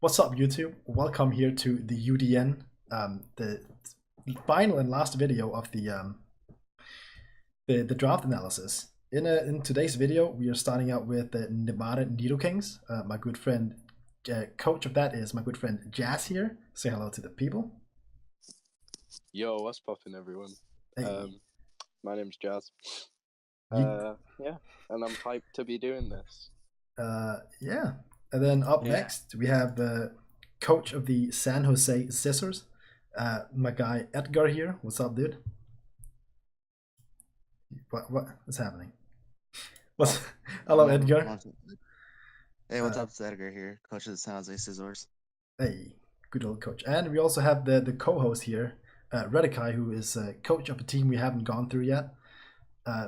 What's up, YouTube? Welcome here to the UDN, the final and last video of the draft analysis. In today's video, we are starting out with the Nevada Needle Kings. My good friend, coach of that is my good friend Jazz here. Say hello to the people. Yo, what's poppin', everyone? Hey. My name's Jazz. Yeah, and I'm hyped to be doing this. Yeah. And then up next, we have the coach of the San Jose Scissors, my guy Edgar here. What's up, dude? What's happening? Hello, Edgar. Hey, what's up? It's Edgar here, coach of the San Jose Scissors. Hey, good old coach. And we also have the co-host here, Redikai, who is coach of a team we haven't gone through yet,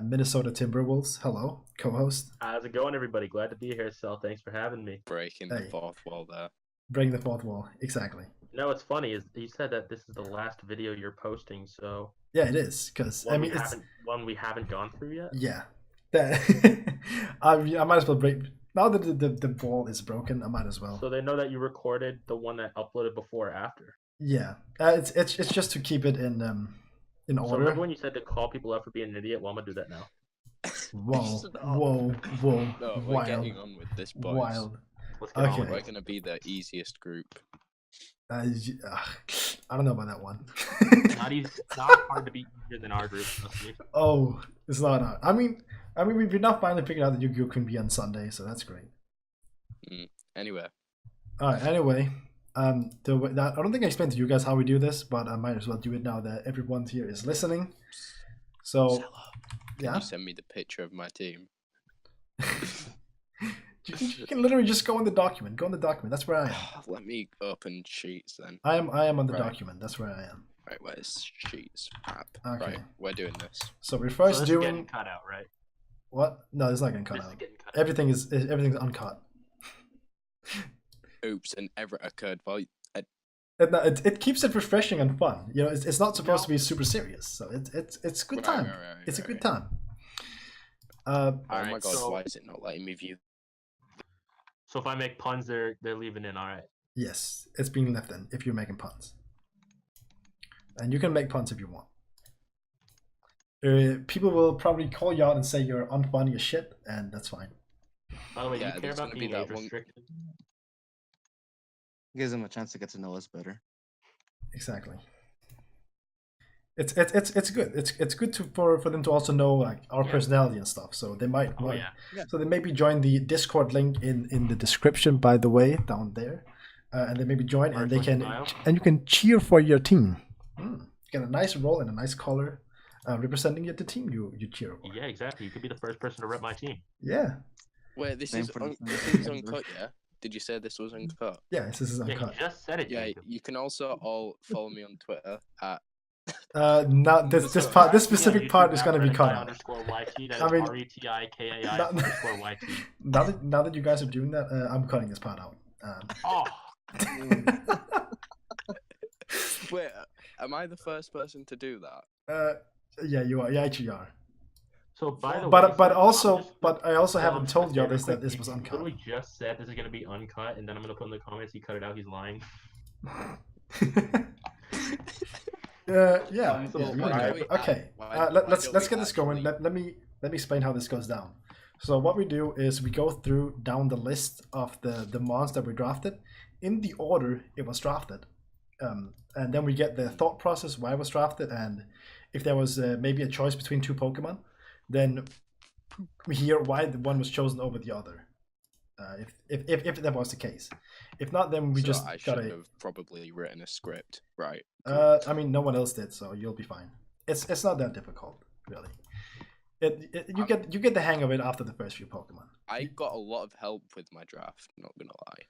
Minnesota Timberwolves. Hello, co-host. How's it going, everybody? Glad to be here, Sal. Thanks for having me. Breaking the fourth wall there. Breaking the fourth wall, exactly. You know what's funny is you said that this is the last video you're posting, so yeah, it is because I mean it's one we haven't gone through yet. Yeah, I might as well break. Now that the ball is broken, I might as well. So they know that you recorded the one that uploaded before or after. Yeah, it's just to keep it in order. So remember when you said to call people out for being an idiot? Well, I'm gonna do that now. Whoa! No, we're wild. getting on with this, boys. Wild. Let's get on with We're it. gonna be the easiest group. I don't know about that one. Not hard to be easier than our group. Oh, it's not hard. I mean, we've now finally figured out that Yu-Gi-Oh can be on Sunday, so that's great. Anyway. All right. Anyway, I don't think I explained to you guys how we do this, but I might as well do it now that everyone here is listening. So, Can you send me the picture of my team? You can literally just go in the document. Go in the document. That's where I am. Let me open Sheets then. I am on the document. That's where I am. Right, where's Sheets app? Okay. Right, we're doing this. So we're first this doing. is getting cut out, right? What? No, it's not getting cut out. Everything's uncut. Oops, and ever occurred while. It keeps it refreshing and fun. You know, it's not supposed to be super serious, so it's good time. Right, it's a good time. Oh my god, why is it not letting me view? So if I make puns, they're leaving in. All right. Yes, it's being left in if you're making puns, and you can make puns if you want. People will probably call you out and say you're unfunny as shit, and that's fine. By the way, do you care about being age restricted? Gives them a chance to get to know us better. Exactly. It's good. It's good for them to also know like our personality and stuff. So they might so they maybe join the Discord link in the description, by the way, down there, and they maybe join and they can you can cheer for your team. Get a nice roll and a nice color representing the team you cheer for. Yeah, exactly. You could be the first person to rep my team. Yeah. Wait, this is uncut, yeah? Did you say this was uncut? Yeah, this is uncut. You just said it. Yeah, you can also all follow me on Twitter at. Not this specific part is going to be cut out. _YT, that is RETIKAI_YT. Now that you guys are doing that, I'm cutting this part out. Wait, am I the first person to do that? Yeah, you are. You actually are. So by the but way, but I also haven't told you this that this was uncut. Literally just said this is gonna be uncut, and then I'm gonna put in the comments he cut it out. He's lying. Yeah. Okay. Let's get this going. Let me explain how this goes down. So what we do is we go through down the list of the mons that we drafted in the order it was drafted, and then we get the thought process why it was drafted, and if there was maybe a choice between two Pokemon, then we hear why the one was chosen over the other. If that was the case. If not, then we just I should have probably written a script, right? I mean, no one else did, so you'll be fine. It's not that difficult, really. You get the hang of it after the first few Pokemon. I got a lot of help with my draft. Not gonna lie.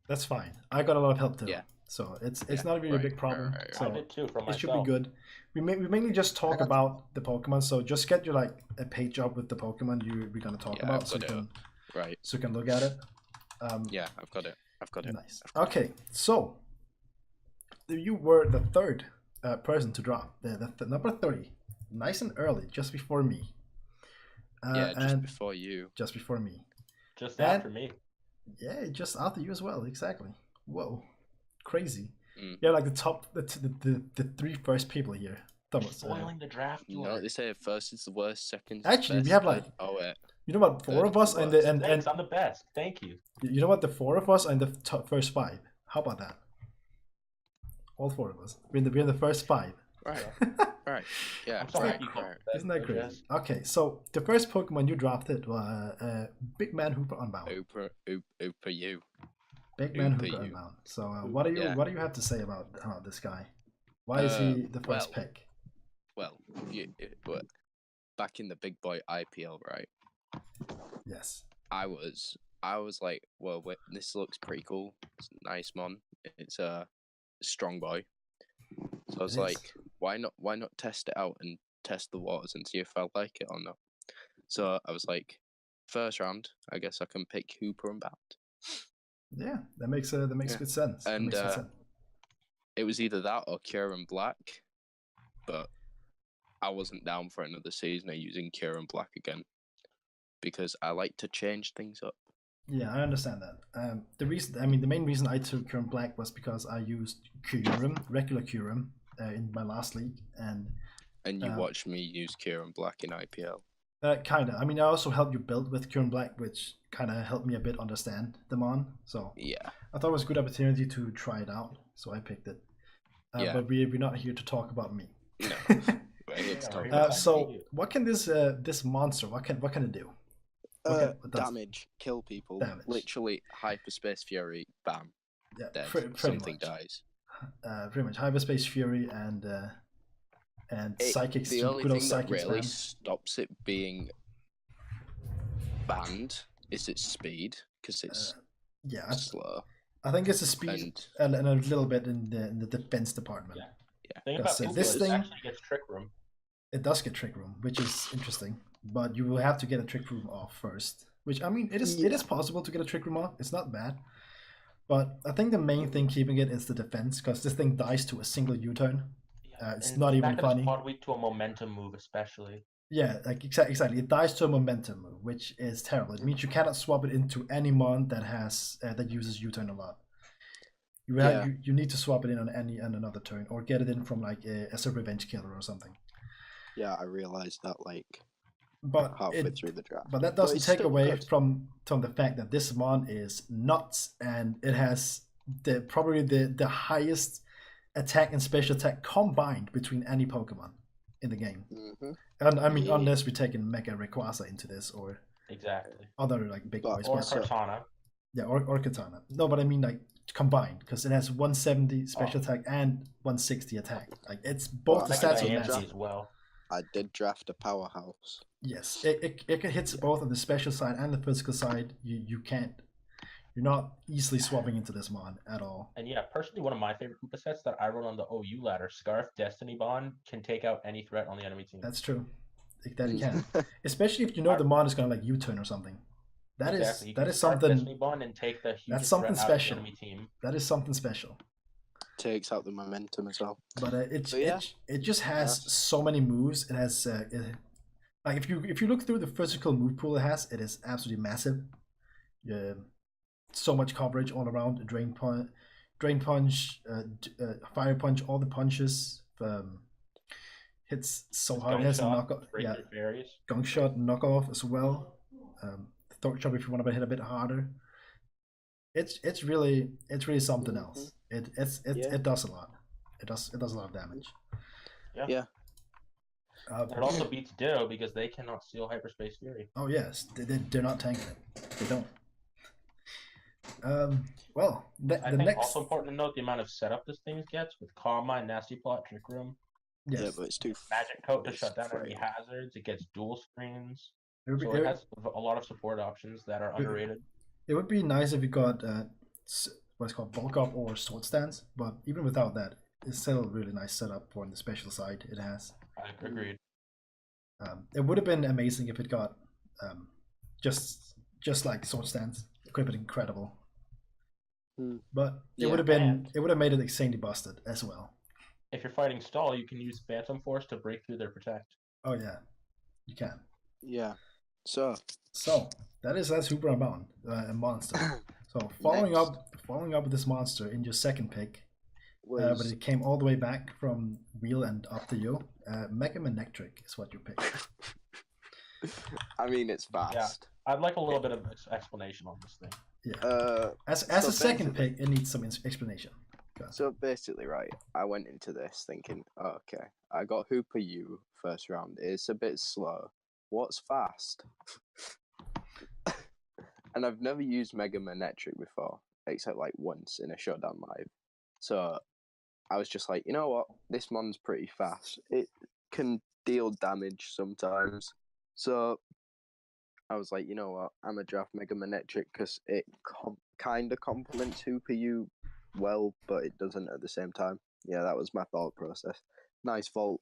That's fine. I got a lot of help too. Yeah. So it's not really a big problem. So I did too from it should be good. We mainly just talk about the Pokemon. So just get your a page up with the Pokemon we're gonna talk about, so you can look at it. Yeah, I've got it. Nice. Okay, so you were the third person to drop the number 30, nice and early, just before me. Just before you. Just before me. Just after me. Yeah, just after you as well. Exactly. Whoa, crazy. Mm. Yeah, like the three first people here. That was, Spoiling the draft. No, they say first is the worst, second is Actually, the we best, have third- like oh wait, you know what, four third of is us the and the worst. and Thanks, I'm the best. Thank you. you know what, the four of us and the top first five. How about that? All four of us. We're in the first five. Right, right, yeah, I'm sorry right, you called right. that. Isn't that though, crazy? Jess. Okay, so the first Pokemon you drafted was Big Man Hooper Unbound. Ooper you. Big Man Hooper Hooper you. Unbound. So Yeah. what do you have to say about this guy? Why is he the first well, pick? Well, but back in the big boy IPL, right? Yes. I was like, well, wait, this looks pretty cool. It's a nice mon. It's a strong boy. So I was It is. like, why not test it out and test the waters and see if I like it or not. So I was like, first round, I guess I can pick Hooper and Bound. Yeah, that makes good sense. That And makes good sense. it was either that or Cure and Black, but I wasn't down for another season of using Cure and Black again because I like to change things up. Yeah, I understand that. The main reason I took Current Black was because I used Kyurem, regular Kyurem, in my last league, and you watched me use Cure and Black in IPL. kinda. I mean, I also helped you build with Current Black, which kind of helped me a bit understand the mon. So Yeah. I thought it was a good opportunity to try it out, so I picked it. Yeah. But we're not here to talk about me. No. Let's talk Yeah, about So what can this monster? What can it do? What does- damage, kill people. Damage. Literally, hyperspace fury, bam, Yeah, dead. pretty Something much. dies. Pretty much Hyperspace Fury and Psychic. The only good old thing that Psychic really spam. stops it being banned is its speed, because it's Yeah, slow. I think it's a speed and a little bit in the defense department. Yeah. Yeah. Thing Because, about this this thing- actually gets Trick Room. It does get Trick Room, which is interesting, but you will have to get a Trick Room off first. Which, I mean, it is possible to get a Trick Room off. It's not bad, but I think the main thing keeping it is the defense, because this thing dies to a single U-turn. It's And not the even fact that it's funny. quad weak to a momentum move, especially. Yeah, like exactly. It dies to a momentum move, which is terrible. It means you cannot swap it into any mon that has that uses U-turn a lot. You need to swap it in on another turn, or get it in from like as a revenge killer or something. Yeah, I realized that like But halfway through the draft. But that doesn't it's take still away good. from the fact that this mon is nuts, and it has probably the highest attack and special attack combined between any Pokemon in the game. Mm-hmm. And I mean, Yeah. unless we're taking Mega Rayquaza into this, or Exactly. other like big But- boys. Or but- Cortana. Yeah, or Katana. No, but I mean like combined, because it has 170 special attack and 160 attack. Like it's both the Second stats are Diancie massive. as well. I did draft a powerhouse. Yes, it hits both on the special side and the physical side. You're not easily swapping into this mon at all. And yeah, personally, one of my favorite Koopa sets that I run on the OU ladder, Scarf Destiny Bond, can take out any threat on the enemy team. That's true. That it can, especially if you know the mon is gonna like U-turn or something. That Exactly. You is can Scarf something. Destiny Bond and take the huge That's something threat out of the special. enemy team. That is something special. Takes out the momentum as well. But yeah. it just has Yes. so many moves. It has like if you look through the physical move pool it is absolutely massive. So much coverage all around. Drain punch, fire punch, all the punches. Hits so hard. It has a knockoff. Yeah, gunk shot, knockoff as well. Throat chop if you want to hit a bit harder. It's really something else. It does a lot. It does a lot of damage. Yeah. And it also beats Ditto because they cannot steal Hyperspace Fury. Oh yes, they're not tanking it. They don't. Well, I think also important to note the amount of setup this thing gets with Calm Mind, Nasty Plot, Trick Room. Yes. Yeah, but it's too Magic Coat to it's shut down any frail. hazards. It gets dual screens. It would be, So it has a lot of support options that are underrated. It would be nice if you got what's called bulk up or sword stance, but even without that, it's still a really nice setup for the special side it has. I agreed. It would have been amazing if it got just like sword stance. It could have been incredible. But it would have made it insanely busted as well. If you're fighting Stall, you can use Phantom Force to break through their protect. Oh yeah, you can. Yeah. So that's Hooper Unbound, a monster. So following up with this monster in your second pick, but Was it came all the way back from wheel and up to you. Mega Man Electric is what you picked. I mean, it's fast. Yeah. I'd like a little bit of explanation on this thing. Yeah. As so a second pick, it needs some explanation. So basically, right, I went into this thinking, oh, okay, I got Hooper U first round. It's a bit slow. What's fast? And I've never used Mega Man Electric before, except like once in a Showdown Live. So I was just like, you know what? This mon's pretty fast. It can deal damage sometimes. So I was like, you know what? I'm a draft Mega Man Electric because it kind of complements Hooper U well, but it doesn't at the same time. Yeah, that was my thought process. Nice volt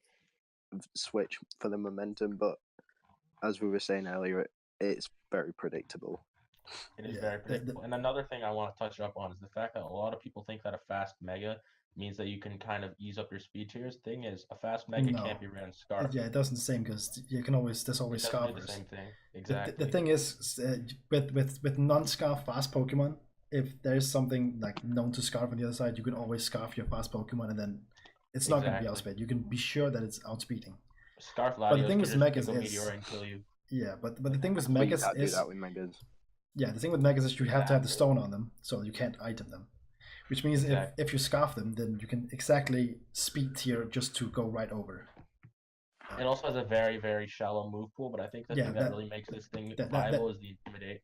switch for the momentum, but as we were saying earlier, it's very predictable. It is very predictable. And another thing I want to touch up on is the fact that a lot of people think that a fast Mega means that you can kind of ease up your speed tiers. Thing is, a fast Mega can't be ran Scarf. Yeah, it doesn't the same because you can always there's always Scarfers. The same thing. Exactly. The thing is, with non-Scarf fast Pokemon, if there's something like known to Scarf on the other side, you can always Scarf your fast Pokemon, and then it's not going to be outspeed. You can be sure that it's outspeeding. Scarf Latios, but the thing with Megas is Meteor and kill you. Yeah, but the thing with Megas is do that with Megas. Yeah, the thing with Megas is you have to have the stone on them, so you can't item them. Which means if you scarf them, then you can exactly speed tier just to go right over. It also has a very, very shallow move pool, but I think the thing that really makes this thing viable is the Intimidate.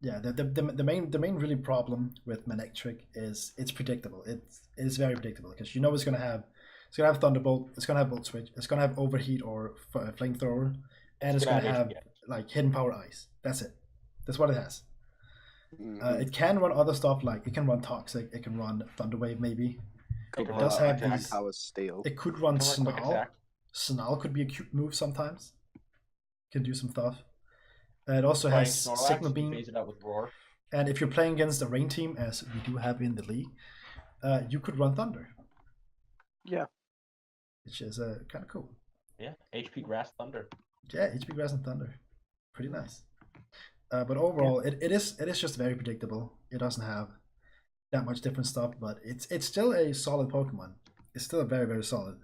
Yeah, the main really problem with Manectric is it's predictable. It is very predictable because you know it's gonna have Thunderbolt, it's gonna have Volt Switch, it's gonna have Overheat or Flamethrower, and it's gonna have like Hidden Power Ice. That's it. That's what it has. It can run other stuff like it can run Toxic, it can run Thunder Wave maybe. It does have these Power Steel. It could run Snarl. Snarl could be a cute move sometimes. Can do some stuff. It also has Signal Beam. Phase it out with Roar. And if you're playing against a rain team, as we do have in the league, you could run Thunder. Yeah. Which is kind of cool. Yeah, HP Grass Thunder. Yeah, HP Grass and Thunder. Pretty nice. But overall, it is just very predictable. It doesn't have that much different stuff, but it's still a solid Pokemon. It's still a very, very solid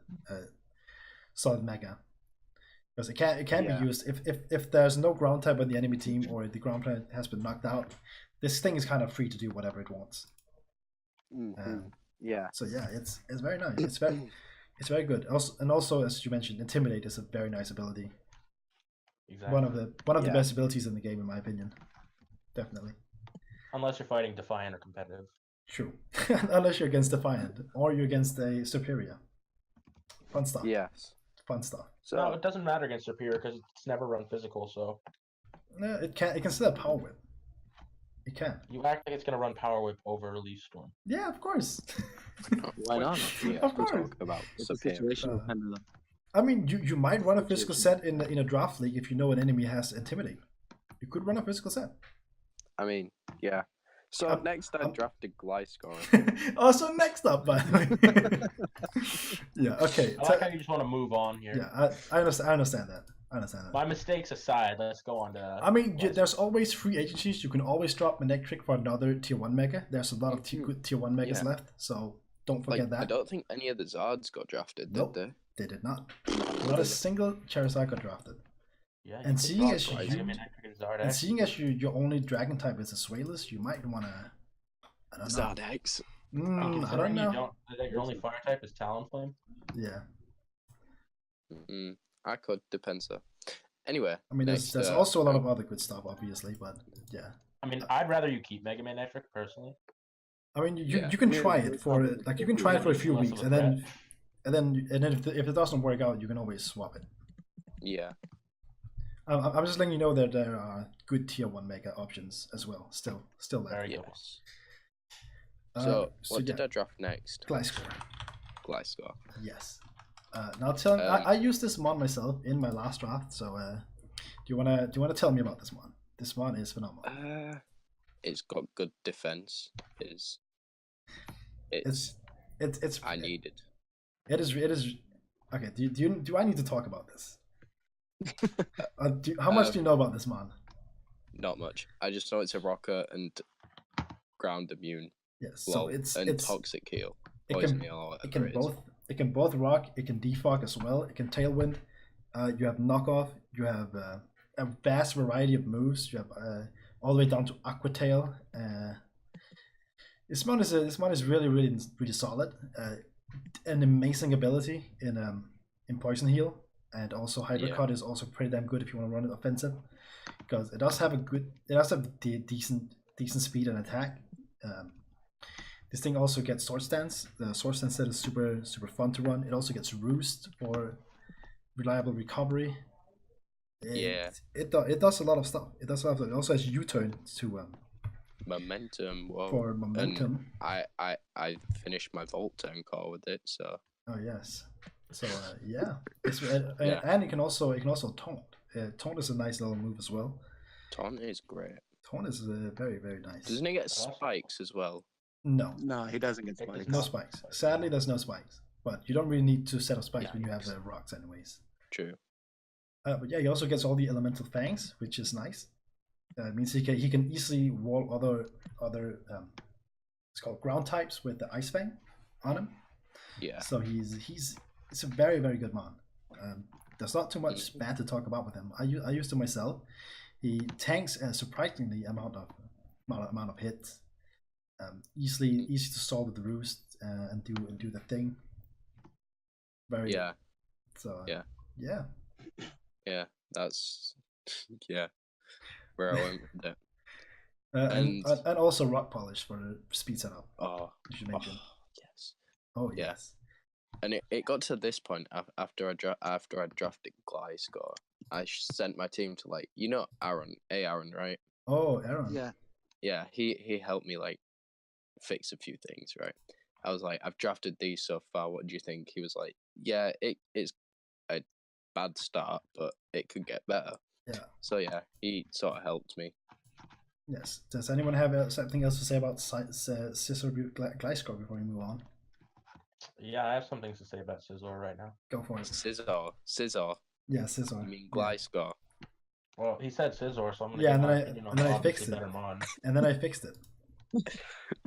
Mega. Because it can be used if there's no ground type on the enemy team or the ground type has been knocked out. This thing is kind of free to do whatever it wants. Yeah. So yeah, it's very nice. It's very good. Also, as you mentioned, Intimidate is a very nice ability. Exactly. One of the best abilities in the game, in my opinion. Definitely. Unless you're fighting Defiant or competitive. True. Unless you're against Defiant or you're against a Superior. Fun stuff. Yes. Fun stuff. So no, it doesn't matter against Superior because it's never run physical. So. No, it can still have Power Whip. It can. You act like it's gonna run Power Whip over Release Storm. Yeah, of course. Why not? Yeah, of course. Talk about situational pendulum. I mean, you might run a physical set in a draft league if you know an enemy has Intimidate. You could run a physical set. I mean, yeah. So next I drafted Gliscor. Also next up, by the way. Yeah, okay. I like how you just want to move on here. Yeah, I understand that. My mistakes aside, let's go on to... I mean, there's always free agencies. You can always drop Manectric for another Tier 1 Mega. There's a lot of good Tier 1 Megas left, so don't forget that. I don't think any of the Zards got drafted, did they? They did not. Not a single Charizard got drafted. Yeah, and seeing as your only Dragon type is a Swayless, you might want to... I don't know. Zardex. I don't know. Your only fire type is Talonflame? Yeah. I could, depends though. Anyway. I mean, there's also a lot of other good stuff, obviously, but yeah. I mean, I'd rather you keep Mega Man Electric, personally. I mean, you can try it for a few weeks, and then if it doesn't work out, you can always swap it. Yeah. I'm just letting you know that there are good Tier 1 Mega options as well. Still there. Very good. So what did I draft next? Gliscor. Yes. Now I used this mod myself in my last draft. So do you wanna tell me about this mod? This mod is phenomenal. It's got good defense. It's I need it. It is. Okay. Do I need to talk about this? How much do you know about this mod? Not much. I just know it's a rocker, and ground immune. Yes, so Lol, it's toxic heal. it Poison can heal or it whatever can it is. both rock, it can defog as well, it can tailwind. You have knockoff, you have a vast variety of moves. You have all the way down to Aqua Tail. This mod is really solid. An amazing ability in Poison Heal, and also Hybrid Cut is also pretty damn good if you want to run it offensive, because it does have decent speed and attack. This thing also gets Sword Stance. The Sword Stance set is super fun to run. It also gets Roost for reliable recovery. It does a lot of stuff. It also has U-turn to momentum. Whoa. For momentum. And I finished my Volt turn call with it. So. Oh yes. So yeah. And it can also taunt. Taunt is a nice little move as well. Taunt is great. Taunt is very nice. Doesn't it get spikes as well? No. No, he doesn't get spikes. No spikes. Sadly, there's no spikes. But you don't really need to set up spikes when you have rocks anyways. True. But yeah, he also gets all the elemental fangs, which is nice. It means he can easily wall other it's called ground types with the ice fang on him. Yeah. So it's a very good mon. There's not too much bad to talk about with him. I used him myself. He tanks a surprisingly amount of hits. Easy to solve with the roost and do the thing. Very. Yeah. So yeah. Yeah, that's where I went with it. And also rock polish for the speed setup. Oh, you should mention. Yes. Oh yeah. Yes. And it got to this point after I drafted Gliscor. I sent my team to Aaron, right? Oh, Aaron. Yeah. Yeah, he helped me fix a few things, right? I was like, I've drafted these so far. What do you think? He was like, yeah, it's a bad start, but it could get better. Yeah. So yeah, he sort of helped me. Yes. Does anyone have something else to say about Scissor Gliscor before we move on? Yeah, I have some things to say about Scissor right now. Go for it. Scissor. Yeah, Scissor. You mean Gliscor? Well, he said Scissor, so I'm gonna. Yeah, and then I fixed it. And then I fixed it.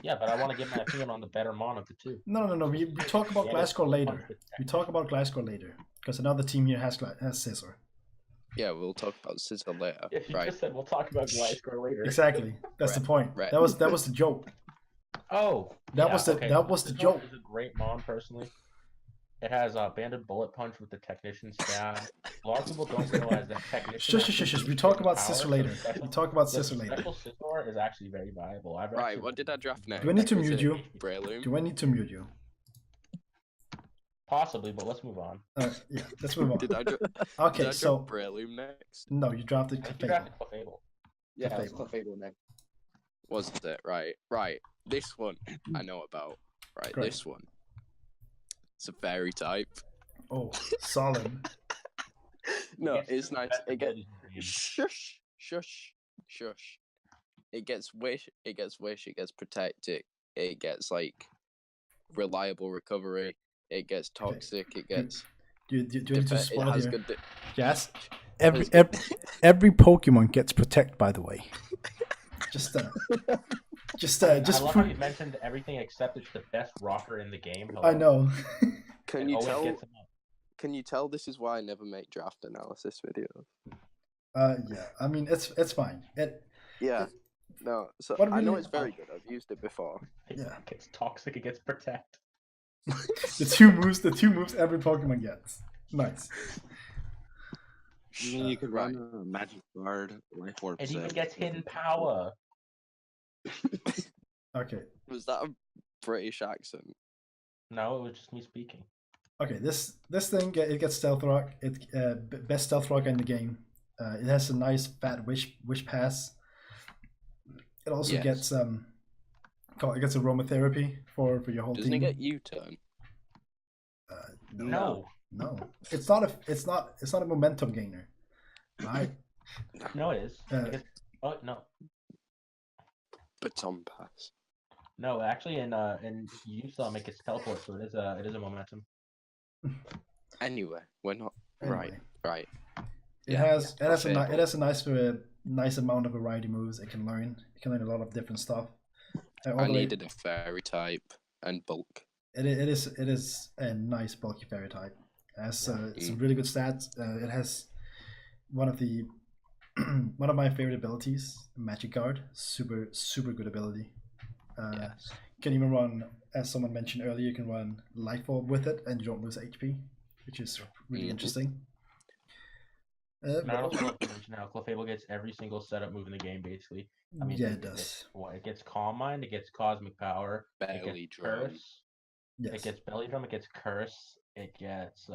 Yeah, but I want to give my opinion on the better mon of the two. No. We talk about Gliscor later. We talk about Gliscor later because another team here has Scissor. Yeah, we'll talk about Scissor later. Yeah, you just said we'll talk about Gliscor later. Exactly. That's the point. Right. That was the joke. Oh, that was the joke. It's a great mon personally. It has a banded bullet punch with the technician stab. A lot of people don't realize that technician. Shush. We talk about Scissor later. Scissor later. Special Scissor is actually very viable. Right, what did I draft next? Do I need to mute you? Breloom? Do I need to mute you? Possibly, but let's move on. Yeah, let's move on. Did I okay, draft Breloom next? No, you drafted Clefable. Yeah, it's Clefable next. Wasn't it? Right. This one I know about. Right, Great. This one. It's a fairy type. Oh, solid. No, it's nice. It gets shush. It gets wish. It gets protected. It gets reliable recovery. It gets toxic. Okay. It gets. Do you need to spoil here? Good Yes. Every Pokemon gets protect. By the way. I love how you mentioned everything except it's the best rocker in the game. Hello. I know. Can you tell this is why I never make draft analysis videos? Yeah. I mean, it's fine. No. So I know it's very good. I've used it before. Yeah. It gets toxic. It gets protect. the two moves every Pokemon gets. Nice. You mean you could run a Magic Guard, Life Orb? It even gets hidden power. Okay. Was that a British accent? No, it was just me speaking. Okay, this thing it gets Stealth Rock. It best Stealth Rock in the game. It has a nice fat wish pass. It also gets it gets aromatherapy for your whole Doesn't team. Doesn't it get U-turn? No. It's not a momentum gainer. Right? No, it is. Oh no. Baton pass. No, actually, in Usom it gets teleport, so it is a momentum. Anyway, we're not right. It has a nice amount of variety moves. It can learn a lot of different stuff. all I the way. needed a fairy type and bulk. It is a nice bulky fairy type. It has some really good stats. It has one of the one of my favorite abilities, Magic Guard. Super good ability. Yes. Can even run, as someone mentioned earlier, you can run Life Orb with it, and you don't lose HP, which is really interesting. And I'd also love to mention how Clefable gets every single setup move in the game, basically. I mean, it does. It gets Calm Mind, it gets Cosmic Power, Belly it gets Drum. Curse, Yes. it gets Belly Drum, it gets Curse, it gets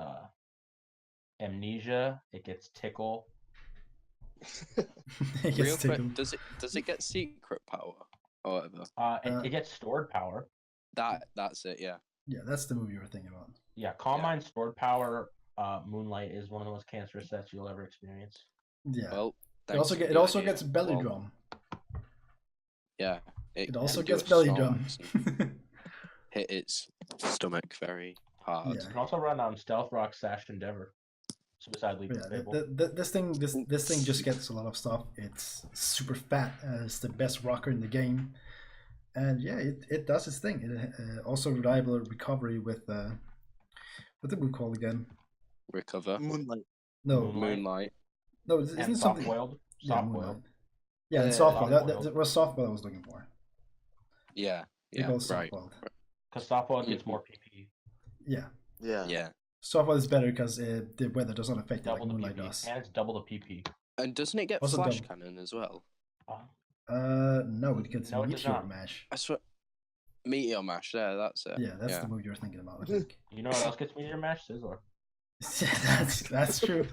Amnesia, it gets Tickle. Real quick, does it get Secret Power or whatever? It gets Stored Power. That's it. Yeah. Yeah, that's the move you were thinking about. Yeah, Calm Mind, Stored Power, Moonlight is one of the most cancerous sets you'll ever experience. Yeah. Well, it also gets Belly Drum. Yeah. It also gets Belly Drum. Hit its stomach very hard. Yeah. You can also run on Stealth Rock, Sash Endeavor. Suicide Leap. This thing just gets a lot of stuff. It's super fat. It's the best rocker in the game, and yeah, it does its thing. It also reliable recovery with what's the move called again? Recover. Moonlight. No, Moonlight. No, isn't something? Soft-boiled. Soft-boiled. Yeah, and soft-boiled. That was soft-boiled I was looking for. Yeah. Yeah. Soft-boiled. Because soft-boiled gets more PP. Yeah. Yeah. Soft-boiled is better because the weather does not affect it like Moonlight does. And it's double the PP. And doesn't it get also Flash Cannon as well? No, it gets Meteor Mash. I swear. Meteor Mash, that's it. Yeah, that's the move you're thinking about, I think. You know what else gets Meteor Mash? Scizor. Yeah, that's true.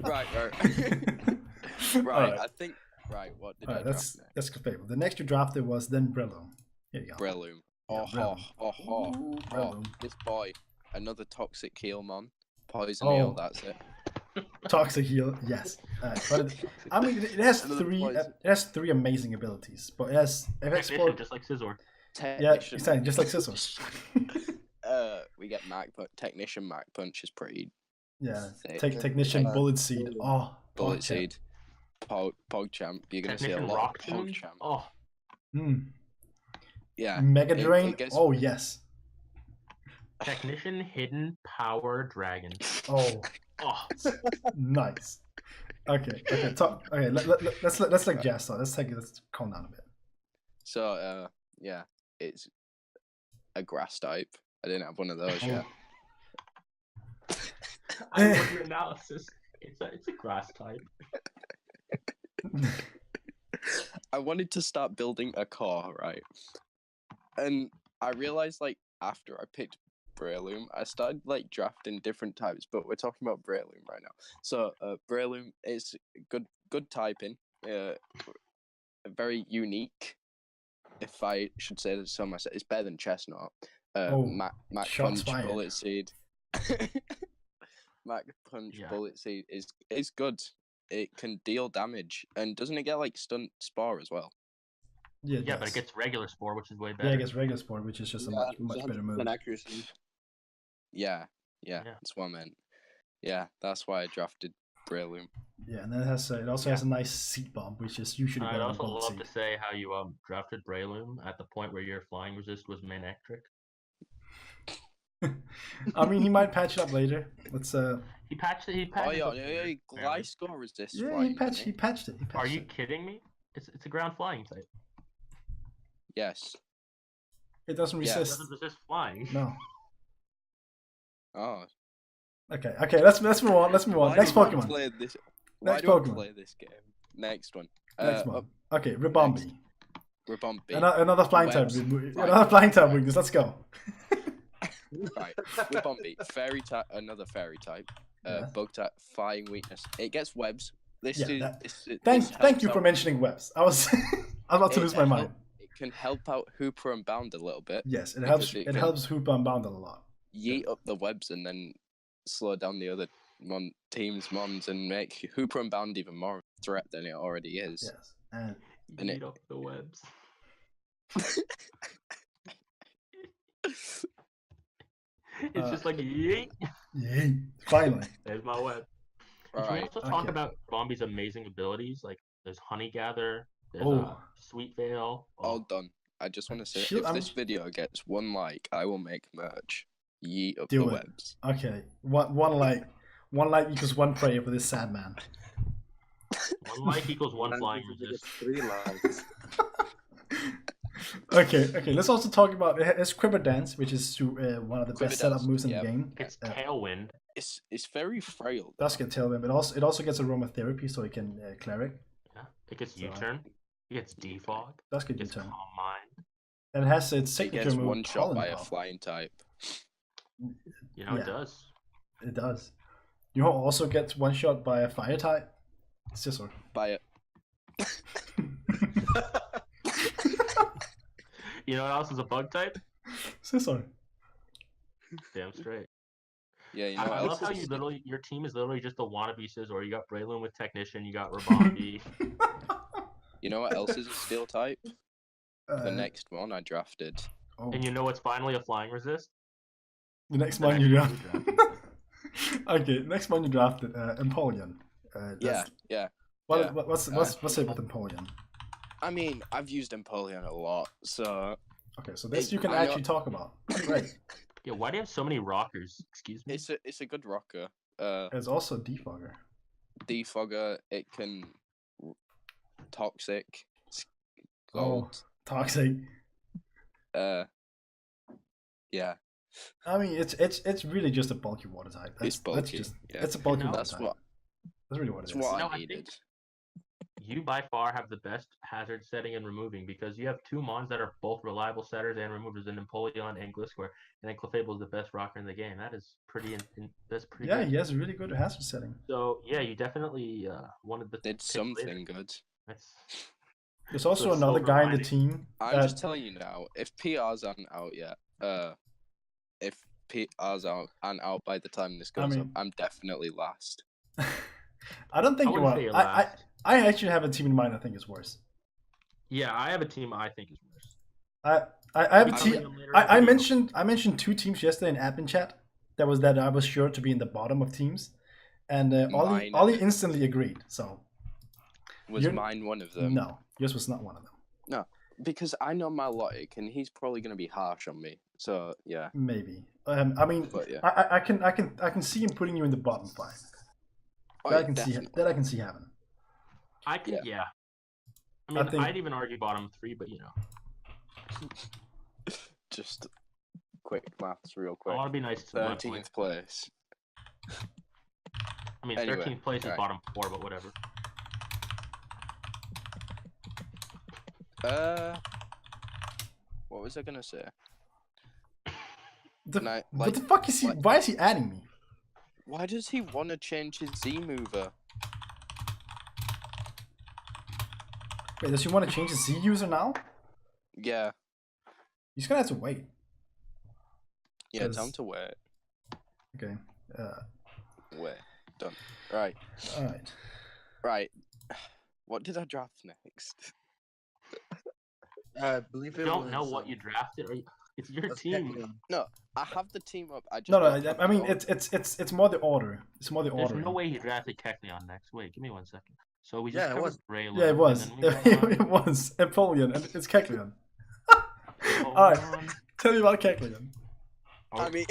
Right. I think. Right, what did I draft next? That's Clefable. The next you drafted was then Breloom. Here you go. Breloom. This boy, another Toxic Healmon. Poison Heal, that's it. Toxic Heal, yes. But I mean, it has three amazing abilities, but it has Technician, just like Scizor. Yeah, exactly, just like Scizor. We get Technician Mac Punch is pretty. Yeah, Technician Bullet Seed. Oh, Bullet Seed. PogChamp. You're gonna see a lot of PogChamp. Oh. Yeah. Mega Drain. Oh yes. Technician Hidden Power Dragon. Oh. Nice. Okay. Let's like Jazz talk. Let's calm down a bit. So yeah, it's a grass type. I didn't have one of those yet. I know your analysis. It's a grass type. I wanted to start building a car, right? And I realized like after I picked Breloom, I started like drafting different types, but we're talking about Breloom right now. So Breloom is good typing, very unique. If I should say so myself, it's better than Chestnut. Mac Punch fired. Bullet Seed. Mac Punch Bullet Seed is good. It can deal damage, and doesn't it get like Stunt Spore as well? Yeah, but it gets Regular Spore, which is way better. Yeah, it gets Regular Spore, which is just a much better move. Accuracy. Yeah, that's what I meant. Yeah, that's why I drafted Breloom. Yeah, and then it also has a nice Seed Bomb, which is usually better than Bullet Seed. I'd also love to say how you drafted Breloom at the point where your flying resist was Manectric. I mean, he might patch it up later. Let's He patched it. Gliscor resist. Yeah, he patched it. Are you kidding me? It's a ground flying type. Yes. It doesn't resist. It doesn't resist flying. No. Oh. Okay. Let's move on. Next Pokemon. Why do I play this game? Next one. Okay, Ribombee. Another flying type. Right. Another flying type weakness. Let's go. Right, Ribombee, fairy type, another fairy type, bug type, flying weakness. It gets webs. Thank you for mentioning webs. I was about to lose my mind. It can help out Hooper and Bound a little bit. Yes, it helps. It helps Hooper and Bound a lot. Yeet up the webs and then slow down the other team's mons and make Hooper and Bound even more of a threat than it already is. Yes, and yeet up the webs. It's just like yeet. Yeet. Finally. There's my web. Can we also talk about Bombee's amazing abilities? Like there's Honey Gather, there's Sweet Veil. All done. I just want to say, Shield- if this video gets 1 like, I will make merch. Yeet up the Do it. webs. Okay, one like equals 1 prayer for this sad man. 1 like equals 1 Sometimes flying you get resist. 3 likes. Okay. Let's also talk about it's Quiver Dance, which is one of the Quiver best setup Dance, moves in yeah. the game. It's Tailwind. It's very frail. Does get tailwind, but it also gets aromatherapy, so it can cleric. Yeah. It gets So, U-turn. It gets defog. Does get It gets U-turn, calm mind. and it has its It signature gets move. 1 shot Pollen by a Puff. flying type. You know, Yeah. it does. It does. You know, also gets 1 shot by a fire type. Scissor. By it. You know what else is a bug type? Scissor. Damn straight. Yeah, you know what I else love how is- your team is literally just a wannabe Scizor. You got Braylon with Technician, you got Rabambi. You know what else is a steel type? The Uh, next one I drafted. oh, And you know what's finally a flying resist? the next the one next you one drafted. Okay, next one you drafted, Empoleon. Yeah, yeah. What's it with Empoleon? I mean, I've used Empoleon a lot, so Okay, so this It- you can I know- actually talk about. Right. Yeah, why do you have so many rockers? Excuse me. it's a good rocker. It's also a defogger. Defogger, it can toxic, Oh, gold. toxic. Yeah, I mean, it's really just a bulky water type. It's bulky, yeah. It's a bulky You know, water that's type. what That's really what it that's is. what No, I I think- needed. You by far have the best hazard setting and removing because you have 2 mons that are both reliable setters and removers in Empoleon and Gliscor, and then Clefable is the best rocker in the game. That is pretty. That's pretty. Yeah, good. he has a really good hazard setting. So yeah, you definitely wanted the Did pick something later. good. That's There's also it's another silver guy in the lining. team. I'm just telling you now, if PRs aren't out yet, if PRs aren't out by the time this goes up, mean- I'm definitely last. I don't think I you wouldn't are. say you're I last. actually have a team in mind. I think is worse. Yeah, I have a team I think is worse. I have a I'll team. bring them later in the I video. mentioned 2 teams yesterday in admin chat. That I was sure to be in the bottom of teams, and Mine. Ollie instantly agreed. So Was You're- mine one of them? no, yours was not one of them. Because I know my logic, and he's probably gonna be harsh on me. So yeah, Maybe. I mean, but yeah. I can see him putting you in the bottom 5. Oh, That yeah, I can definitely. see. That I can see happening. I can, Yeah. yeah. I I mean, think- I'd even argue bottom 3, but you know, Just quick maths, real I quick. want to be nice to my point. 13th place. I mean, Anyway, 13th place is right. bottom 4, but whatever. What was I gonna say? The, And I, what like, the fuck is he? like- Why is he adding me? Why does he want to change his Z mover? Wait, does he want to change his Z user now? Yeah, He's gonna have to wait. yeah. 'Cause- Time to wait. Okay. Wait. Done. Right. All right. Right. What did I draft next? I believe You it don't know was, what you drafted, or it's your that's team. Kecleon. I have the team up. I just No, don't no. have I mean, the order. it's more the order. It's more the There's order. no way he drafted Kecleon next. Wait, give me 1 second. So we just Yeah, it covered was. Braylon, Yeah, it and was. then we went on It was Empoleon, and it's Kecleon. Alright. Pokemon. Tell me about Kecleon. Oh, I mean,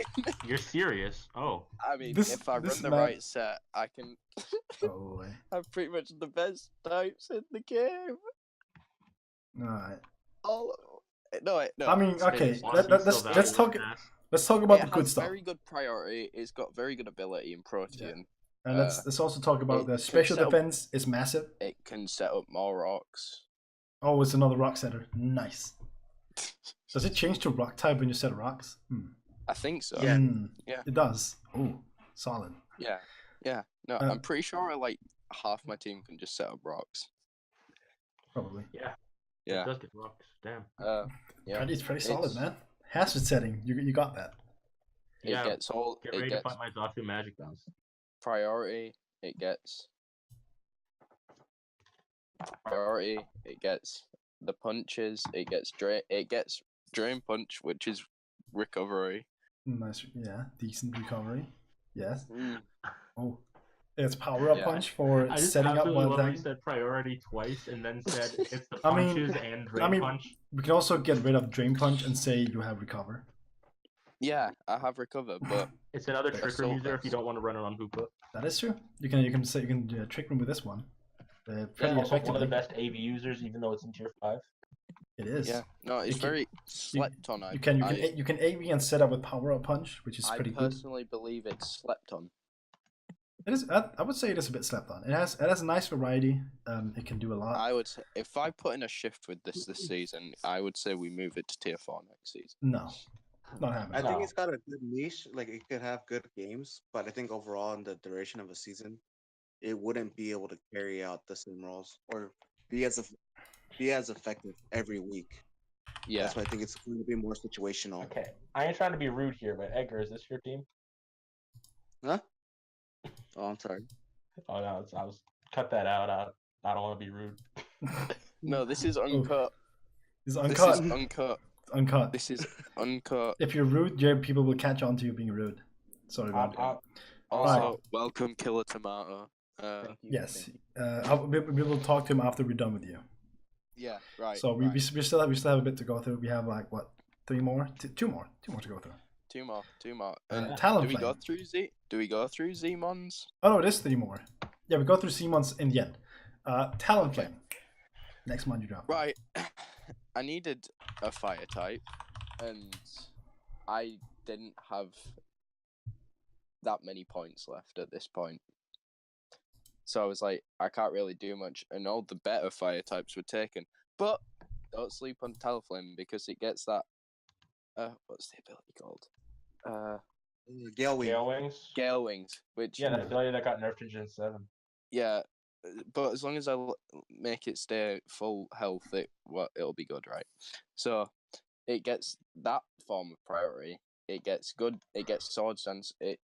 you're serious? Oh, This- if I this run the man- right set, I can Oh boy. have pretty much the best types in the game. All right. All no, wait, no. I mean, okay. it's- Watson's Let's still let's valuable talk. as ass. Let's talk about it the good has stuff, very good priority. It's got very good ability in Protean. and let's also talk about it the can special sell- defense is massive. It can set up more rocks. Oh, it's another rock setter. Nice. Does it change to rock type when you set rocks? I think so. Yeah. Yeah. It does. Oh, solid. Yeah. Yeah. No, I'm pretty sure like half my team can just set up rocks. Probably. Yeah, Yeah. it does get rocks. Damn. Yeah. It's pretty solid, It's- man. Hazard setting. You got that. It Yeah, gets all. get It ready to gets fight my Zatu Magic Bounce. priority. It gets priority. It gets the punches. It gets drain punch, which is recovery. Nice. Yeah. Decent recovery. Yes. Mm. Oh. It's power up Yeah. punch for I just setting up absolutely one love how you thing. said priority twice and then said it's the I mean- punches and drain punch. We can also get rid of drain punch and say you have recover. Yeah, I have recovered, but It's another But trick room assault user if you vest. don't want to run it on Hoopa. That is true. You can trick room with this one. Pretty Yeah, also one of effectively. the best AV users, even though it's in tier 5. It is. yeah, no, it's You can- very slept on. You can AV and set up with power up punch, which is I pretty good. personally believe it's slept on. It is. I would say it is a bit slept on. It has a nice variety. It can do a lot. I would say if I put in a shift with this season, I would say we move it to tier 4 next season. No, not I happening. think No. it's got a good niche. Like it could have good games, but I think overall in the duration of a season, it wouldn't be able to carry out the same roles or be as effective every week. Yeah, That's why I think it's going to be more situational. Okay, I ain't trying to be rude here, but Edgar, is this your team? Huh? Oh, I'm sorry. Oh no, I was cut that out. I don't want to be rude. no, this is uncut. It's This uncut. is uncut. It's uncut. This is uncut. If you're rude, yeah, people will catch on to you being rude. Sorry about that. Also, welcome, Killer Tomato. Thank you. Yes. thank you. We will talk to him after we're done with you. Yeah, right. So we right. still have a bit to go through. We have like what, 3 more, 2 more to go through. Two more. Talon do we go Flame. through Z? Do we go through Zmons? Oh no, it is 3 more. Yeah, we go through Simons in the end. Talon Flame. Next one you drop. Right. I needed a fire type, and I didn't have that many points left at this point. So I was like, I can't really do much, and all the better fire types were taken. But don't sleep on Talonflame because it gets that. What's the ability called? Gale Wing. Gale Wings. Gale Wings, which Yeah, that ability that got nerfed in Gen 7. yeah, but as long as I make it stay full health, it'll be good, right? So it gets that form of priority. It gets good. It gets sword stance. It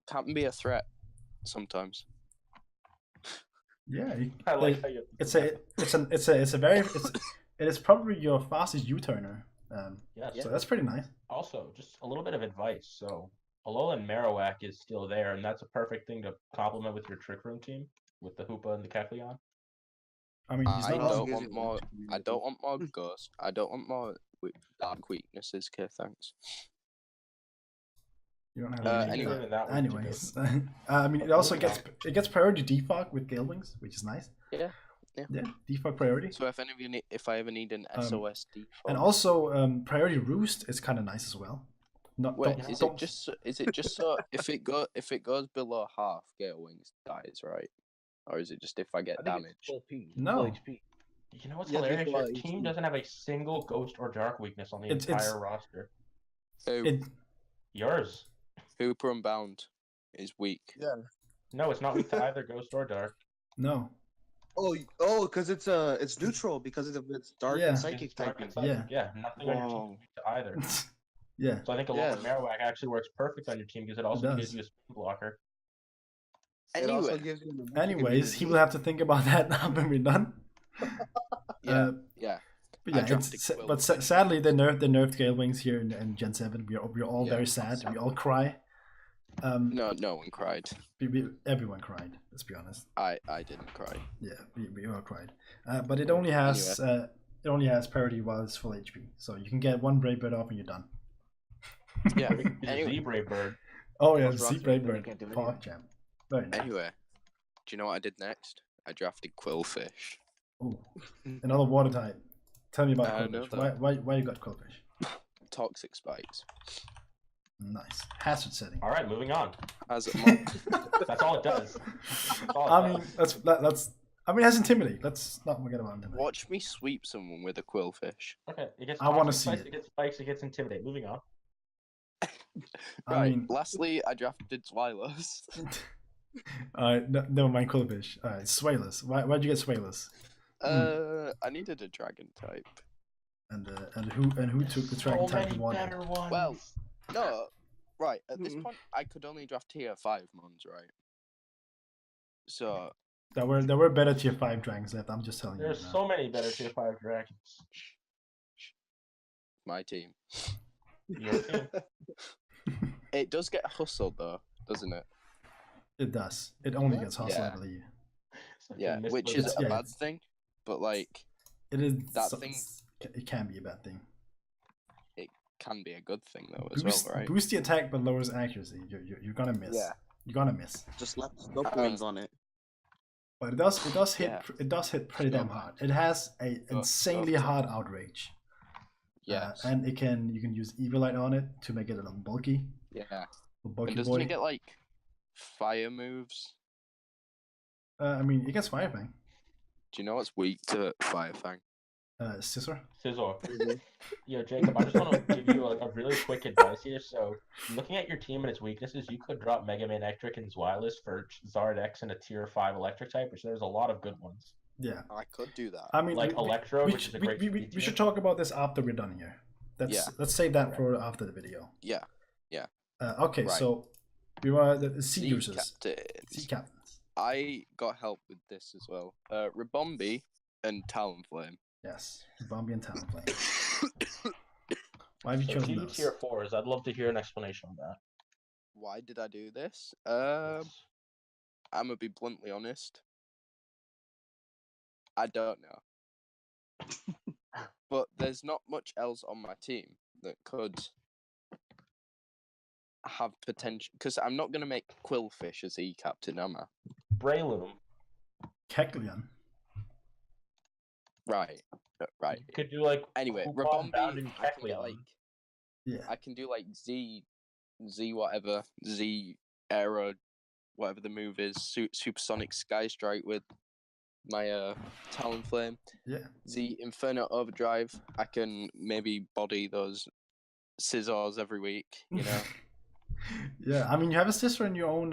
can be a threat sometimes. Yeah, I like how you. it is probably your fastest U-turner. Yes. So that's pretty nice. Also, just a little bit of advice. So, Alolan Marowak is still there, and that's a perfect thing to complement with your Trick Room team with the Hoopa and the Kecleon. I mean, he's I not. don't want more. I don't want more ghosts. I don't want more dark weaknesses. Okay, thanks. You don't have anyway. Even that was Anyways, I mean, it also gets priority defog with Gale Wings, which is nice. Yeah. Yeah, defog priority. So if I ever need an SOS default, And also, priority roost is kind of nice as well. wait, is it just so if it goes below half, Gale Wings dies, right? Or is it just if I get I think damage? it's full P. No. Full HP. You know what's Yeah, hilarious? Your before team HP. doesn't have a single ghost or dark weakness on the It's- entire roster. Who Yours. Hooper Unbound is weak. Yeah. No, it's not weak to either ghost or dark. No. Because it's neutral because of its dark Yeah. and It's psychic dark typing. and psychic. Yeah, nothing on your team Wow. is weak to either. Yeah. So I think a Yeah. Alolan Marowak actually works perfect on your team because it also does. gives you a spin blocker. It also Anyway, gives you an magic Anyways, he immunity. will have to think about that now when we're done. yeah, But I yeah, drafted Quill. sadly they nerfed Gale Wings here in Gen 7. We're all Yeah. very sad. We all cry. no one cried. Everyone cried. Let's be honest. I didn't cry. Yeah, we all cried. But it only has parity while it's full HP, so you can get 1 Brave Bird off and you're done. Yeah. He's a Anyway, Zebra bird. Oh yeah, Almost Sea rocked Brave it, but Bird. we can't do Park anything. Jam. Very nice. anyway, do you know what I did next? I drafted Quillfish. Ooh, another water type. Tell me about I know Quillfish. Why you got Quillfish? Toxic spikes. Nice hazard setting. All right, moving on. As a mon- That's all it does. That's all it I mean, does. that's. I mean, it has intimidate. Let's not forget about intimidate. watch me sweep someone with a Quillfish. Okay, it gets. I wanna toxic see spikes, it. It gets spikes. It gets intimidate. Moving on. I Right. mean, Lastly, I drafted Twilos. never mind Quillfish. Alright, Swayless. Why'd you get Swayless? I needed a dragon type. And who took the dragon So type many you wanted? better ones. Well, no. Right, at this point, I could only draft tier 5 mons, right? So, There were better tier 5 dragons left. I'm just telling you. there's right now. so many better tier 5 dragons. my team. Your team. It does get hustled, though, doesn't it? It does. It only What? gets hostile, Yeah. I believe. Such a Yeah, missed which is It's- a yeah, bad it's- thing, but like It is. that thing It can be a bad thing. can be a good thing though as well, right? Boost the attack but lowers accuracy. You're gonna miss. Yeah. You're gonna miss. Just slap scope I mean- wings on it. But it does hit Yeah. it does hit pretty damn Scope. hard. It has a Scope. insanely Scope. hard outrage. Yes. And you can use Evil Light on it to make it a little bulky. Yeah. A bulky And doesn't boy. it get like fire moves? I mean, it gets Firefang. Do you know what's weak to Fire Fang? Scissor. Scizor. Yo, Jacob, I just want to give you a really quick advice here. So, looking at your team and its weaknesses, you could drop Mega Man Electric and Zweilous for Zard X and a tier 5 electric type, which there's a lot of good ones. Yeah. I could do that. I mean, Like Electro, which is a great we should talk about this after we're done here. Let's save that for after the video. Yeah. Okay, Right. so we were the sea users. Captains. Sea captains. I got help with this as well. Ribombi and Talonflame. Yes. Bombi and Talonflame. Why have you So, chosen two those? tier 4s. I'd love to hear an explanation on that. Why did I do this? Yes. I'm gonna be bluntly honest. I don't know. But there's not much else on my team that could have potential. Because I'm not gonna make Quillfish as E-Captain, am I? Breloom. Kecleon. Right. Right. You could do like. Anyway, Coupon Bound Ribombi, and I can get Kecleon. like Yeah. I can do like Z whatever, Z Aero, whatever the move is, Supersonic Sky Strike with my Talonflame. Yeah. Z Inferno Overdrive, I can maybe body those scissors every week, you know? Yeah, I mean, you have a sister in your own.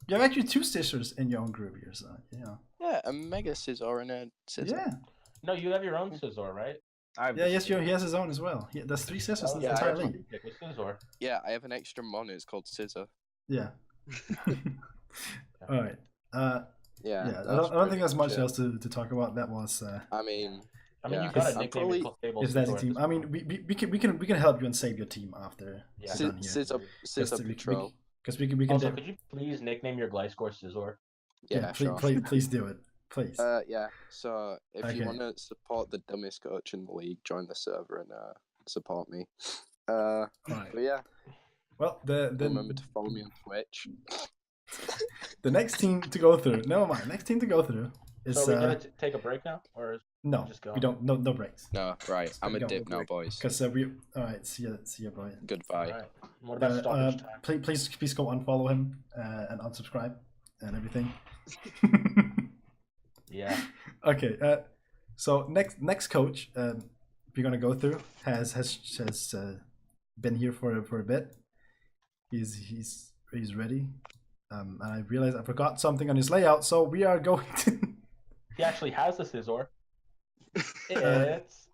You have actually 2 sisters in your own group here, so yeah. Yeah, a Mega Scissor and a Scissor. Yeah. No, you have your own Scizor, right? Yeah. Yes, he has his own as well. There's 3 sisters in the yeah, entire I have league. Pick a Scizor. Yeah, I have an extra mon, it's called Scissor. Yeah. All right. Yeah. Yeah. I that's don't think pretty there's much it. else to talk about. That was. I mean, I mean, Yeah. you've got a I'm nickname probably- your Clefable Is that the Scizor at team? this I mean, point. we can help you and save your team after Yeah. we're done here. Scissor Patrol. Because we can. Also, could you please nickname your Gliscor Scizor? Yeah, sure. please do it. Please. Yeah. So if Okay. you want to support the dumbest coach in the league, join the server and support me. But Alright. yeah, Well, remember to follow me on Twitch. the next team to go through. Never mind. Next team to go through is So, are we gonna take a break now, or no. just go? We don't. No breaks. No, right. I'm a go. dip now, boys. Because we. All right. See you, boy. Goodbye. Alright. What about stoppage time? Please go unfollow him and unsubscribe and everything. Yeah. Okay. So next coach we're gonna go through has been here for a bit. He's ready. And I realized I forgot something on his layout, so we are going to. He actually has a Scizor. It's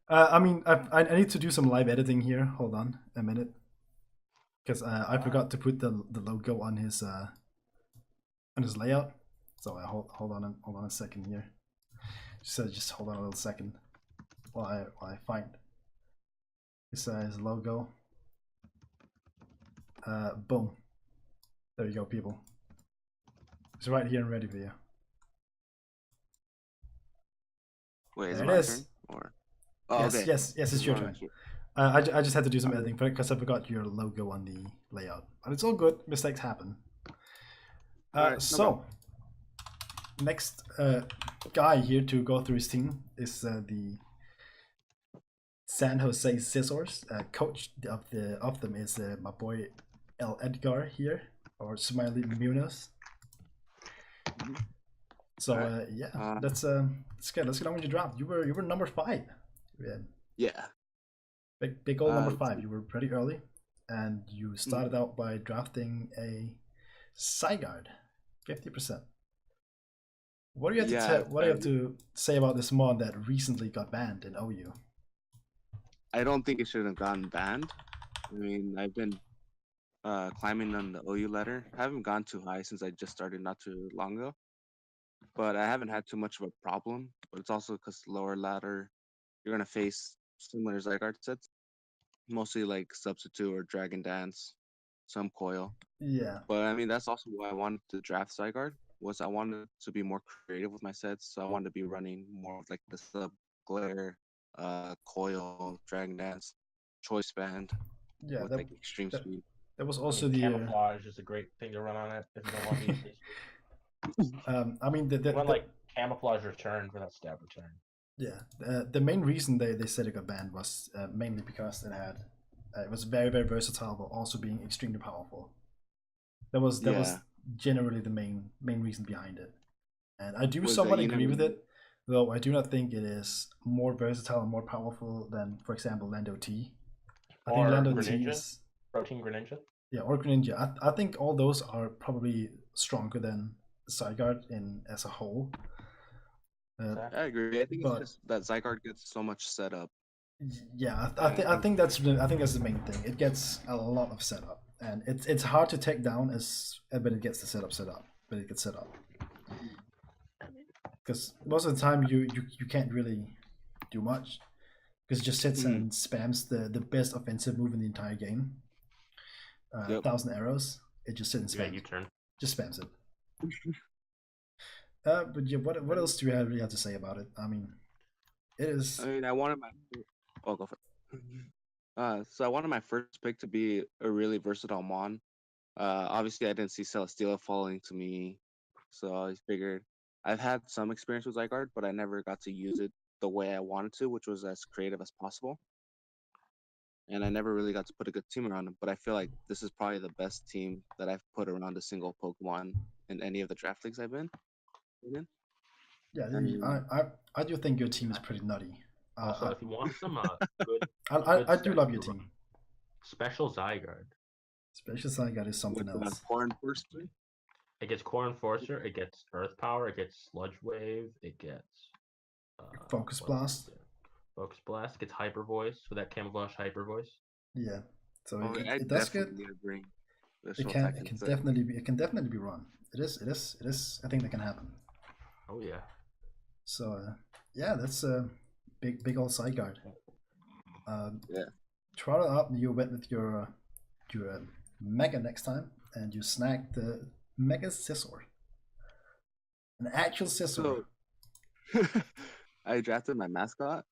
I mean, I need to do some live editing here. Hold on a minute, because I forgot to put the logo on his layout. So hold on a second here. Just hold on a little second while I find his logo. Boom. There you go, people. It's right here and ready for you. Wait, is There it it my is. turn? Or... Oh, Yes, okay. yes, it's your turn. Okay. I just had to do some editing because I forgot your logo on the layout. But it's all good. Mistakes happen. Alright, no So, next guy here to go through his team is the San Jose Scissors. Coach of them is my boy El Edgar here, or Smiley Munoz. So Alright. yeah, let's get on with your draft. You were number 5. Yeah. Yeah. Big old number Um, 5. You were pretty early, and you started out by drafting a Zygarde, 50%. What do you have Yeah, to what do you have to say about this mod that recently got banned in OU? I don't think it should have gotten banned. I mean, I've been climbing on the OU ladder. I haven't gone too high since I just started not too long ago. But I haven't had too much of a problem. But it's also because lower ladder, you're gonna face similar Zygarde sets, mostly like Substitute or Dragon Dance. some coil. Yeah. But I mean, that's also why I wanted to draft Zygarde. Was I wanted to be more creative with my sets, so I wanted to be running more of like the sub glare, coil, dragon dance, choice band Yeah. with like extreme That, speed. that was I also mean, the. camouflage is a great thing to run on it if you don't want me to. I mean, Run like camouflage return for that stab return. Yeah, the main reason they said it got banned was mainly because it was very very versatile, but also being extremely powerful. That was Yeah. generally the main reason behind it, and I do Was that somewhat you agree never with it, though I do not think it is more versatile and more powerful than, for example, Lando T. I think Or Lando T Greninja? is Protein Greninja? yeah, or Greninja. I think all those are probably stronger than Zygarde in as a whole. Exactly. I agree. I think it's But just that Zygarde gets so much setup. yeah, I I think that's the main thing. It gets a lot of setup, and it's hard to take down as when it gets the setup set up, but it gets set up. Because most of the time you can't really do much because it just sits Mhm. and spams the best offensive move in the entire game. Yep. 1,000 arrows. It just sits and Yeah, spams. you turn. Just spams it. But yeah, what else do we really have to say about it? I mean, it is. I mean, I wanted my. Oh, go for it. So I wanted my first pick to be a really versatile Mon. Obviously, I didn't see Celesteela falling to me, so I figured I've had some experience with Zygarde, but I never got to use it the way I wanted to, which was as creative as possible. And I never really got to put a good team around him. But I feel like this is probably the best team that I've put around a single Pokemon in any of the draft leagues I've been in. Yeah, I mean, I do think your team is pretty nutty. Also, if you want some good, I do stats love your to team. run, Special Zygarde. Special Zygarde is something with else. Core Enforcer. It gets Core Enforcer, it gets Earth Power, it gets Sludge Wave, it gets Focus what else Blast. does it get? Focus Blast, it gets Hyper Voice for that camouflage Hyper Voice. Yeah, so Oh, I it does get. definitely need to bring the It short can attack set. it can definitely be run. It is I think that can happen. Oh yeah. So yeah, that's a big old Zygarde. Yeah. Try it out. You went with your Mega next time, and you snagged the Mega Scizor, an actual Scizor. So I drafted my mascot,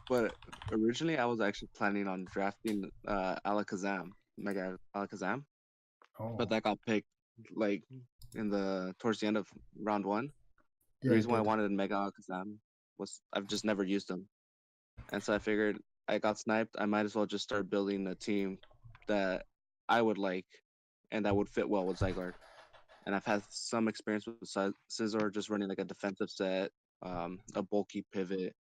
but originally I was actually planning on drafting Alakazam, Mega Alakazam, Oh, but that got picked like in the towards the end of round one. The yeah, it reason why I did. wanted Mega Alakazam was I've just never used them, and so I figured I got sniped. I might as well just start building a team that I would like and that would fit well with Zygarde. And I've had some experience with Scizor, just running like a defensive set, a bulky pivot,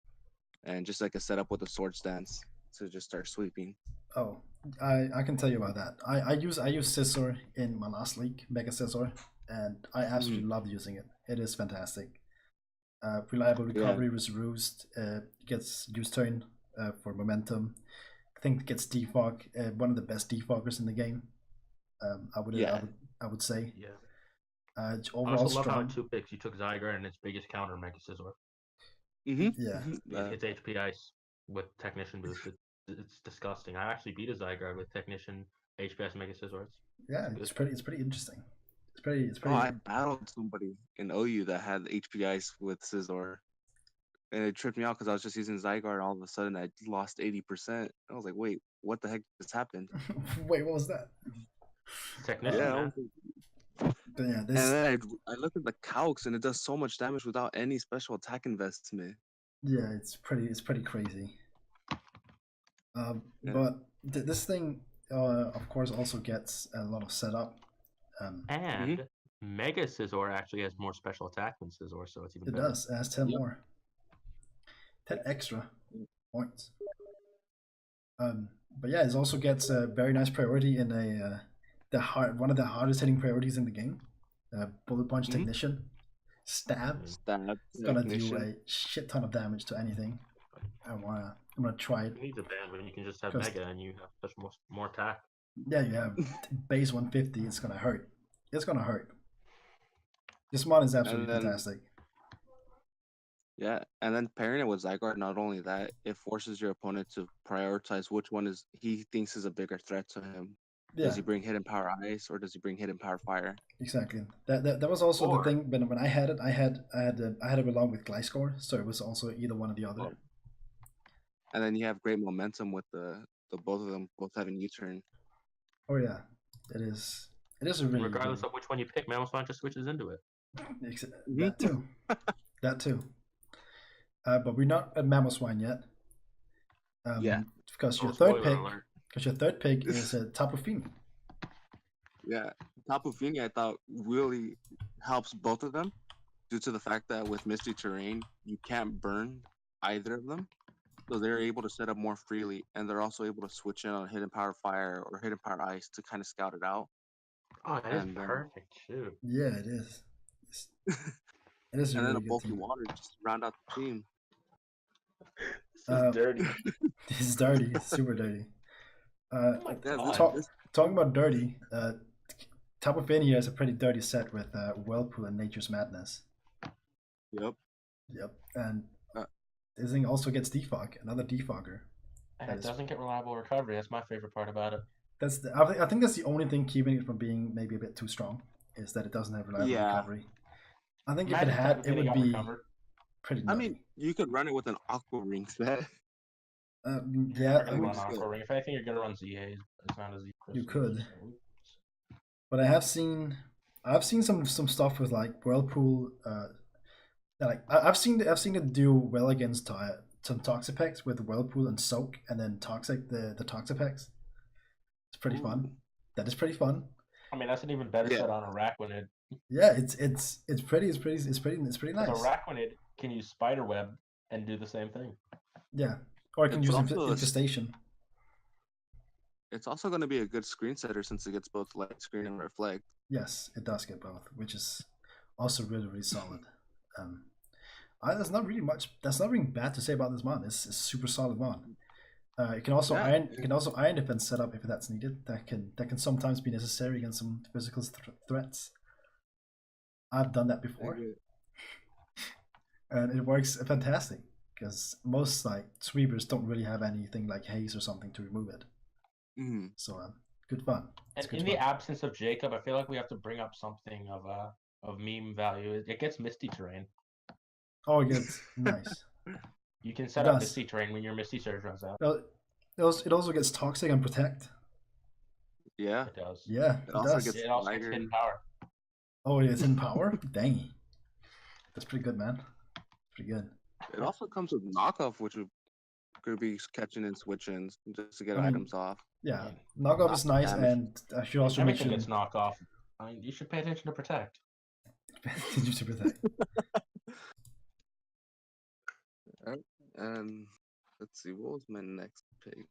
and just like a setup with a sword stance to just start sweeping. Oh, I can tell you about that. I use Scizor in my last league, Mega Scizor, and I absolutely love using it. It is fantastic. Reliable recovery with Roost. Gets use turn for momentum. I think it gets defog. One of the best defoggers in the game. I would say. Yeah. It's I overall also love how strong. in 2 picks you took Zygarde and its biggest counter, Mega Scizor. Yeah. It's HP Ice with Technician boost. It's disgusting. I actually beat a Zygarde with Technician HP Ice Mega Scizor. Yeah, it's pretty interesting. It's Oh, pretty. I battled somebody in OU that had HP Ice with Scizor. And it tripped me out because I was just using Zygarde and all of a sudden I lost 80%. I was like, wait, what the heck just happened? Wait, what was that? Technician, Yeah, man. Yeah, and this. then I looked at the calcs and it does so much damage without any special attack investment. Yeah, it's pretty crazy. Yeah. But this thing, of course, also gets a lot of setup. And Mega Scizor actually has more special attack than Scizor, so it's even It better. does. It has 10 more. 10 extra points. But yeah, it also gets a very nice priority in one of the hardest hitting priorities in the game. Bullet Punch Technician. Stab. It's gonna do a shit ton of damage to anything. I'm gonna try it. It needs a ban when you can just have 'Cause- Mega and you have such more attack. Yeah, you have base 150. It's gonna hurt. It's gonna hurt. This mod is absolutely fantastic. Yeah, and then pairing it with Zygarde, not only that, it forces your opponent to prioritize which one is he thinks is a bigger threat to him. Yeah, Does he bring hidden power ice or does he bring hidden power fire? exactly. That was also the Or- thing when I had it. I had it along with Gliscor, so it was also either one or the other. Oh. And then you have great momentum with the both of them both having U-turn. Oh yeah, it is. It is a really regardless of which one you pick, Mamoswine just switches into it. that too. That too. But we're not at Mamoswine yet. Yeah. Because your Oh, third spoiler pick, alert. because your third pick is Tapu Fini. Yeah, Tapu Fini I thought really helps both of them due to the fact that with Misty Terrain you can't burn either of them, so they're able to set up more freely, and they're also able to switch in on Hidden Power Fire or Hidden Power Ice to kind of scout it out. Oh, that is And then- perfect too. Yeah, it is. It is a and then really a good bulky team. water just to round out the team. This is dirty. It's dirty, it's super dirty. Oh my Yeah, god. Talking about dirty, Tapu Fini has a pretty dirty set with Whirlpool and Nature's Madness. Yep. Yep, and Uh, this thing also gets defog, another defogger. And it is- doesn't get reliable recovery. That's my favorite part about it. I think that's the only thing keeping it from being maybe a bit too strong, is that it doesn't have reliable Yeah. recovery. I think Imagine if it had, Tapu it Fini would got be recovered. pretty. I Nutty. mean, you could run it with an Aqua Ring set. Yeah, You're I gonna would, run Aqua Ring. If anything, you're gonna run ZAs. It's not a Z crystal. could. but I have seen some stuff with like Whirlpool. Like I've seen it do well against some Toxapex with Whirlpool and Soak, and then Toxic the Toxapex. It's pretty fun. Ooh. That is pretty fun. I mean, that's an even better Yeah. set on a Araquanid. Yeah, it's pretty nice. Because Araquanid can use Spiderweb and do the same thing. Yeah, or it can It's use also a- Infestation. It's also going to be a good screen setter since it gets both light screen and reflect. Yes, it does get both, which is also really solid. There's not really much. That's not really bad to say about this mon. It's a super solid mon. It can also iron defense set up if that's needed. That can sometimes be necessary against some physical threats. I've done that before, and it works fantastic because most like sweepers don't really have anything like haze or something to remove it. Mhm. So good fun. And It's good in the fun. absence of Jacob, I feel like we have to bring up something of meme value. It gets Misty Terrain. Oh, yeah, it's nice. You can set It up does. Misty Terrain when your Misty Surge runs out. It also gets toxic and protect. Yeah. It does. Yeah, It it also does. gets It also gets Liger. hidden power. Oh, it's in power. Dang, that's pretty good, man. Pretty good. It also comes with knockoff, which could be catching and switching just to get I mean, items off. Yeah, Yeah. knockoff is nice, damage. and I should also Everything mention gets knocked off. I mean, you should pay attention to protect. Did you to protect? And let's see, what was my next pick?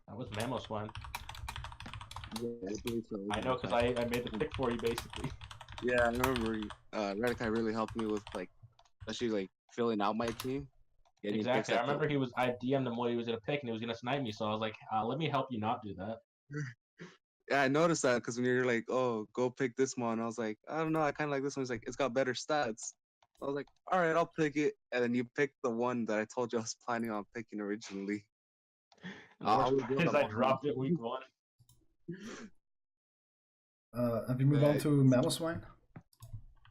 That was Mamoswine. Yeah, I believe so. I know because I made the pick for you basically. Yeah, I remember Redikai really helped me with especially filling out my team. getting picks Exactly. I at remember I DM'd him what he was gonna pick and he was gonna snipe me, so I was like, let me help you not do that. Yeah, I noticed that because when you're like, "Oh, go pick this one," I was like, "I don't know, I kind of like this one." He's like, "It's got better stats." I was like, "All right, I'll pick it." And then you picked the one that I told you I was planning on picking originally. And the I'll worst part reveal is them I all. dropped it week 1. Have we moved on to Mamoswine?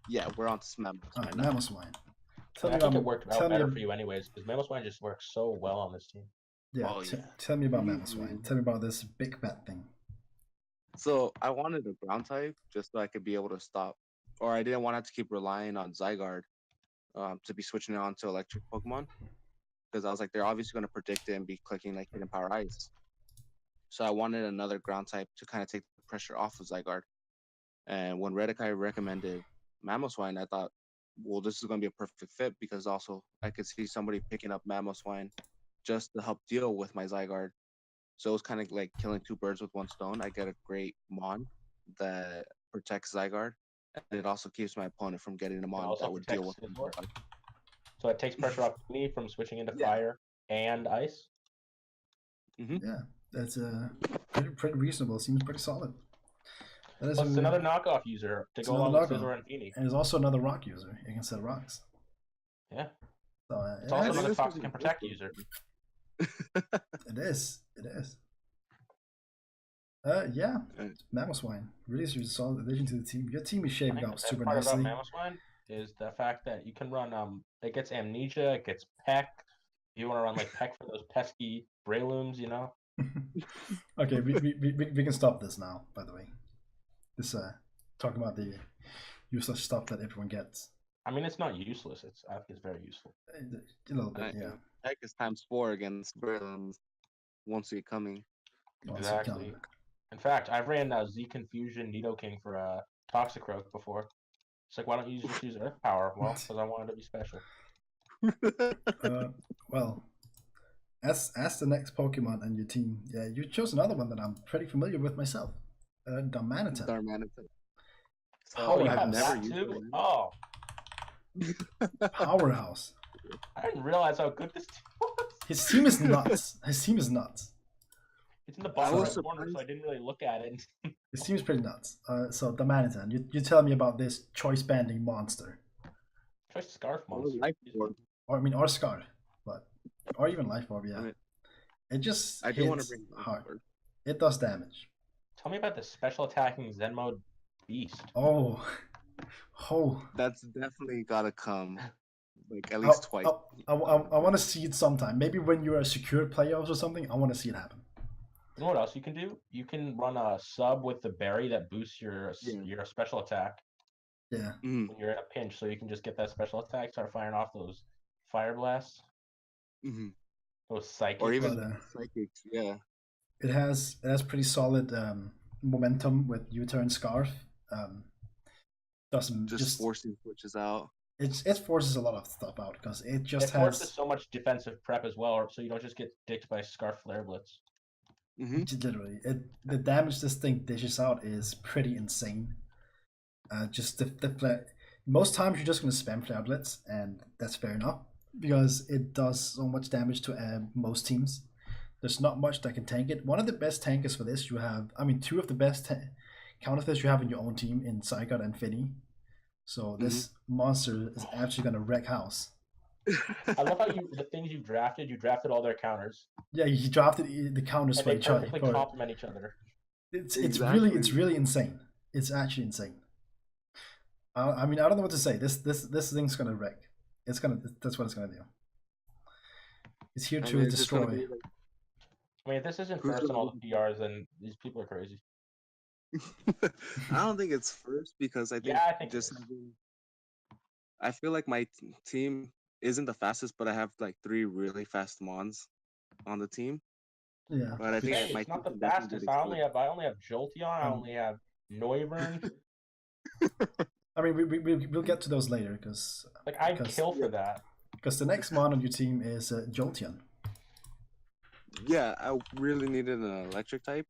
Yeah, we're on to Smash. Alright, Mamoswine. I think it worked out better for you anyways, because Mamoswine just works so well on this team. Yeah, Oh, yeah. tell me about Mamoswine. Tell me about this big fat thing. So I wanted a ground type just so I could be able to stop, or I didn't want to have to keep relying on Zygarde to be switching it on to electric Pokemon, because I was like, they're obviously going to predict it and be clicking like Hidden Power Ice. So I wanted another ground type to kind of take the pressure off of Zygarde. And when Redikai recommended Mamoswine, I thought, well, this is going to be a perfect fit because also I could see somebody picking up Mamoswine just to help deal with my Zygarde. So it was kind of like killing two birds with one stone. I get a great Mon that protects Zygarde, and it also keeps my opponent from getting a Mon also that would deal with protects Scizor. So it takes pressure off me from switching into fire and ice. Yeah, that's pretty reasonable. Seems pretty solid. That is Plus, it's another knockoff user to go along with Scizor and Feeny. And there's also another rock user. You can set rocks. Yeah. So, It's also another toxic and protect user. It is. It is. Yeah, Mamoswine really is a solid addition to the team. Your team is I shaping think up the best super part about nicely. Mamoswine is the fact that you can run it gets Amnesia, it gets Peck. You want to run like Peck for those pesky Breloons, you know? Okay, we can stop this now. By the way, this talking about the useless stuff that everyone gets. I mean, it's not useless. I think it's very useful. A little bit, yeah. Heck is ×4 against Berlin's once we coming. Exactly. In fact, I've ran Z Confusion Nidoking for Toxicroak before. It's like, why don't you just use Earth Power? Well, because I wanted to be special. Well, as the next Pokemon on your team, yeah, you chose another one that I'm pretty familiar with myself. Darmanitan. So you I've have never that used too? it. Oh, Powerhouse. I didn't realize how good this team was. His team is nuts. His team is nuts. It's in the bottom right corner, so I didn't really look at it. His team is pretty nuts. So Darmanitan, you tell me about this choice banding monster. Choice Scarf monster. Or Scarf, or even Life Orb, yeah. It just hits hard. It does damage. Tell me about the special attacking Zen mode beast. Oh. That's definitely gotta come. Like at least twice. I want to see it sometime. Maybe when you're a secured playoffs or something, I want to see it happen. You know what else you can do? You can run a sub with the berry that boosts your special attack. Yeah. When you're in a pinch, so you can just get that special attack, start firing off those fire blasts. Those psychics. Or even psychics, yeah. It has pretty solid momentum with U-turn Scarf. Doesn't just forcing switches out. It forces a lot of stuff out because it forces so much defensive prep as well, so you don't just get dicked by Scarf Flare Blitz. Literally, the damage this thing dishes out is pretty insane. Just the most times you're just going to spam Flare Blitz, and that's fair enough because it does so much damage to most teams. There's not much that can tank it. One of the best tankers for this you have, two of the best counterfits you have in your own team in Zygarde and Finny. So this monster is actually going to wreck house. I love how the things you drafted all their counters. Yeah, he drafted the counters and for each other. They perfectly complement each other. It's really insane. It's actually insane. I don't know what to say. This thing's gonna wreck. That's what it's gonna do. It's here to destroy. If this isn't first on all the PRs, then these people are crazy. I don't think it's first because I think I feel like my team isn't the fastest, but I have like 3 really fast mons on the team. Yeah, but I think it's not the fastest. I only have Jolteon. I only have Noivern. We'll get to those later because I'd kill for that. Because the next mon on your team is Jolteon. Yeah, I really needed an electric type.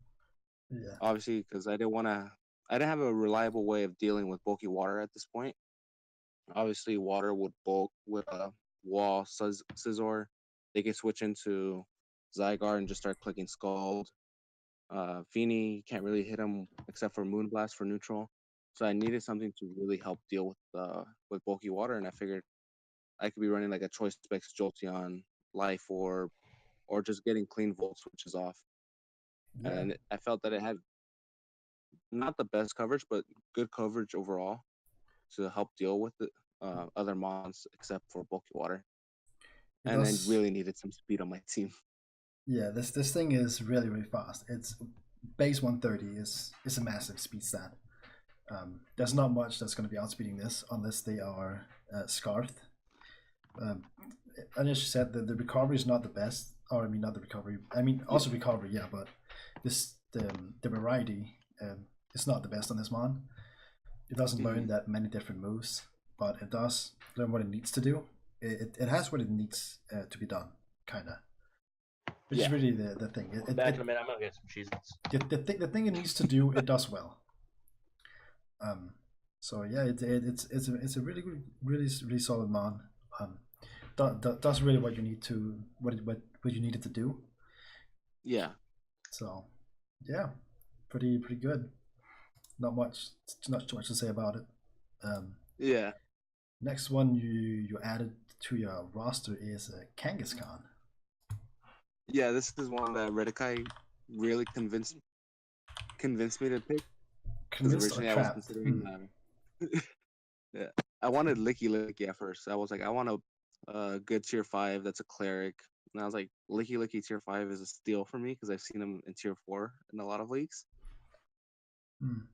Yeah. Obviously, because I didn't have a reliable way of dealing with bulky water at this point. Obviously, water would bulk with Wall, Scizor. They could switch into Zygarde and just start clicking Scald. Feeny can't really hit him except for Moonblast for neutral. So I needed something to really help deal with bulky water, and I figured I could be running like a Choice Specs Jolteon, Life Orb, or just getting clean Volt switches off. Yeah. And I felt that it had not the best coverage, but good coverage overall to help deal with the other mons except for bulky water. And I really needed some speed on my team. Yeah, this thing is really, really fast. It's base 130 is a massive speed stat. There's not much that's going to be outspeeding this unless they are scarfed. And as you said, the recovery is not the best. Or not the recovery. Also recovery, yeah, but the variety is not the best on this mon. It doesn't learn that many different moves, but it does learn what it needs to do. It has what it needs to be done, kind of. Which is really the thing. I'm gonna get some cheese. The thing it needs to do, it does well. So yeah, it's a really solid mon. Does really what you need to what you needed to do. Yeah. So yeah, pretty good. Not too much to say about it. Yeah. Next one you added to your roster is Kangaskhan. Yeah, this is one that Redikai really convinced convinced me to pick. Because Convinced or originally I was trapped? considering yeah, I wanted Licky Licky at first. I was like, I want a good tier 5 that's a cleric. And I was like, Licky Licky tier 5 is a steal for me because I've seen him in tier 4 in a lot of leagues.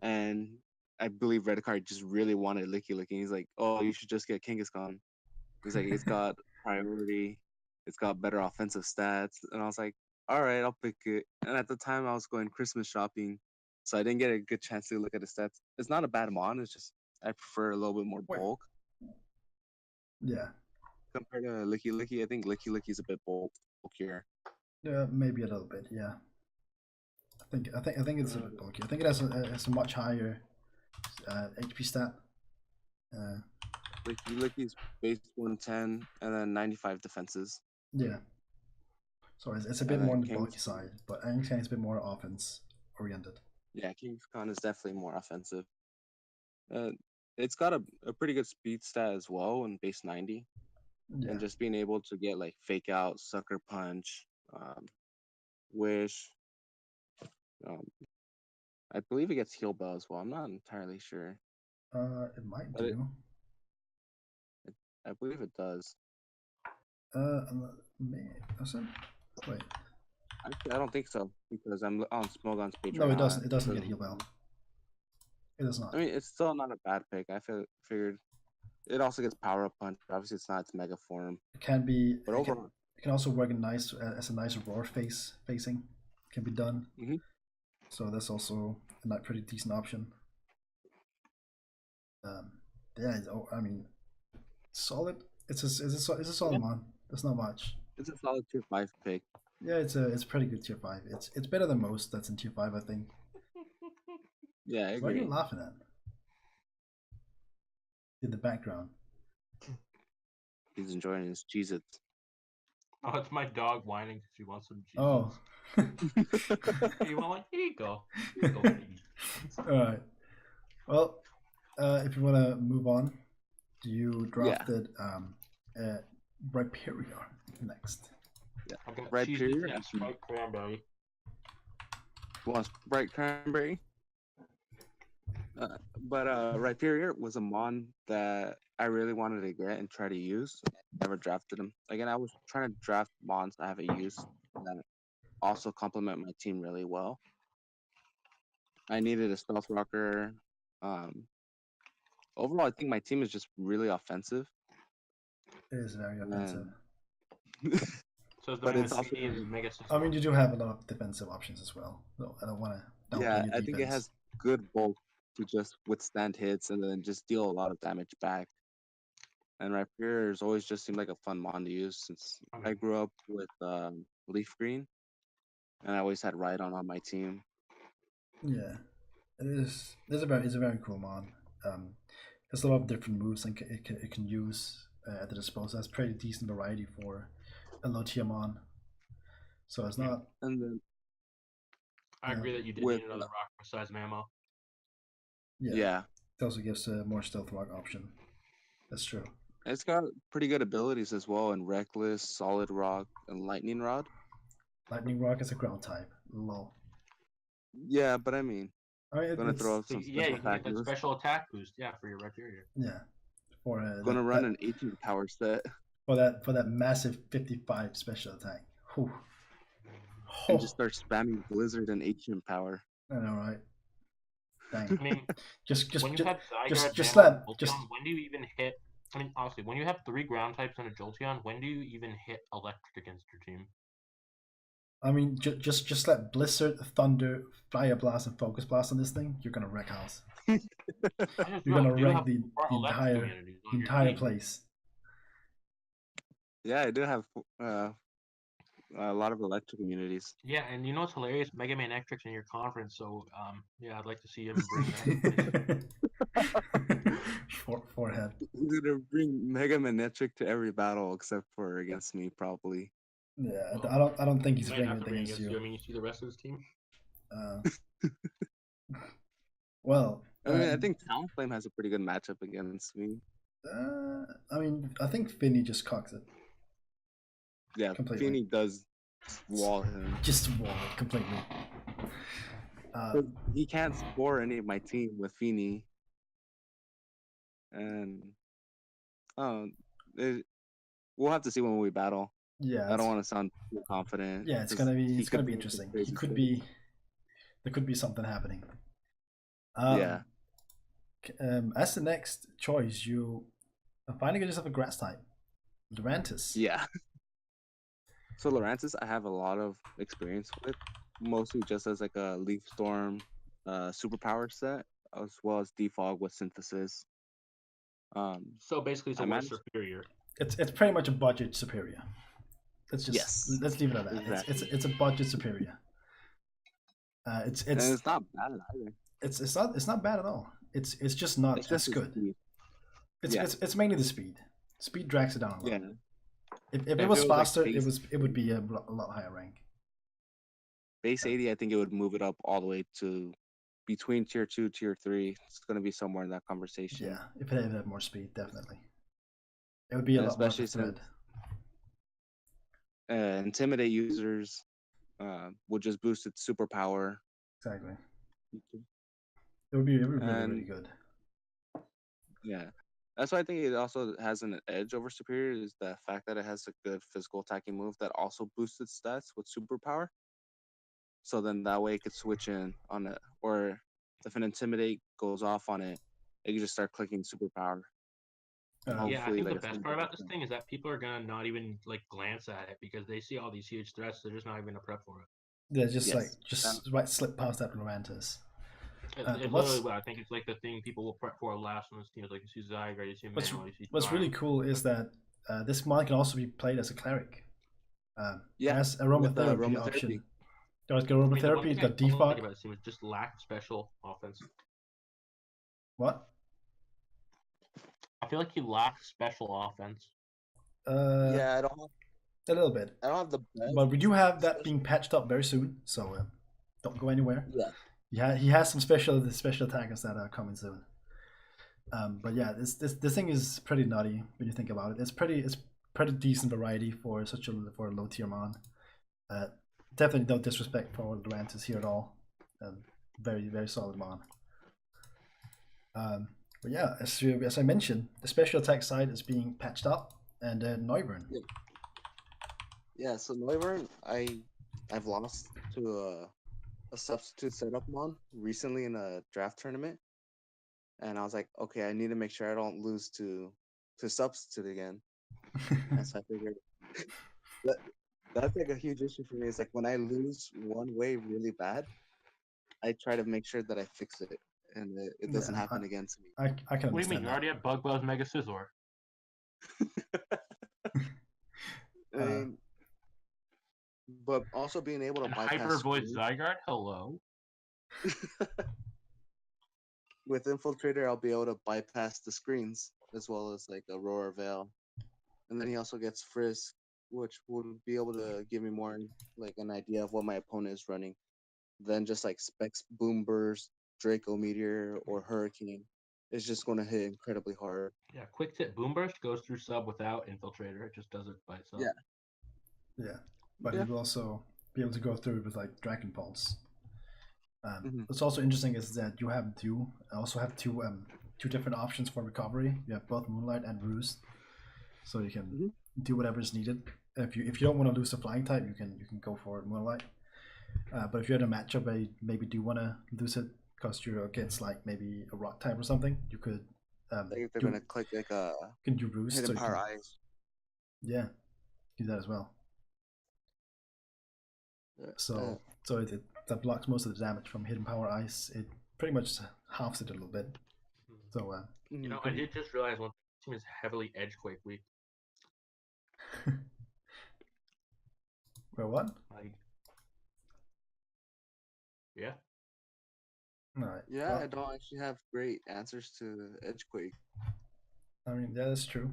And I believe Red Card just really wanted Licky Licky. He's like, oh, you should just get Kangaskhan. He's like, it's got priority, it's got better offensive stats. And I was like, all right, I'll pick it. And at the time, I was going Christmas shopping, so I didn't get a good chance to look at the stats. It's not a bad mon. It's just I prefer a little bit more bulk. Yeah. Compared to Licky Licky, I think Licky Licky is a bit bulkier. Yeah, maybe a little bit. Yeah. I think it's a bit bulky. I think it has a much higher HP stat. Licky Licky's base 110 and then 95 defenses. Yeah. So it's a bit more on the bulky side, but Kangaskhan is a bit more offense oriented. Yeah, Kangaskhan is definitely more offensive. It's got a pretty good speed stat as well in base 90. Yeah. And just being able to get like fake out, sucker punch, wish. I believe it gets heal bell as well. I'm not entirely sure. It might But do. I believe it does. Does it? Wait. Actually, I don't think so because I'm on Smogon's page. No, right it now. doesn't. It doesn't get heal bell. It does not. I mean, it's still not a bad pick. I figured it also gets power up punch. Obviously, it's not its mega form. It can be. But overall, it can also work as a nice roar facing. Can be done. So that's also a pretty decent option. Yeah, I mean, solid. It's a solid mon. There's not much. It's a solid tier 5 pick. Yeah, it's pretty good tier 5. It's better than most that's in tier 5, I think. Yeah, I agree. What are you laughing at? In the background. He's enjoying his Cheez-Its. Oh, it's my dog whining because she wants some cheese. Oh. You want one? Here you go. Here you go, baby. Alright. Well, if you want to move on, you drafted Rhyperior next. Yeah. Rhyperior and Sprite Cranberry. You want Sprite Cranberry? But Rhyperior was a mon that I really wanted to get and try to use. Never drafted him. Again, I was trying to draft mons I haven't used that also complement my team really well. I needed a stealth rocker. Overall, I think my team is just really offensive. It is very offensive. So but it's also mega. I mean, you do have a lot of defensive options as well. No, I don't want to. Yeah, I think it has good bulk to just withstand hits and then just deal a lot of damage back. And Rhyperior has always just seemed like a fun mon to use since I grew up with Leaf Green, and I always had Rhydon on my team. Yeah, it is. It's a very cool mon. There's a lot of different moves and it can use at the disposal. That's pretty decent variety for a low tier mon. So it's not. And then I agree that you did need another rock besides Mammo. Yeah. It also gives a more stealth rock option. That's true. It's got pretty good abilities as well in Reckless, Solid Rock, and Lightning Rod. Lightning Rock is a ground type. Low. Yeah, but I mean, gonna throw some you can get that special attack boost. Yeah, for your Rhyperior. Yeah. Gonna run an 18 power set. For that massive 55 special attack. Whew. And just start spamming Blizzard and 18 power. I know, right? Dang. I mean, just when you have when do you even hit? I mean, honestly, when you have 3 ground types and a Jolteon, when do you even hit Electric against your team? I mean, just let Blizzard, Thunder, Fire Blast, and Focus Blast on this thing. You're gonna wreck house. You're gonna wreck the entire place. Yeah, I do have a lot of electric immunities. Yeah, and you know what's hilarious? Mega Man Electric's in your conference, so yeah, I'd like to see him bring that. Forehead. He's gonna bring Mega Manetric to every battle except for against me, probably. Yeah, I don't think he's bringing it against you. I mean, you see the rest of his team. Well, I mean, I think Talonflame has a pretty good matchup against me. I mean, I think Finny just cocks it. Yeah, completely. Finny does wall him. Just wall it completely. He can't score any of my team with Feeney, and um, we'll have to see when we battle. Yeah, I don't want to sound too confident. yeah, it's 'cause gonna be he it's gonna could be pull some interesting. He crazy could shit. be there could be something happening. Yeah. As the next choice, you finally get yourself a grass type, Durantis. Yeah. So Lurantis, I have a lot of experience with, mostly just as like a Leaf Storm, superpower set, as well as Defog with Synthesis. So basically, it's I a worse managed. superior. It's pretty much a budget superior. Yes. Let's leave it at that. Exactly. It's a budget superior. And it's not bad either. It's not bad at all. It's just not It's just as his good. speed. It's Yeah. it's mainly the speed. Speed drags it down a lot. Yeah. If If it was it was, like, faster, base- it would be a lot higher rank. Base 80, I think it would move it up all the way to between tier 2, tier 3. It's going to be somewhere in that conversation. Yeah, if it had more speed, definitely. It would be a And lot more of a especially threat. Intimidate users would just boost its superpower. Exactly. It would be really And- good. Yeah. That's why I think it also has an edge over Superior is the fact that it has a good physical attacking move that also boosts its stats with superpower. So then that way it could switch in on it. Or if an Intimidate goes off on it, it can just start clicking superpower. Uh, Hopefully, Yeah, I think like, the it's best gonna part be about this different. thing is that people are gonna not even like glance at it because they see all these huge threats. They're just not even gonna prep for it. They're just Yes. like right slip past that Lurantis. It's what's- literally what I think it's like the thing people will prep for last on this team. Like you see Zygar, you see What's Mano, you see what's really cool is that this mod can also be played as a cleric. Yeah, It has with the aromatherapy aromatherapy. option. There's got I mean, the one aromatherapy, thing it's I got don't like defog. about this team is just lack special offense. What? I feel like he lacks special offense. Yeah, I don't A little bit. have the best. But we do have that being patched up very soon, so don't go anywhere. Yeah. He has some special attackers that are coming soon. But yeah, this thing is pretty nutty when you think about it. It's pretty decent variety for for a low tier mon. Definitely no disrespect for Durantis here at all. Very solid mon. But yeah, as I mentioned, the special attack side is being patched up, and Neuvern. Yeah, so Neuvern, I've lost to a substitute setup mon recently in a draft tournament, and I was like, okay, I need to make sure I don't lose to substitute again. And so I figured that's like a huge issue for me. It's like when I lose one way really bad, I try to make sure that I fix it, and it doesn't Yeah, happen again to me. I can What do you understand mean? You that. already have Bug Buzz Mega Scizor. I mean, but also being able to And bypass Hyper Voice screens. Zygarde? Hello. With Infiltrator, I'll be able to bypass the screens as well as like Aurora Veil, and then he also gets Frisk, which would be able to give me more like an idea of what my opponent is running than just like Specs Boom Burst, Draco Meteor, or Hurricane. It's just going to hit incredibly hard. Yeah, Quick Tip Boom Burst goes through sub without Infiltrator. It just does it by itself. Yeah. Yeah, but Yeah. he will also be able to go through it with like Dragon Pulse. Mhm. What's also interesting is that you also have two different options for recovery. You have both Moonlight and Roost, so you can Mhm. do whatever is needed. If you don't want to lose the flying type, you can go for Moonlight. But if you're in a matchup where you maybe do want to lose it because you're against like maybe a rock type or something, you could I think if they're do, going to click like a you can do Roost. Hidden So you Power can, Eyes. yeah, do that as well. So that blocks most of the damage from Hidden Power Ice. It pretty much halves it a little bit. So You know, I did just realize one team is heavily Edgequake weak. well, what? Like, yeah. All right. Yeah, well, I don't actually have great answers to Edgequake. I mean, yeah, that's true.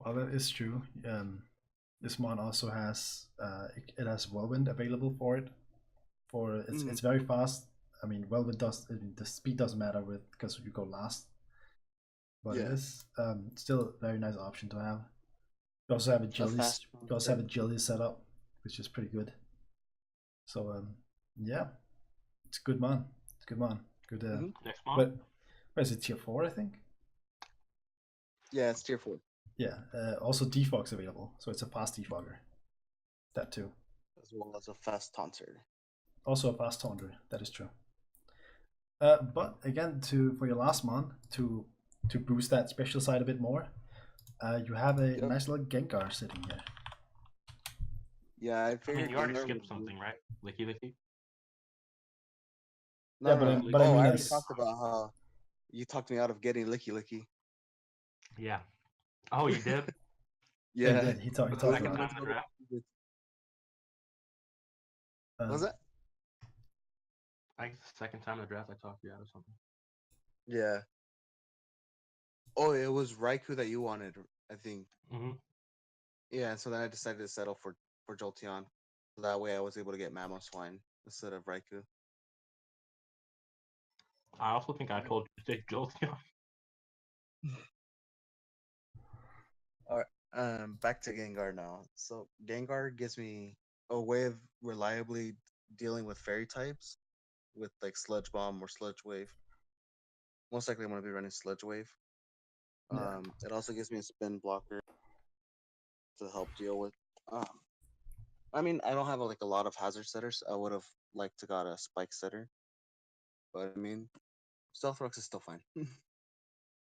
Well, that is true. This mod also has it has Whirlwind available for it. It's very fast. I mean, Whirlwind the speed doesn't matter because you go last. But it Yeah. is still a very nice option to have. You also have agility. fast You also have agility set up, which is pretty good. So yeah, it's good man. It's good man. Good. Next one. But where is it? Tier 4, I think. Yeah, it's tier 4. Yeah. Also defog's available, so it's a fast defogger. That too. As well as a fast taunter. Also a fast taunter. That is true. But again, for your last mon to boost that special side a bit more, you have a nice little Gengar sitting here. Yeah, I figured. You already skipped something, right? Licky Licky. No, Yeah, no, but I mean, I already talked about how you talked me out of getting Licky Licky. Yeah. Oh, you did? Yeah. He did. He talked Second about time it. in the draft. What was that? I think it's the second time in the draft I talked you out of something. Yeah. Oh, it was Raikou that you wanted, I think. Mm-hmm. Yeah, so then I decided to settle for Jolteon. That way I was able to get Mamoswine instead of Raikou. I also think I told you to take Jolteon. Alright, back to Gengar now. So Gengar gives me a way of reliably dealing with fairy types with like Sludge Bomb or Sludge Wave. Most likely I'm gonna be running Sludge Wave. Yeah. It also gives me a spin blocker to help deal with. I mean, I don't have like a lot of hazard setters. I would have liked to got a spike setter, but I mean, Stealth Rocks is still fine.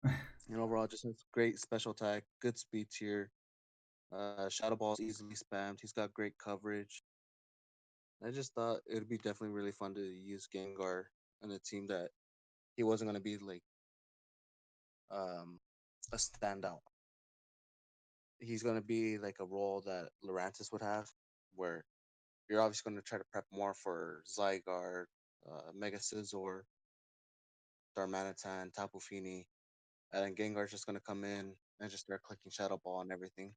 And overall, just has great special attack, good speed tier. Shadow Ball's easily spammed. He's got great coverage. I just thought it'd be definitely really fun to use Gengar in a team that he wasn't gonna be like a standout. He's gonna be like a role that Lurantis would have, where you're obviously gonna try to prep more for Zygarde, Mega Scizor, Darmanitan, Tapu Fini, and then Gengar's just gonna come in and just start clicking Shadow Ball and everything.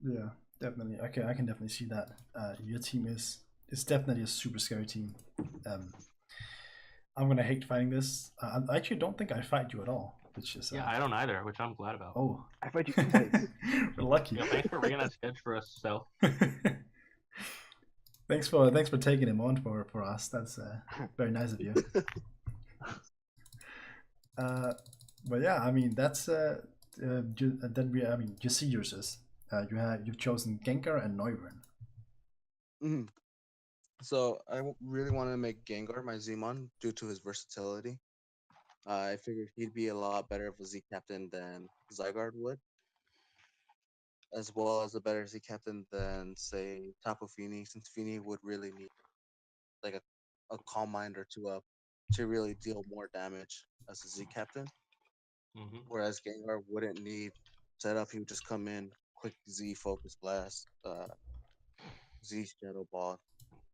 Yeah, definitely. Okay, I can definitely see that. Your team is definitely a super scary team. I'm gonna hate fighting this. I actually don't think I fight you at all, which is Yeah, I don't either, which I'm glad about. Oh, I fight you twice. we're lucky. Yeah, thanks for bringing that sketch for us, Self. thanks for taking him on for us. That's very nice of you. But yeah, I mean that's then we. I mean, you see yours. You've chosen Gengar and Noivern. Mm-hmm. So I really want to make Gengar my Zmon due to his versatility. I figured he'd be a lot better of a Z captain than Zygarde would, as well as a better Z captain than say Tapu Fini, since Fini would really need like a Calm Mind or two up to really deal more damage as a Z captain. Mm-hmm. Whereas Gengar wouldn't need setup; he would just come in, quick Z Focus Blast, Z Shadow Ball,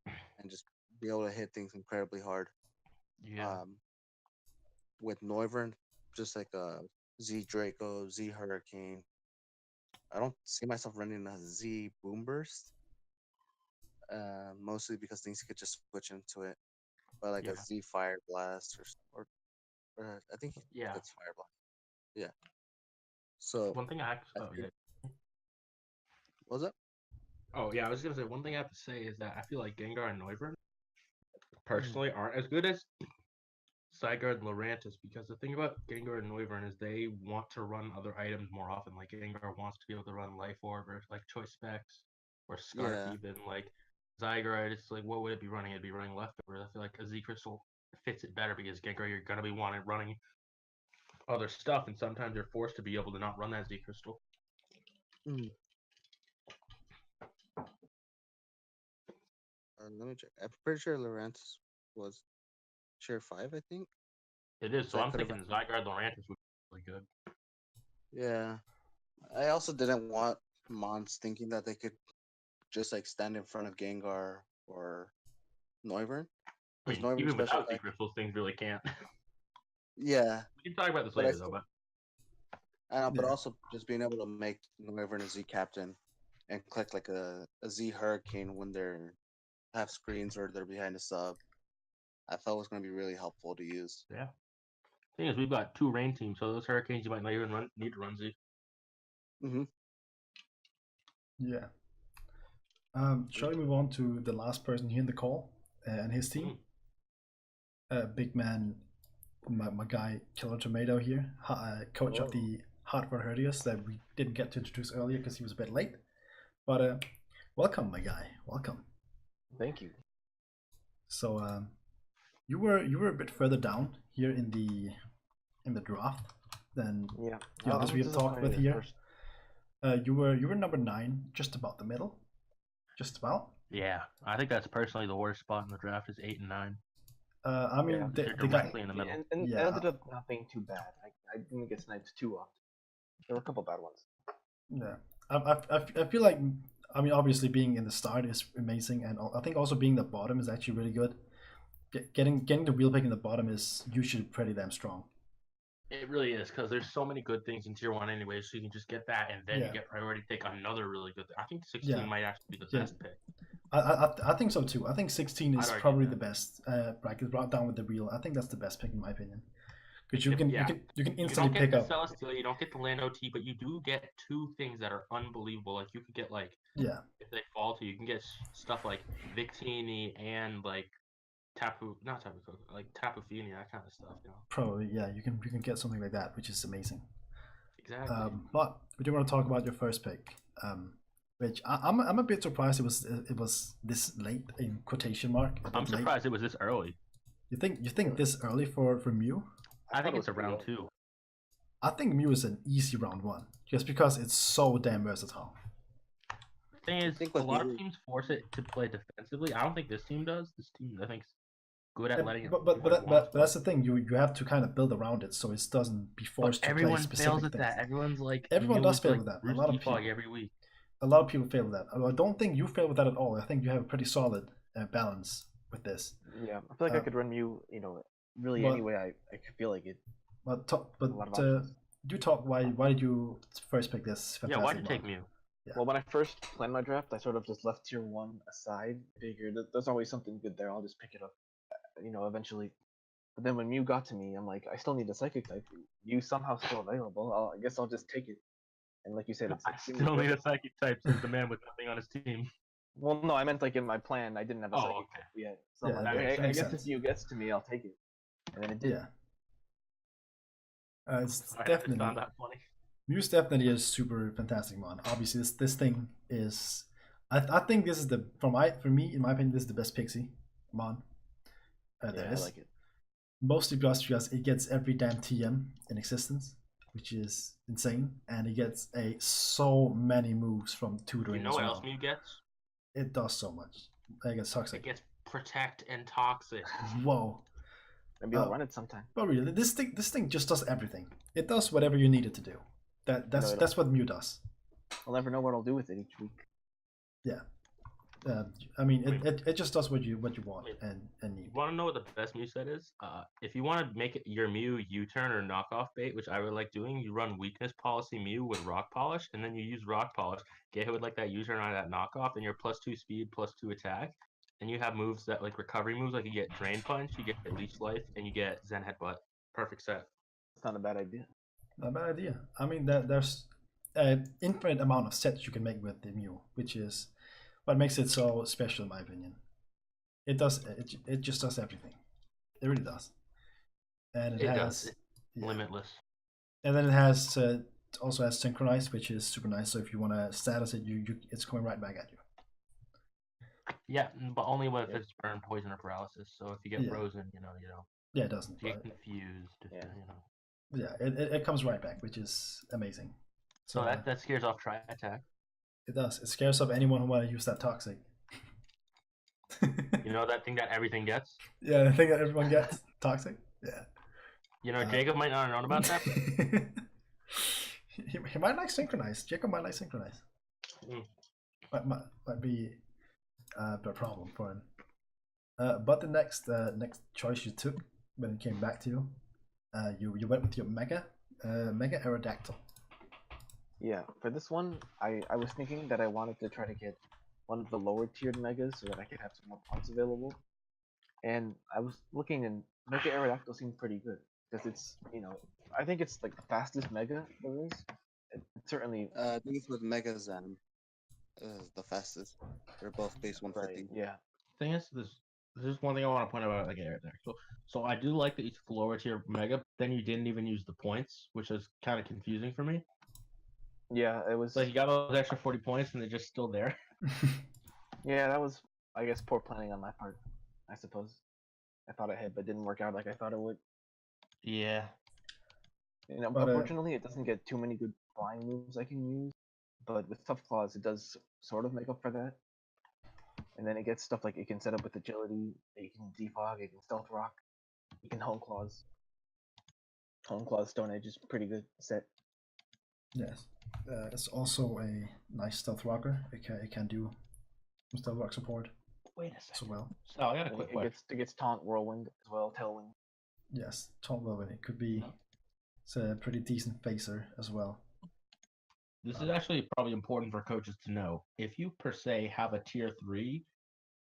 and just be able to hit things incredibly hard. Yeah. With Noivern, just like a Z Draco, Z Hurricane. I don't see myself running a Z Boomburst, mostly because things could just switch into it. But like a Z Fire Blast or I think that's Fire Blast. Yeah. So one thing I have to, what was it? Oh yeah, I was gonna say one thing I have to say is that I feel like Gengar and Noivern personally aren't as good as Zygarde and Lurantis, because the thing about Gengar and Noivern is they want to run other items more often. Like Gengar wants to be able to run Life Orb or like Choice Specs or Scarf even. Like Zygarde, it's like what would it be running? It'd be running Leftovers. I feel like a Z Crystal fits it better because Gengar you're gonna be running other stuff, and sometimes you're forced to be able to not run that Z Crystal. Let me check. I'm pretty sure Lurantis was tier 5, I think. It is, so I'm thinking Zygarde Lurantis would be really good. Yeah. I also didn't want Mons thinking that they could just like stand in front of Gengar or Noivern. I mean, even without Z Crystals, things really can't. Yeah. We can talk about this later, though, but... But also just being able to make Noivern a Z captain and click like a Z Hurricane when they're half screens or they're behind a sub, I thought was going to be really helpful to use. Yeah. Thing is, we've got 2 rain teams, so those Hurricanes you might not even need to run Z. Mm-hmm. Yeah. Shall we move on to the last person here in the call and his team? big man, my guy Killer Tomato here, coach of the Hardware Herdiers that we didn't get to introduce earlier because he was a bit late. But welcome, my guy. Welcome. Thank you. So you were a bit further down here in the draft than the others we have talked with here. You were number 9, just about the middle, just about. Yeah, I think that's personally the worst spot in the draft is 8 and 9. I mean, they're directly in the middle. And it ended up not being too bad. I didn't get sniped too often. There were a couple bad ones. Yeah, I feel like, I mean, obviously being in the start is amazing, and I think also being the bottom is actually really good. Getting the wheel pick in the bottom is usually pretty damn strong. It really is, because there's so many good things in tier 1 anyway, so you can just get that, and then you get priority pick another really good thing. I think 16 might actually be the best pick. I think so too. I think 16 is probably the best bracket brought down with the wheel. I think that's the best pick in my opinion. Because you can instantly pick up. You don't get the Celestial, you don't get the Land OT, but you do get 2 things that are unbelievable. Like you could get if they fall to you, can get stuff like Victini and like Tapu Fini, that kind of stuff. You know? Probably, yeah. You can get something like that, which is amazing. Exactly. But we do want to talk about your first pick, which I'm a bit surprised it was this late in quotation mark. I'm surprised it was this early. You think this early for Mew? I think it's a round 2. I think Mew is an easy round 1, just because it's so damn versatile. The thing is, a lot of teams force it to play defensively. I don't think this team does. This team, I think, is good at letting it. But that's the thing. You have to kind of build around it so it doesn't be forced to play specific fails at things. that. Everyone does fail with that. A lot of people every week. A lot of people fail with that. I don't think you fail with that at all. I think you have a pretty solid balance with this. Yeah, I feel like I could run Mew, really any way I could feel like it. But do talk. Why did you first pick this? Yeah, why did you take Mew? Yeah. Well, when I first planned my draft, I sort of just left tier 1 aside. Figured that there's always something good there. I'll just pick it up, eventually. But then when Mew got to me, I'm like, I still need a psychic type. Mew somehow still available. I guess I'll just take it. And like you said, I still need a psychic type since the man with nothing on his team. Well, no, I meant like in my plan, I didn't have a psychic type yet. So I guess if Mew gets to me, I'll take it. And then it did. Yeah. It's definitely found that funny. Mew's definitely is super fantastic, man. Obviously, this thing is. I think this is for me, in my opinion, this is the best Pixie mon. There is. I like it. Mostly because it gets every damn TM in existence, which is insane, and it gets so many moves from tutoring. You know what else Mew gets? It does so much. It gets toxic. It gets protect and toxic. Whoa. Maybe I'll run it sometime. But really, this thing just does everything. It does whatever you need it to do. That's what Mew does. I'll never know what I'll do with it each week. Yeah. I mean, it just does what you want and need. You want to know what the best Mew set is? If you want to make it your Mew U-turn or knockoff bait, which I really like doing, you run weakness policy Mew with rock polish, and then you use rock polish, get hit with like that U-turn on that knockoff, and you're +2 speed, +2 attack, and you have moves that like recovery moves, like you get drain punch, you get leech life, and you get Zen headbutt. Perfect set. It's not a bad idea. Not a bad idea. I mean, there's an infinite amount of sets you can make with the Mew, which is what makes it so special in my opinion. It just does everything. It really does. And it has limitless. And then it also has synchronized, which is super nice. So if you want to status it, it's coming right back at you. Yeah, but only if it's burn, poison, or paralysis. So if you get frozen, you don't. Yeah, it doesn't. You get confused. Yeah, it comes right back, which is amazing. So that scares off Tri Attack. It does. It scares off anyone who want to use that toxic. You know that thing that everything gets? Yeah, the thing that everyone gets. Toxic? Yeah. You know, Jacob might not have known about that. he might like synchronize. Jacob might like synchronize. Might be a problem for him. But the next choice you took when it came back to you, you went with your Mega Aerodactyl. Yeah, for this one, I was thinking that I wanted to try to get one of the lower tiered megas so that I could have some more points available. And I was looking, and Mega Aerodactyl seemed pretty good because it's, I think it's like the fastest mega there is. It certainly. I think it's with Mega Zam, the fastest. They're both base 150. Right, yeah. Thing is, this This is one thing I want to point out. Like, so I do like that you took the lower tier Mega, then you didn't even use the points, which is kind of confusing for me. Yeah, it was. Like, you got those extra 40 points, and they're just still there. Yeah, that was, I guess, poor planning on my part. I suppose. I thought ahead, but didn't work out like I thought it would. Yeah. You know, But, unfortunately, it doesn't get too many good flying moves I can use. But with Tough Claws, it does sort of make up for that. And then it gets stuff like it can set up with agility, you can defog, it can stealth rock, you can home claws. Home claws Stone Edge is pretty good set. Yes. It's also a nice stealth rocker. It can do some stealth rock support Wait a as second. well. So I got a quick question. It gets taunt whirlwind as well, tailwind. Yes, Tom Levin. It could be. It's a pretty decent phaser as well. This is actually probably important for coaches to know. If you per se have a tier 3,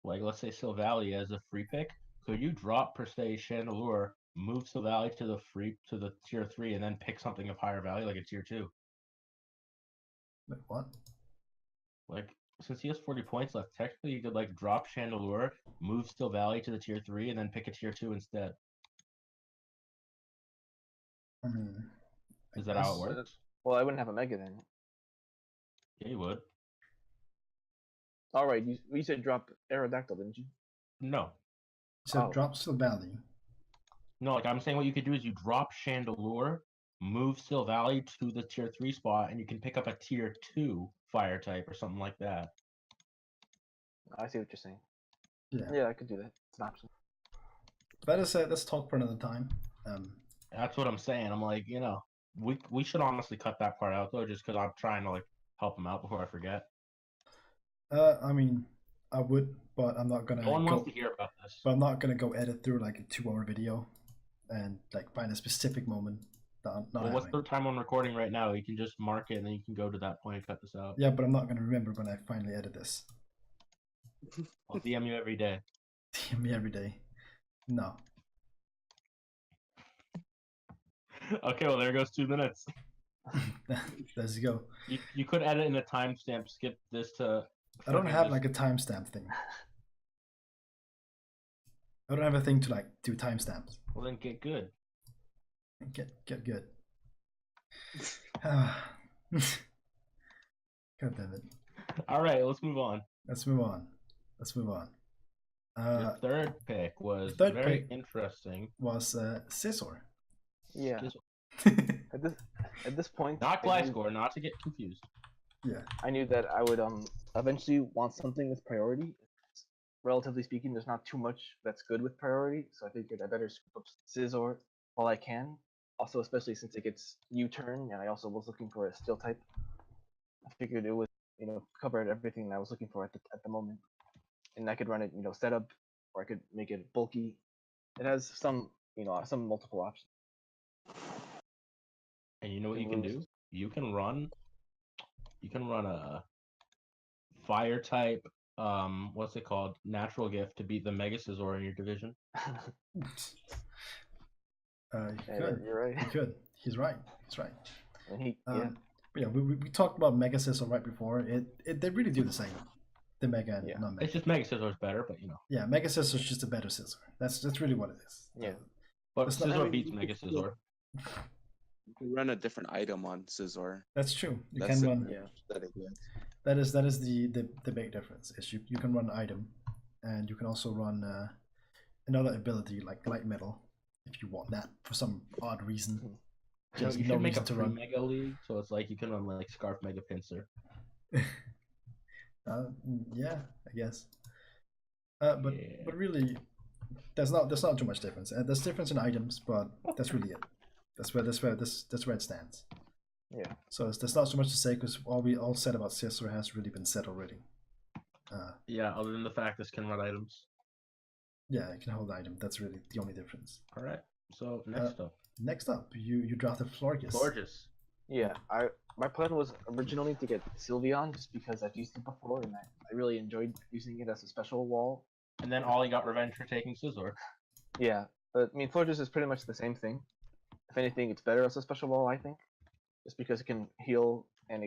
like let's say Sylvalia as a free pick, could you drop per se Chandelure, move Sylvalia to the tier 3, and then pick something of higher value like a tier 2? Wait, what? Like, since he has 40 points left, technically you could like drop Chandelure, move Sylvalia to the tier 3, and then pick a tier 2 instead. I mean, Is that how it works? Well, I wouldn't have a Mega then. Yeah, you would. Alright, you said drop Aerodactyl, didn't you? No. So Oh. drops the valley. No, like I'm saying what you could do is you drop Chandelure, move Sylvalia to the tier 3 spot, and you can pick up a tier 2 fire type or something like that. I see what you're saying. Yeah. Yeah, I could do that. It's an option. Let's talk for another time. That's what I'm saying. I'm like, we should honestly cut that part out though, just because I'm trying to like help him out before I forget. I mean, I would, but I'm not gonna. No one wants to hear about this. But I'm not gonna go edit through like a 2-hour video, and like find a specific moment that I'm not. Well, what's the time on recording right now? You can just mark it, and then you can go to that point and cut this out. Yeah, but I'm not gonna remember when I finally edit this. I'll DM you every day. DM me every day. No. Okay, well there goes 2 minutes. There you go. You could edit in a timestamp. Skip this to. I don't have like a timestamp thing. I don't have a thing to like do timestamps. Well then get good. Get good. God damn it. All right, let's move on. Let's move on. Your third pick was third very pick interesting. Was Scizor. Yeah. At this point, Not Gliscor, not to get confused. Yeah. I knew that I would eventually want something with priority. Relatively speaking, there's not too much that's good with priority, so I figured I better scoop up Scizor while I can. Also, especially since it gets U-turn, and I also was looking for a steel type. I figured it would, cover everything I was looking for at the moment, and I could run it, setup, or I could make it bulky. It has some multiple options. And you know what you can do? You can run a fire type, what's it called? Natural gift to beat the Mega Scizor in your division. You're right. He could. He's right. And yeah, we talked about Mega Scizor right before. They really do the same. The Mega and non-Mega. It's just Mega Scizor's better, but Yeah, Mega Scissor's just a better Scizor. That's really what it is. Yeah. But Scizor beats Mega Scizor. You can run a different item on Scizor. That's true. You That's can run. That is the big difference. Is you can run an item, and you can also run another ability like light metal if you want that for some odd reason. You should make a run Mega League, so it's like you can run like Scarf Mega Pincer. Yeah, I guess. But really, there's not too much difference. There's difference in items, but that's really it. That's where it stands. Yeah. So there's not so much to say because all we all said about Scizor has really been said already. Yeah, other than the fact this can run items. Yeah, it can hold item. That's really the only difference. All right. So next up, you drafted Florges. Yeah, my plan was originally to get Sylveon just because I've used it before and I really enjoyed using it as a special wall. And then Ollie got revenge for taking Scizor. Yeah, but I mean Florges is pretty much the same thing. If anything, it's better as a special wall, I think, just because it can heal and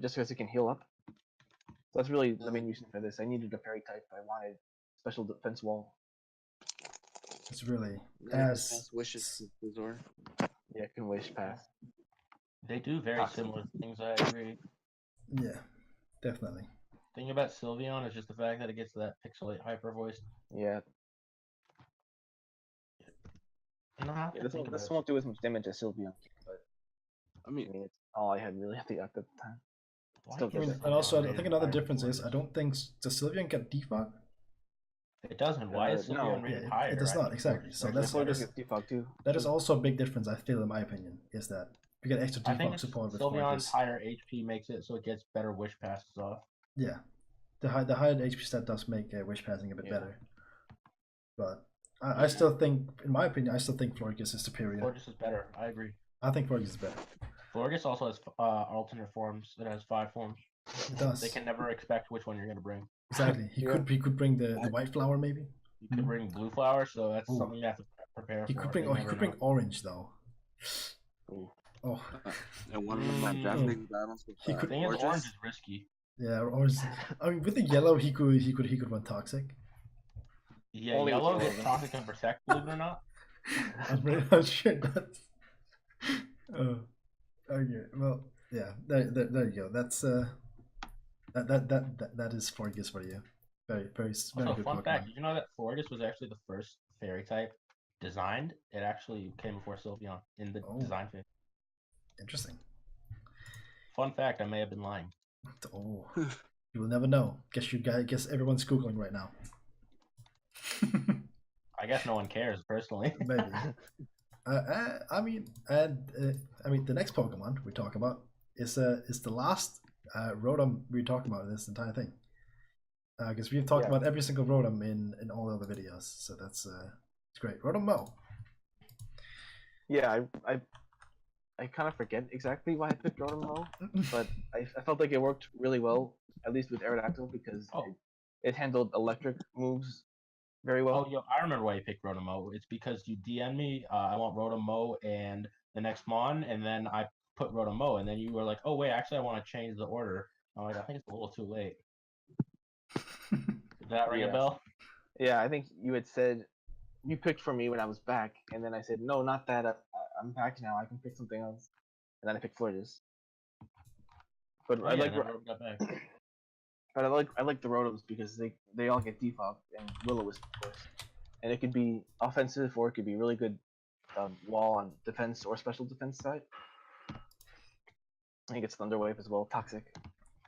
just because it can heal up. So that's really the main reason for this. I needed a fairy type. I wanted special defense wall It's really Pass as wishes to Zor. Yeah, can wish pass. They do very Toxic. similar things. I agree. yeah, definitely. Thing about Sylveon is just the fact that it gets that pixelate hyper voice. Yeah, You don't have to this think about this it. won't do as much damage as Sylveon, but I I mean, mean, it's all I had really at the time. Why Still I does mean, it. and also I Sylveon think rated another higher difference than is I don't think does Sylveon get defog? It doesn't. Why is No, Sylveon Yeah, rated higher? it does I not think exactly. Florges So are Yeah, that's better. Florges gets defog too. that is also a big difference. I feel, in my opinion, is that you get extra I think defog it's support with Sylveon's Florges. higher HP makes it so it gets better wish passes off. Yeah, the higher the HP stat does make wish passing a bit Yeah. better. But I still think, in my opinion, I still think Florges is superior. Florges is better. I agree. I think Florges is better. Florges also has alternate forms. It has 5 forms. It does. They can never expect which one you're going to bring. Exactly. He Yeah. could bring the white flower maybe. You could bring blue flower, so that's Ooh. something you have to prepare He for. could bring You he never could bring know. orange though. Ooh. Oh and one of my draft picks battles with He could- The thing is, Florges. orange is risky. yeah, orange. I mean, with the yellow, he could run toxic. Yeah, Only with yellow yellow, gets though. toxic and protect, believe it or not. I'm really not sure that. Okay. Well, yeah. There you go. That's that is Florges for you. Very Also, good fun Pokemon. fact: did you know that Florges was actually the first fairy type designed? It actually came before Sylveon in the Oh. design phase. Interesting. Fun fact: I may have been lying. Oh, you will never know. Guess everyone's googling right now. I guess no one cares personally. Maybe. I mean, the next Pokemon we talk about is the last Rotom we talk about in this entire thing. Because we've talked Yeah. about every single Rotom in all the other videos, so that's it's great. Rotom Mo. Yeah, I kind of forget exactly why I picked Rotom, but I felt like it worked really well, at least with Aerodactyl, because Oh. it handled electric moves very well. Oh, yo, I remember why you picked Rotom-O. It's because you DM me, I want Rotom-O and the next Mon, and then I put Rotom-O, and then you were like, oh, wait, actually, I want to change the order. I'm like, I think it's a little too late. Did that ring a Yeah. bell? Yeah, I think you had said you picked for me when I was back, and then I said no, not that. I'm back now. I can pick something else, and then I picked Florges. But Oh, I yeah, like never got back. but I like the Rotoms because they all get defog and Will-O-Wisp, of course, and it could be offensive or it could be really good wall on defense or special defense side. I think it's Thunder Wave as well, toxic.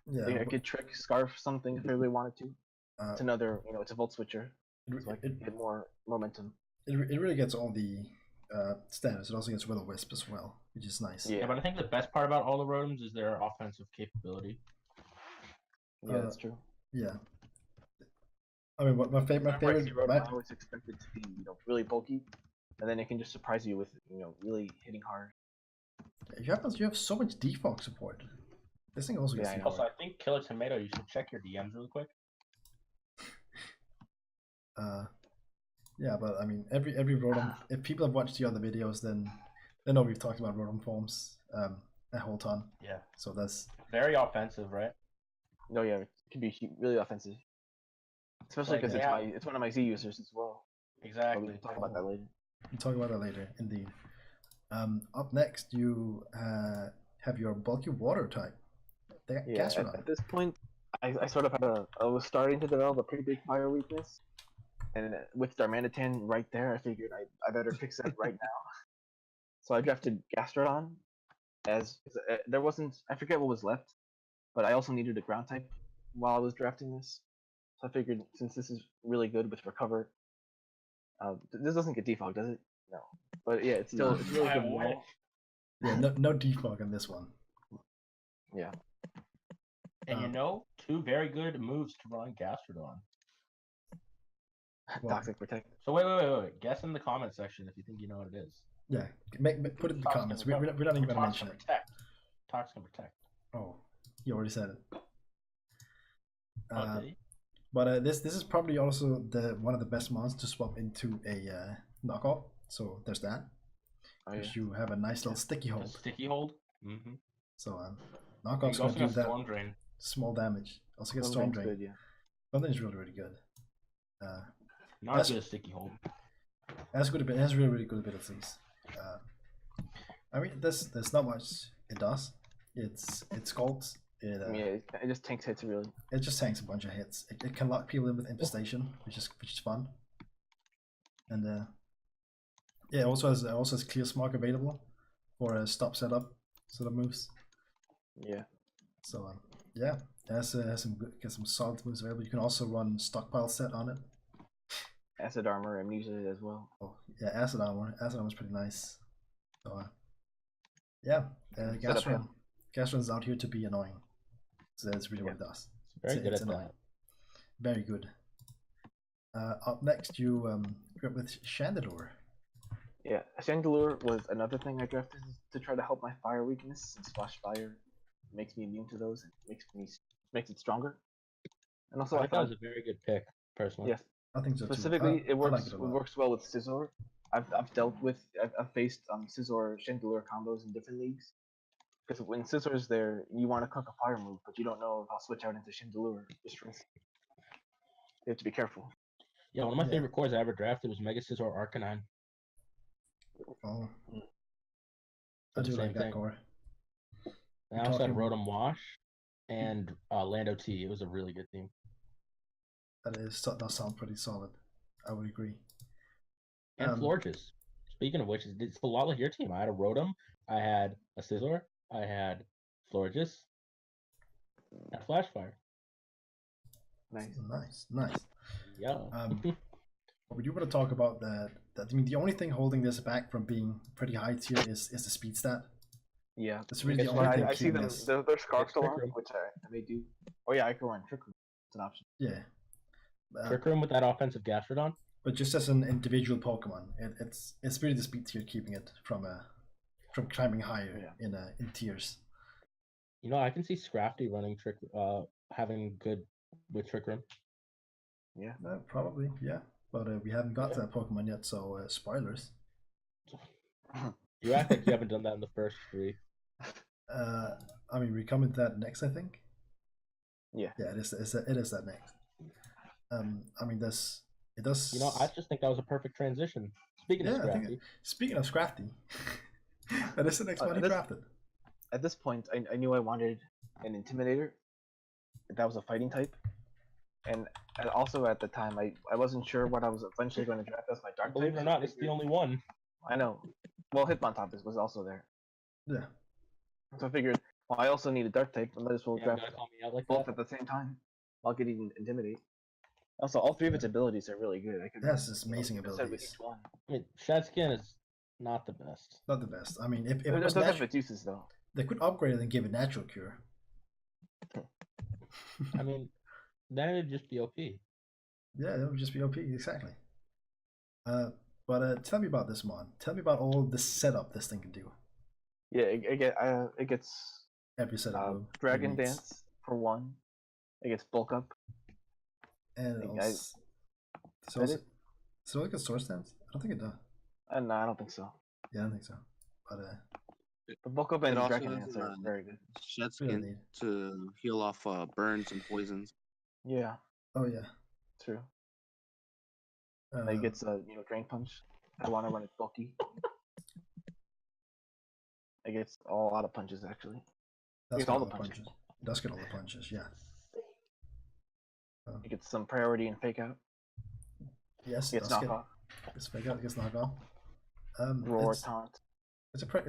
Yeah, I could trick Scarf something if I really wanted to. It's another, it's a Volt Switcher, so I can get more momentum. it really gets all the standards. It also gets Will-O-Wisp as well, which is nice. Yeah, but I think the best part about all the Rotoms is their offensive capability. Yeah, that's true. Yeah. I mean, my favorite. Whenever I see Rotom, I always expect it to be, really bulky, and then it can just surprise you with, really hitting hard. You have so much defog support. This thing also gets Yeah, I know. defog. Also, I think Killer Tomato, you should check your DMs really quick. Yeah, but I mean, every Rotom. If people have watched the other videos, then they know we've talked about Rotom forms a whole ton. Yeah. So that's Very offensive, right? No, yeah, it can be really offensive, especially Like, because yeah. it's one of my Z users as well. But we Exactly. can talk about that later. we'll talk about that later, indeed. Up next, you have your bulky water type. Yeah, Gastrodon. at this point, I sort of I was starting to develop a pretty big fire weakness, and with Darmanitan right there, I figured I better fix that right now. So I drafted Gastrodon as there wasn't, I forget what was left, but I also needed a ground type while I was drafting this. So I figured since this is really good with Recover, this doesn't get defog, does it? No, but yeah, it's still No. it's really I good wish. wall. Yeah, no defog on this one. Yeah. And two very good moves to run Gastrodon. Well, Toxic Protect. So wait. Guess in the comment section if you think you know what it is. Yeah, put it in the Toxic comments. and We're Recover. not even gonna Toxic mention and it. Protect. Toxic and Protect. Oh, you already said it. Oh, did he? But this is probably also one of the best mons to swap into a knockoff. So there's that. Oh yeah. Because you have a nice little sticky The hold. sticky hold. Mm-hmm. So And knockoff's you gonna also do got that Storm Drain. small damage. Also get Storm Storm Drain's Drain. good, yeah. Storm Drain is really good. Not as good as sticky hold. It has good. It has really good abilities. I mean, there's not much it does. It sculpts. I mean, it just tanks hits really. It just tanks a bunch of hits. It can lock people in with infestation, which is fun. And yeah, it also has clear smog available for a stop setup moves. Yeah. So yeah, it has some solid moves available. You can also run stockpile set on it. Acid armor, I'm using it as well. Oh yeah, acid armor. Acid armor is pretty nice. So yeah, gas run's out here to be annoying. So that's really what it does. Very good at annoying. that. Very good. Up next, you grab with Chandelure. Yeah, Chandelure was another thing I drafted to try to help my fire weakness, since Splash Fire makes me immune to those and makes it stronger. And also, I think that was a very good pick, personally. Yes, I think so too. specifically, it works. like it a It lot. works well with Scizor. I've faced Scizor Chandelure combos in different leagues. Because when Scissor's there, you want to cook a fire move, but you don't know if I'll switch out into Chandelure. Just risk. You have to be careful. Yeah, one of my favorite cores I ever drafted was Mega Scizor Arcanine. Oh, I Did the do like same that thing. core. And I also had Rotom Wash and Lando T. It was a really good team. That does sound pretty solid. I would agree. And Florges. Speaking of which, it's a lot like your team. I had a Rotom, I had a Scizor, I had Florges, and Flashfire. Nice. Yeah. But we do want to talk about that. I mean, the only thing holding this back from being pretty high tier is the speed stat. Yeah, that's really the only thing. I see them. This. They're scarf still on, which I may do. Oh yeah, I can run Trick Room. It's an option. Yeah. Trick Room with that offensive Gastrodon. But just as an individual Pokemon, it's really the speed tier keeping it from climbing higher in tiers. You know, I can see Scrafty running having good with Trick Room. Yeah, probably, yeah. But we haven't got that Pokemon yet, so spoilers. You act like you haven't done that in the first 3. I mean, we come into that next, I think. Yeah. Yeah, it is that next. I mean, it does. You know, I just think that was a perfect transition. Speaking of Scrafty. Speaking of Scrafty, that is the next one he drafted. At this point, I knew I wanted an Intimidator. That was a fighting type. And also at the time, I wasn't sure what I was eventually going to draft as my dark type. Believe it or not, it's the only one. I know. Well, Hitmontop was also there. Yeah. So I figured, well, I also need a dark type, and might as well draft both that. at the same time while getting Intimidate. Also, all 3 of its abilities are really good. Yes, it's amazing abilities. I mean, Shadskin is not the best. Not the best. I mean, if it was does have its uses though. They could upgrade it and give it natural cure. I mean, then it would just be OP. Yeah, it would just be OP, exactly. But tell me about this mod. Tell me about all the setup this thing can do. Yeah, it gets every setup move. Dragon Dance for 1. It gets Bulk Up. And so it gets Source Dance? I don't think it does. No, I don't think so. Yeah, I don't think so. But the Bulk Up and Dragon Dance are very good. Shed Skin to heal off burns and poisons. Yeah. Oh yeah. True. It gets Drain Punch. I want to run it bulky. It gets a lot of punches actually. It gets all the punches. It does get all the punches, yeah. It gets some priority and fake out. Yes, it gets knockoff. It's fake out, it gets knockoff. Roar, Taunt.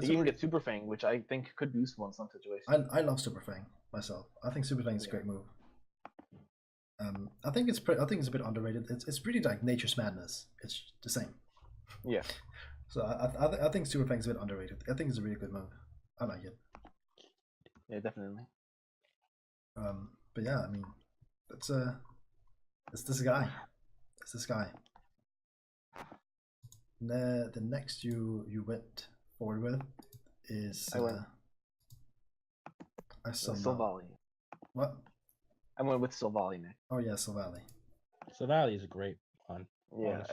You can get Super Fang, which I think could be useful in some situations. I love Super Fang myself. I think Super Fang is a great move. I think it's a bit underrated. It's really like Nature's Madness. It's the same. Yeah. So I think Super Fang is a bit underrated. I think it's a really good move. I like it. Yeah, definitely. But yeah, I mean, it's this guy. It's this guy. The next you went forward with is Silvally. What? I went with Silvally next. Oh yeah, Silvally. Silvally is a great one. Yeah,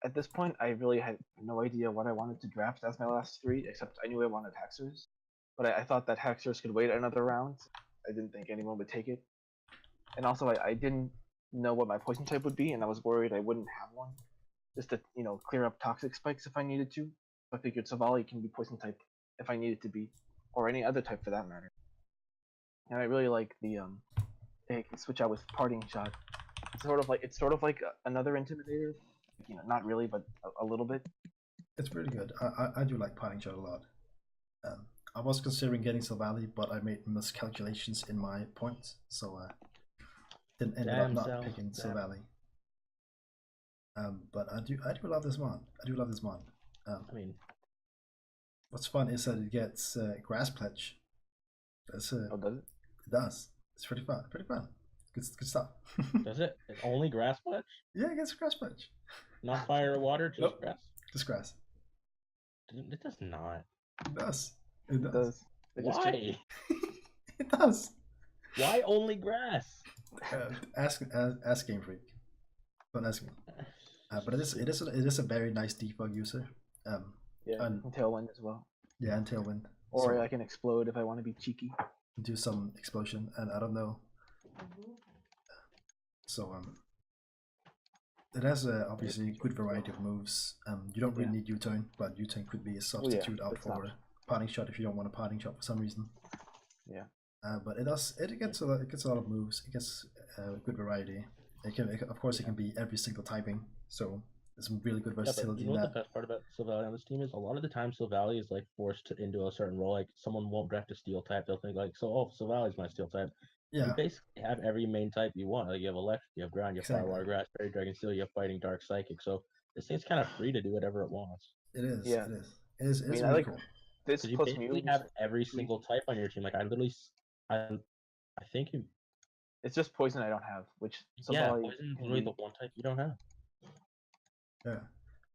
at this point, I really had no idea what I wanted to draft as my last 3, except I knew I wanted Haxorus. But I thought that Haxorus could wait another round. I didn't think anyone would take it. And also, I didn't know what my poison type would be, and I was worried I wouldn't have one. just to clear up toxic spikes if I needed to. I figured Savali can be poison type if I needed to be, or any other type for that matter. And I really like the they can switch out with parting shot. It's sort of like another intimidator, not really, but a little bit. It's really good. I do like parting shot a lot. I was considering getting Silvally, but I made miscalculations in my points, so ended up not picking Silvally. But I do love this mod. I do love this mod. I mean, what's fun is that it gets Grass Pledge. That's Oh, does it? It does. It's pretty fun. Pretty fun. Good stuff. Does it? It's only Grass Pledge? Yeah, it gets Grass Pledge. Not fire or water, just Nope. grass? Just grass. It does not. It does. It It does. does. They just changed Why? It does. Why only grass? Ask Game Freak. Don't ask me. But it is a very nice debug user. Yeah, and Tailwind as well. Yeah, and Tailwind. Or So I can explode if I want to be cheeky. do some explosion, and I don't know. So it has obviously a good variety of moves. You don't really need U-turn, but U-turn could be a substitute out that's for parting shot if you don't want a parting shot for some reason. Yeah. But it gets a lot of moves. It gets a good variety. Of course, it can be every single typing. So there's some really good versatility you know in what that. the best part about Silvally on this team is? A lot of the time Silvally is like forced into a certain role. Like someone won't draft a steel type. They'll think like, Silvally's my steel type. Yeah. You basically have every main type you want. Like you have electric, you have ground, you have fire, water, grass, fairy, dragon, steel, you have fighting, dark, psychic. So this thing's kind of free to do whatever it wants. It is. Yeah. It is. It is. It's I really like cool. this You plus basically Mew. have every single type on your team. Like I think you. It's just poison I don't have, which Yeah, Silvally poison is can really be- the one type you don't have. Yeah.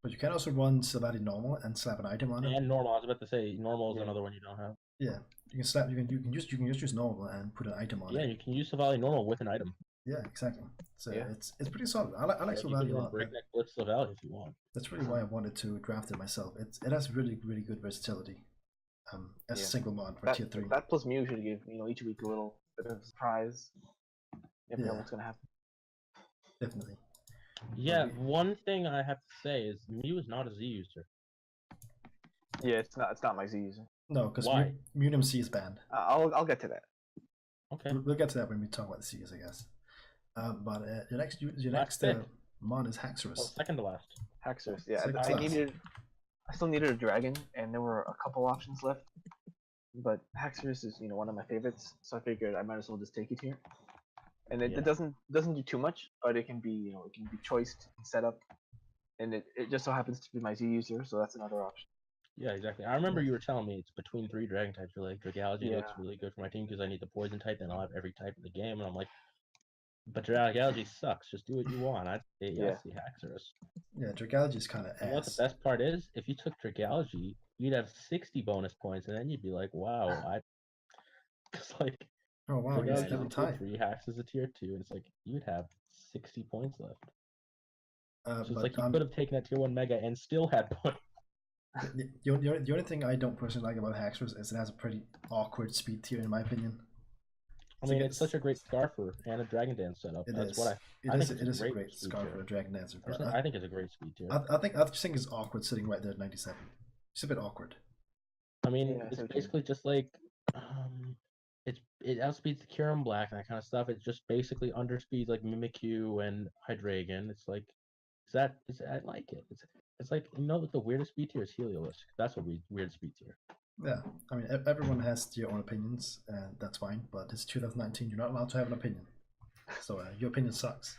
But you can also run Silvally normal and slap an item on it. And normal. I was about to say normal is Yeah. another one you don't have. Yeah. You can just use normal and put an item on Yeah, it. you can use Silvally normal with an item. Yeah, exactly. So Yeah. it's pretty solid. I like You Silvally can a run lot. Breakneck Blitz Silvally if you want. That's really why I wanted to draft it myself. It has really good versatility. As a Yeah. single mod for that, tier 3. that plus Mew should give each week a little bit of surprise. You never know Yeah. what's gonna happen. Definitely. Yeah, we- one thing I have to say is Mew is not a Z user. Yeah, it's not my Z user. No, because Why? Munum C is banned. I'll get to that. Okay. We'll get to that when we talk about the C's, I guess. But your next Last pick. mod is Oh, Haxorus. second to last. Haxorus. Yeah, Second I class. still needed a dragon, and there were a couple options left. But Haxorus is one of my favorites, so I figured I might as well just take it here. And it Yeah. doesn't do too much, but it can be it can be choiced and set up, and it just so happens to be my Z user, so that's another option. Yeah, exactly. I remember you were telling me it's between 3 dragon types. You're like, Dragology looks Yeah. really good for my team because I need the poison type, and I'll have every type in the game. And I'm like, but Dragology sucks. Just do what you want. I'd say yes, the Haxorus. Yeah, Dragology is kind of And what the ass. best part is, if you took Dragology, you'd have 60 bonus points, and then you'd be like, wow, it's like, Oh wow, Dragology he's is a double tier tied. 3, Hax is a tier 2, and it's like, you'd have 60 points left. So it's But like, you could have taken that tier 1 Mega and still had points. the only thing I don't personally like about Haxorus is it has a pretty awkward speed tier, in my opinion. I mean, it's such a great Scarfer and a Dragon Dance setup. It That's is. what It I is. think It it's is a great great speed scar tier. for a Dragon Dancer. But Personally, I think it's a great speed tier. I just think it's awkward sitting right there at 97. It's a bit awkward. I mean, Yeah, I see it's what you mean. basically just like, it outspeeds the Kyurem Black and that kind of stuff. It's just basically underspeeds like Mimikyu and Hydreigon. It's like, I like it. It's like, what the weirdest speed tier is Heliolisk. That's a weird speed tier. Yeah, I mean everyone has their own opinions, and that's fine. But it's 2019. You're not allowed to have an opinion. So your opinion sucks.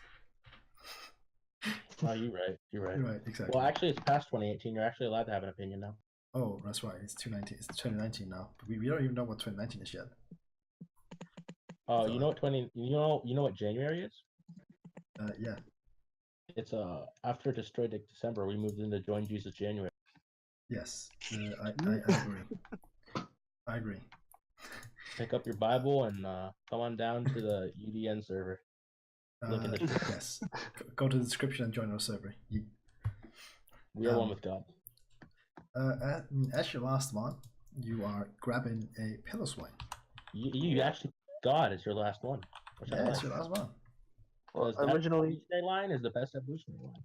Oh, you're right. You're right. You're right, exactly. Well, actually, it's past 2018. You're actually allowed to have an opinion now. Oh, that's right. It's 2019. It's 2019 now. But we don't even know what 2019 is yet. Oh, you know what January is? Yeah. It's after Destroy Dick December, we moved into Join Jesus January. Yes. I agree. I agree. Pick up your Bible and come on down to the UDN server. Link in the description. Yes. Go to the description and join our server. We are one with God. As your last one, you are grabbing a Pillow Swine. You actually God is your last one. Which I Yeah, like. it's your last one. Well, Because that originally, evolutionary line is the best evolutionary line.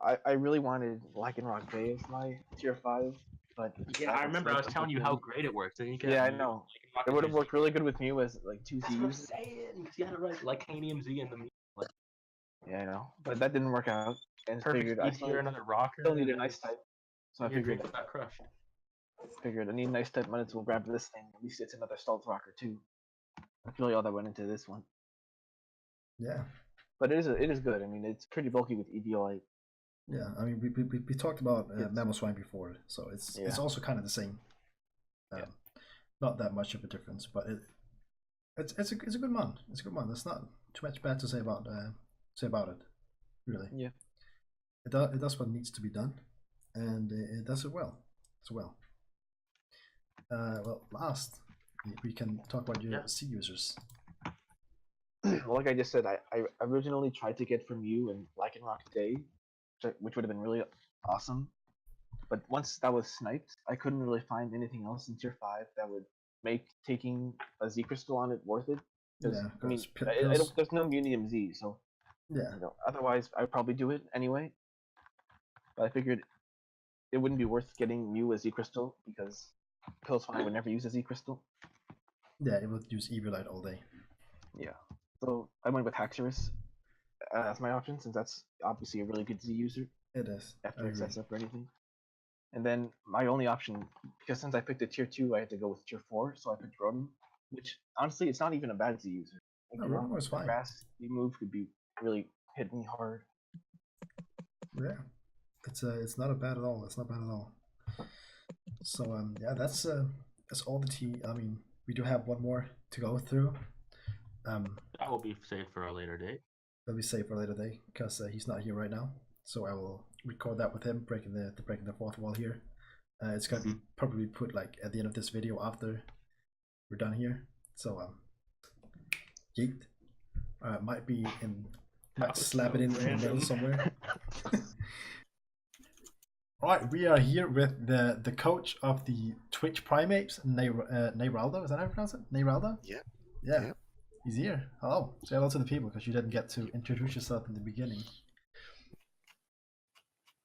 I really wanted Rock Bay as my tier 5, but Yeah, I remember I was telling you how great it works. And you Yeah, I know. It would have worked really good with Mew as like 2 That's what I'm Z's. saying. Because you had to write like Lycanium Z in the like, Yeah, I know. But that didn't work out. And perfect figured I speed tier, another rocker. still need a nice type. So I Your figured dreams got crushed. I need a nice type, might as well grab this thing. At least it's another stealth rocker too. That's really all that went into this one. Yeah. But it is good. I mean, it's pretty bulky with Eviolite. Yeah, I mean, we talked about Mamoswine before, so it's also kind of the same. Not that much of a difference, but it's a good mon. It's a good mon. There's not too much bad to say about it, really. Yeah. It does what needs to be done, and it does it well as well. Well, last we can talk about your C users. Well, like I just said, I originally tried to get from you and Lycanroc Day, which would have been really awesome. But once that was sniped, I couldn't really find anything else in tier 5 that would make taking a Z Crystal on it worth it. Because I mean, there's no Munium Z, so yeah. Otherwise, I'd probably do it anyway. But I figured it wouldn't be worth getting Mew as Z Crystal because Piloswine would never use a Z Crystal. Yeah, it would use Eviolite all day. Yeah. So I went with Haxorus as my option, since that's obviously a really good Z user. It is. After excess up or anything. And then my only option, because since I picked a tier 2, I had to go with tier 4, so I picked Rotom, which honestly, it's not even a bad Z user. No, Rotom was fine. Grass move could be really hit me hard. Yeah, it's not bad at all. It's not bad at all. So yeah, that's all the tea. I mean, we do have one more to go through. That will be saved for a later date. That'll be saved for a later date because he's not here right now. So I will record that with him, breaking the fourth wall here. It's gonna be probably put like at the end of this video after we're done here. So yeet. Might be in. Might slap it in the middle somewhere. Alright, we are here with the coach of the Twitch Primates, Neyraldo. Is that how you pronounce it? Neyraldo? Yeah. He's here. Hello. Say hello to the people because you didn't get to introduce yourself in the beginning.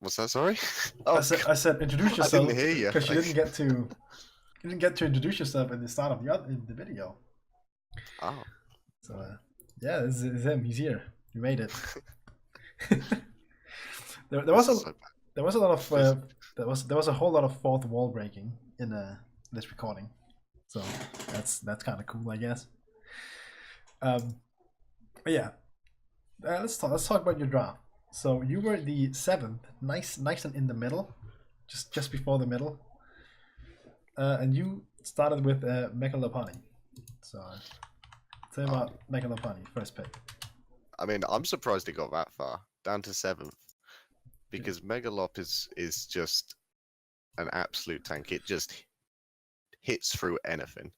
What's that? Sorry. I said introduce yourself. I didn't hear you because you didn't get to introduce yourself in the start of the video. Oh. So yeah, this is him. He's here. He made it. there was a lot of there was a whole lot of fourth wall breaking in this recording, so that's kind of cool, I guess. But yeah, let's talk about your draft. So you were the 7th, nice and in the middle, just before the middle, and you started with Megalopony. So tell me about Megalopony, first pick. I mean, I'm surprised it got that far, down to 7th, because Megalop is just an absolute tank. It just hits through anything.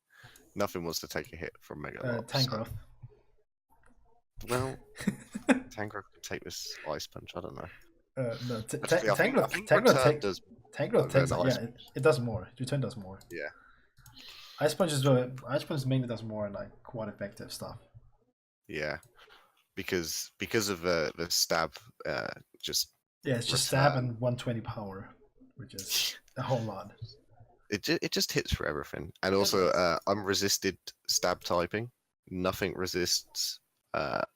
Nothing wants to take a hit from Megalop. Tangrowth. Well, Tangrowth can take this Ice Punch. I don't know. No, Tangrowth does. Tangrowth takes it does more. Return does more. Yeah. Ice Punch mainly does more like quad effective stuff. Yeah, because of the stab, just. Yeah, it's just stab and 120 power, which is a whole lot. It just hits for everything, and also unresisted stab typing. Nothing resists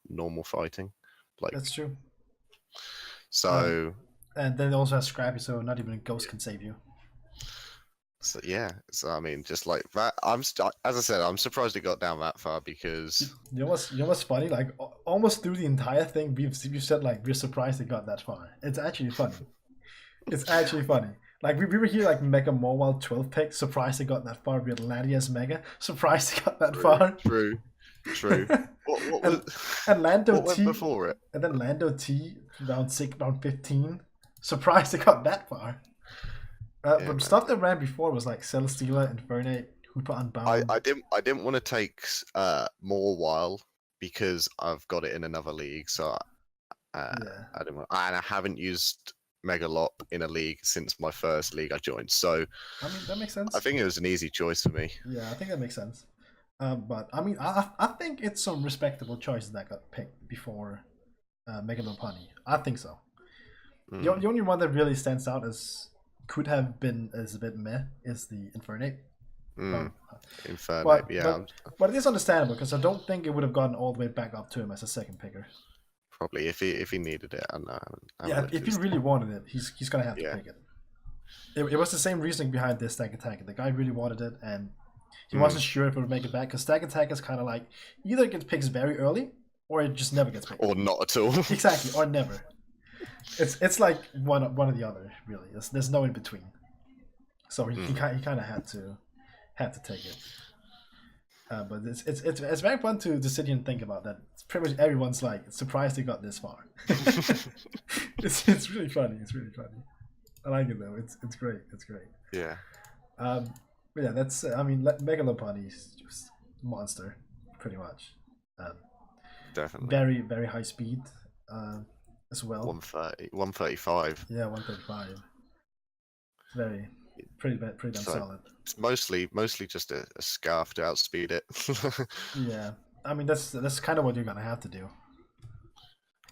normal fighting. Like that's true. So. And then it also has Scrappy, so not even a ghost can save you. So yeah, so I mean, just like that. As I said, I'm surprised it got down that far because. You know what's funny? Like almost through the entire thing, we've said like we're surprised it got that far. It's actually funny. It's actually funny. Like we were here like Mega Mobile 12 pick, surprised it got that far. We had Latias Mega, surprised it got that far. True. What was, and Lando what T went before it? And then Lando T round 15. Surprised it got that far. But stuff that ran before was like Celesteela, Infernape, Hoopa Unbound. I didn't want to take more while because I've got it in another league, so I didn't want, and I haven't used Megalop in a league since my first league I joined. So I mean that makes sense. I think it was an easy choice for me. Yeah, I think that makes sense. But I mean I think it's some respectable choices that got picked before Megalopony. I think so. The only one that really stands out as could have been as a bit meh is the Infernate. Infernape, yeah. But it is understandable because I don't think it would have gotten all the way back up to him as a second picker. Probably if he needed it. If he really wanted it, he's gonna have to pick it. It was the same reasoning behind this Stack Attack. The guy really wanted it, and he wasn't sure if it would make it back. Because Stack Attack is kind of like either it gets picked very early, or it just never gets picked. Or not at all. Exactly, or never. It's like one or the other, really. There's no in between. So he kind of had to take it. But it's very fun to sit here and think about that. It's pretty much everyone's like surprised they got this far. It's really funny. It's really funny. I like it though. It's great. It's great. Yeah. But yeah, that's. I mean, Megalopony is just monster, pretty much. Definitely. Very very high speed. As well. 130, 135. Yeah, 135. Very pretty damn solid. It's mostly just a scarf to outspeed it. Yeah, I mean that's kind of what you're gonna have to do.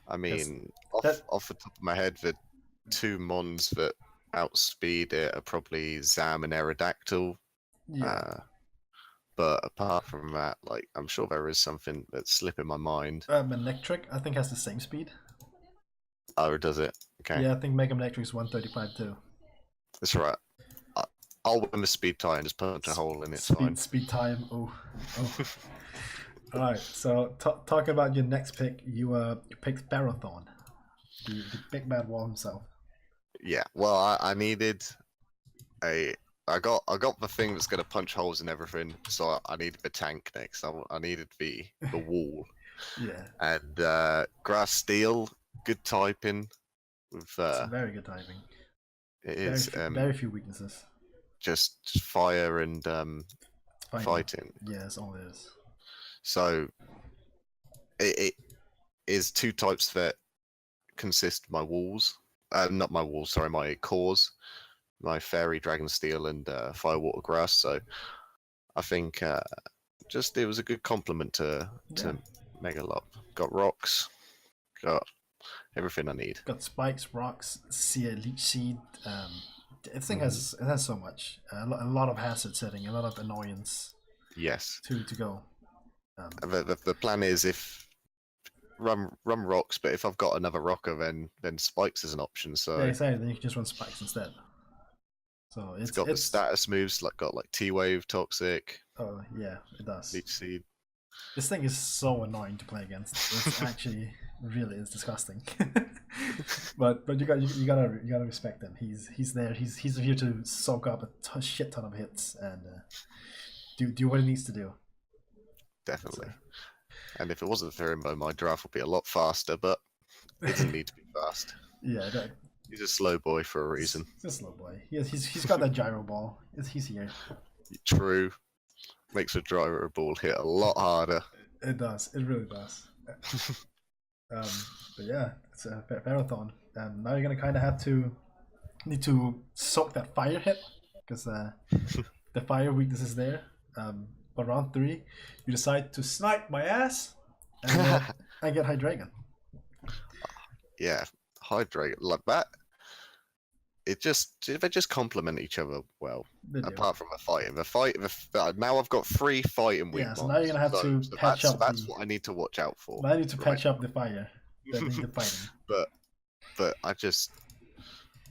I mean, off the top of my head, the two mons that outspeed it are probably Zam and Aerodactyl. Yeah. But apart from that, like I'm sure there is something that's slipping my mind. Manectric, I think, has the same speed. Oh, does it? Okay. Yeah, I think Mega Manectric is 135 too. That's right. I'll win the speed tie and just punch a hole in it. Fine. Speed time. Oh. All right. So talk about your next pick. You picked Ferrothorn, the big bad wall himself. Yeah. Well, I needed a. I got the thing that's gonna punch holes in everything. So I needed the tank next. I needed the wall. Yeah. And Grass Steel, good typing. With it's very good typing. It is very few weaknesses. Just fire and fighting. Yeah, that's all it is. So it is two types that consist of my walls. Not my walls, sorry, my cores. My Fairy, Dragon Steel, and Fire Water Grass. So I think just it was a good compliment to Megalop. Got rocks, got everything I need. Got spikes, rocks, Leech Seed. This thing has so much. A lot of hazard setting, a lot of annoyance. Yes. To go. The plan is if run rocks, but if I've got another rocker, then spikes is an option. So yeah, exactly. Then you can just run spikes instead. So it's got the status moves like T-Wave, Toxic. Oh yeah, it does. Leech Seed. This thing is so annoying to play against. It's actually really is disgusting. but you gotta respect him. He's there. He's here to soak up a shit ton of hits and do what he needs to do. Definitely. So. And if it wasn't for him, my draft would be a lot faster. But he doesn't need to be fast. Yeah. He's a slow boy for a reason. He's a slow boy. He's got that gyro ball. He's here. True. Makes a gyro ball hit a lot harder. It does. It really does. But yeah, it's a Ferrothorn. Now you're gonna kind of need to soak that fire hit because the fire weakness is there. But round 3, you decide to snipe my ass and get Hydreigon. Yeah, Hydreigon like that. They just complement each other well. Apart from the fighting, now I've got 3 fighting weak. Yeah, so now you're gonna have to patch up. That's what I need to watch out for. Now I need to patch up the fire. The fighting. But I just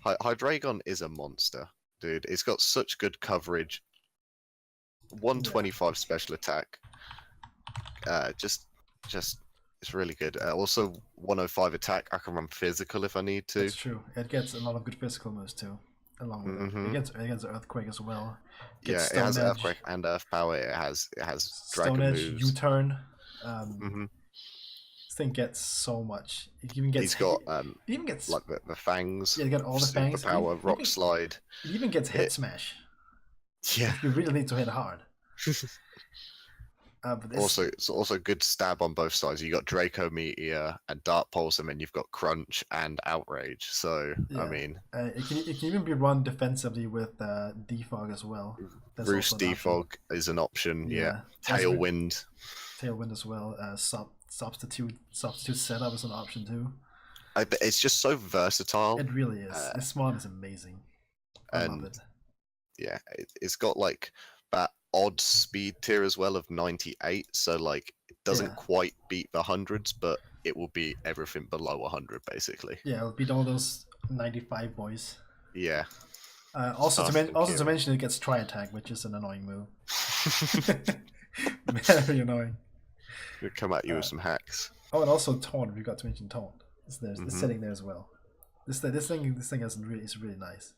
Hydreigon is a monster, dude. It's got such good coverage. 125 special attack. Just it's really good. Also 105 attack. I can run physical if I need to. That's true. It gets a lot of good physical moves too. Along with it gets Earthquake as well. Yeah, it has Earthquake and Earth Power. It has Dragon Stone Edge, moves. U-turn. This thing gets so much. It even gets. He's got it even gets like the fangs. Yeah, you get all the fangs. Power, Rock Slide. It even gets Hit Smash. Yeah. You really need to hit hard. But it's also good stab on both sides. You got Draco Meteor and Dark Pulse, and then you've got Crunch and Outrage. So yeah. I mean, it can even be run defensively with Defog as well. Roost Defog is an option. Yeah. Tailwind as well. Substitute setup is an option too. It's just so versatile. It really is. This mod is amazing. I love And it. yeah, it's got like that odd speed tier as well of 98. So like it doesn't Yeah. quite beat the hundreds, but it will beat everything below 100 basically. Yeah, it'll beat all those 95 boys. Yeah. Also Fast and to killing. mention, it gets tri attack, which is an annoying move. Very annoying. It'll come at you with some hacks. Oh, and also taunt. We got to mention taunt. It's Mhm. sitting there as well. This thing is really nice.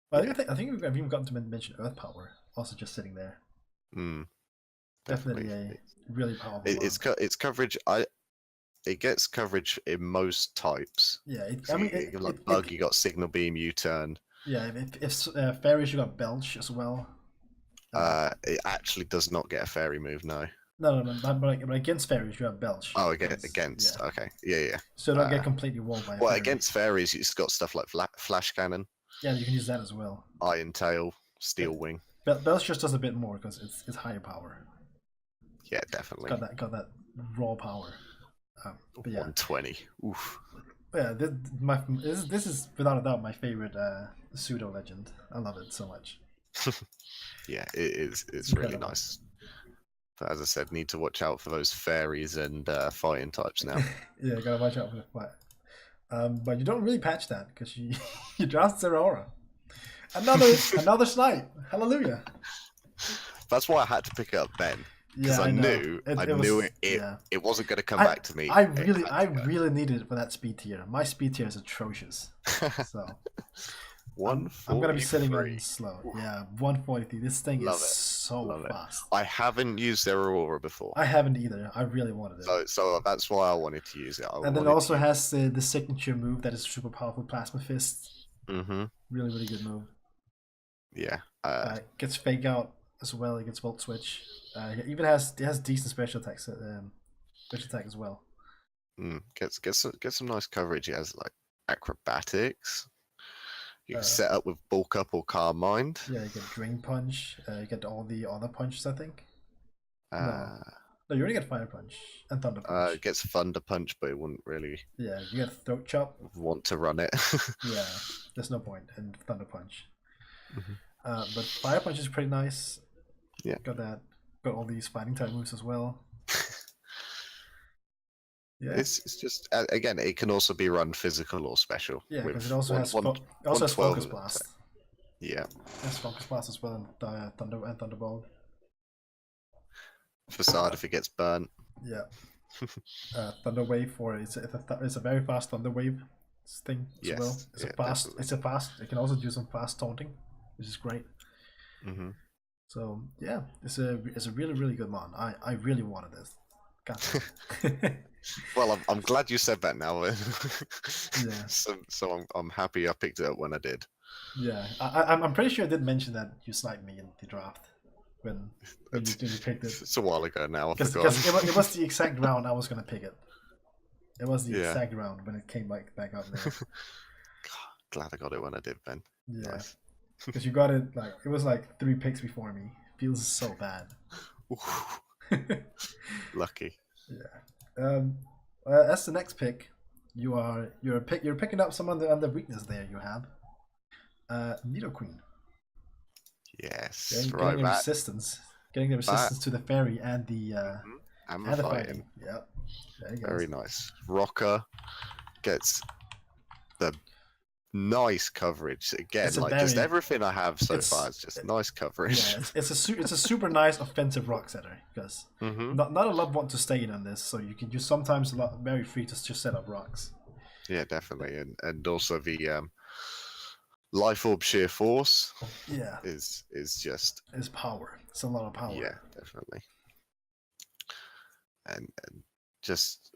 But I think we've even gotten to mention Earth Power, also just sitting there. Definitely a really powerful. It's coverage. It gets coverage in most types. Yeah, You got Bug, you got Signal Beam, U-turn. Yeah, if fairies, you got Belch as well. It actually does not get a fairy move, no. No, but against fairies, you have Belch. Oh, against. Yeah. Okay, yeah. So don't get completely walled by. Well, against fairies, you've got stuff like Flash Cannon. Yeah, you can use that as well. Iron Tail, Steel Wing. Belch just does a bit more because it's higher power. Yeah, definitely. Got that raw power. But yeah. 120. Oof. Yeah, this is without a doubt my favorite pseudo legend. I love it so much. Yeah, it is. It's really nice. But as I said, need to watch out for those fairies and fighting types now. Yeah, gotta watch out for the fight. But you don't really patch that because you draft Zeraora. Another snipe. Hallelujah. That's why I had to pick it up then. Because Yeah, I knew it wasn't going to come back to me. I really needed it for that speed tier. My speed tier is atrocious. So I'm gonna be sitting on slow. Yeah, 143. This thing is so fast. I haven't used Aurora before. I haven't either. I really wanted it. So that's why I wanted to use it. And then it also has the signature move that is super powerful, Plasma Fist. Mm-hmm. Really good move. Yeah. Gets Fake Out as well. It gets Volt Switch. It even has decent special attacks. Special attack as well. Get some nice coverage. It has like acrobatics. You can set up with Bulk Up or Calm Mind. Yeah, you get Drain Punch. You get all the other punches, I think. No, you already get Fire Punch and Thunder Punch. It gets Thunder Punch, but it wouldn't really. Yeah, you get Throat Chop. Want to run it? Yeah, there's no point in Thunder Punch. But Fire Punch is pretty nice. Yeah, got that. Got all these fighting type moves as well. Yeah, it's just again, it can also be run physical or special. Yeah, because it also has Focus Blast. Yeah, it has Focus Blast as well, and Thunderbolt. Facade if it gets burnt. Yeah. Thunder Wave for it's a very fast Thunder Wave thing as well. It's a fast. It can also do some fast taunting, which is great. So yeah, it's a really good mod. I really wanted this. Well, I'm glad you said that now. Yeah. So I'm happy I picked it up when I did. Yeah, I'm pretty sure I did mention that you sniped me in the draft when you picked it. It's a while ago now. I forgot. Because it was the exact round I was gonna pick it. It was the exact round when it came back up there. God, glad I got it when I did, Ben. Yeah. Nice. Because you got it it was like 3 picks before me. Feels so bad. Lucky. Yeah. As the next pick, you're picking up some other weakness there. You have Nidoqueen. Yes. Getting the resistance to the fairy and the fighting. Yep. There you go. Very nice. Rocker gets the nice coverage again. Just everything I have so far is just nice coverage. Yeah, it's a super nice offensive rock setter because not a lot want to stay in on this, so you can use sometimes very free to just set up rocks. Yeah, definitely, and also the Life Orb Sheer Force. Yeah, is power. It's a lot of power. Yeah, definitely, and just.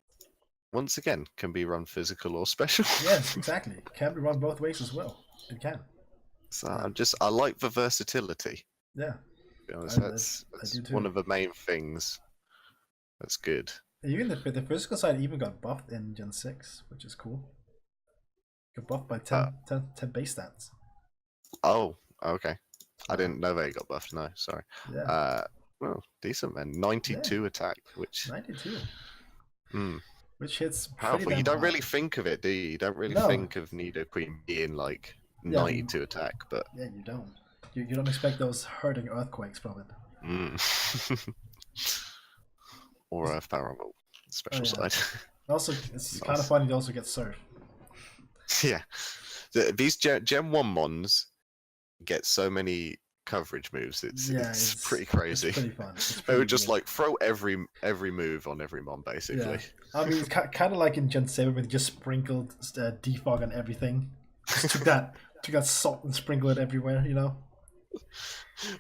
Once again, can be run physical or special. Yes, exactly. Can be run both ways as well. It can. So I like the versatility. Yeah. To be honest, that's one of the main things. That's good. Even the physical side even got buffed in Gen 6, which is cool. Got buffed by 10 base stats. Oh, okay. I didn't know they got buffed. No, sorry. Yeah. Well, decent then. 92 attack, which 92. which hits pretty Powerful. damn You don't hard. really think of it, do you? You don't really No. think of Nidoqueen being like Yeah. 92 attack, but Yeah, you don't. You don't expect those hurting earthquakes from it. or Earth Paranormal special yeah. side. Also, it's Nice. kind of funny to also get surf. Yeah, these Gen 1 Mons get so many coverage moves. It's pretty crazy. It's pretty fun. They would just like throw every move on every Mon basically. Yeah. I mean, it's kind of like in Gen 7 when they just sprinkled defog on everything. Just took that salt and sprinkled it everywhere, you know?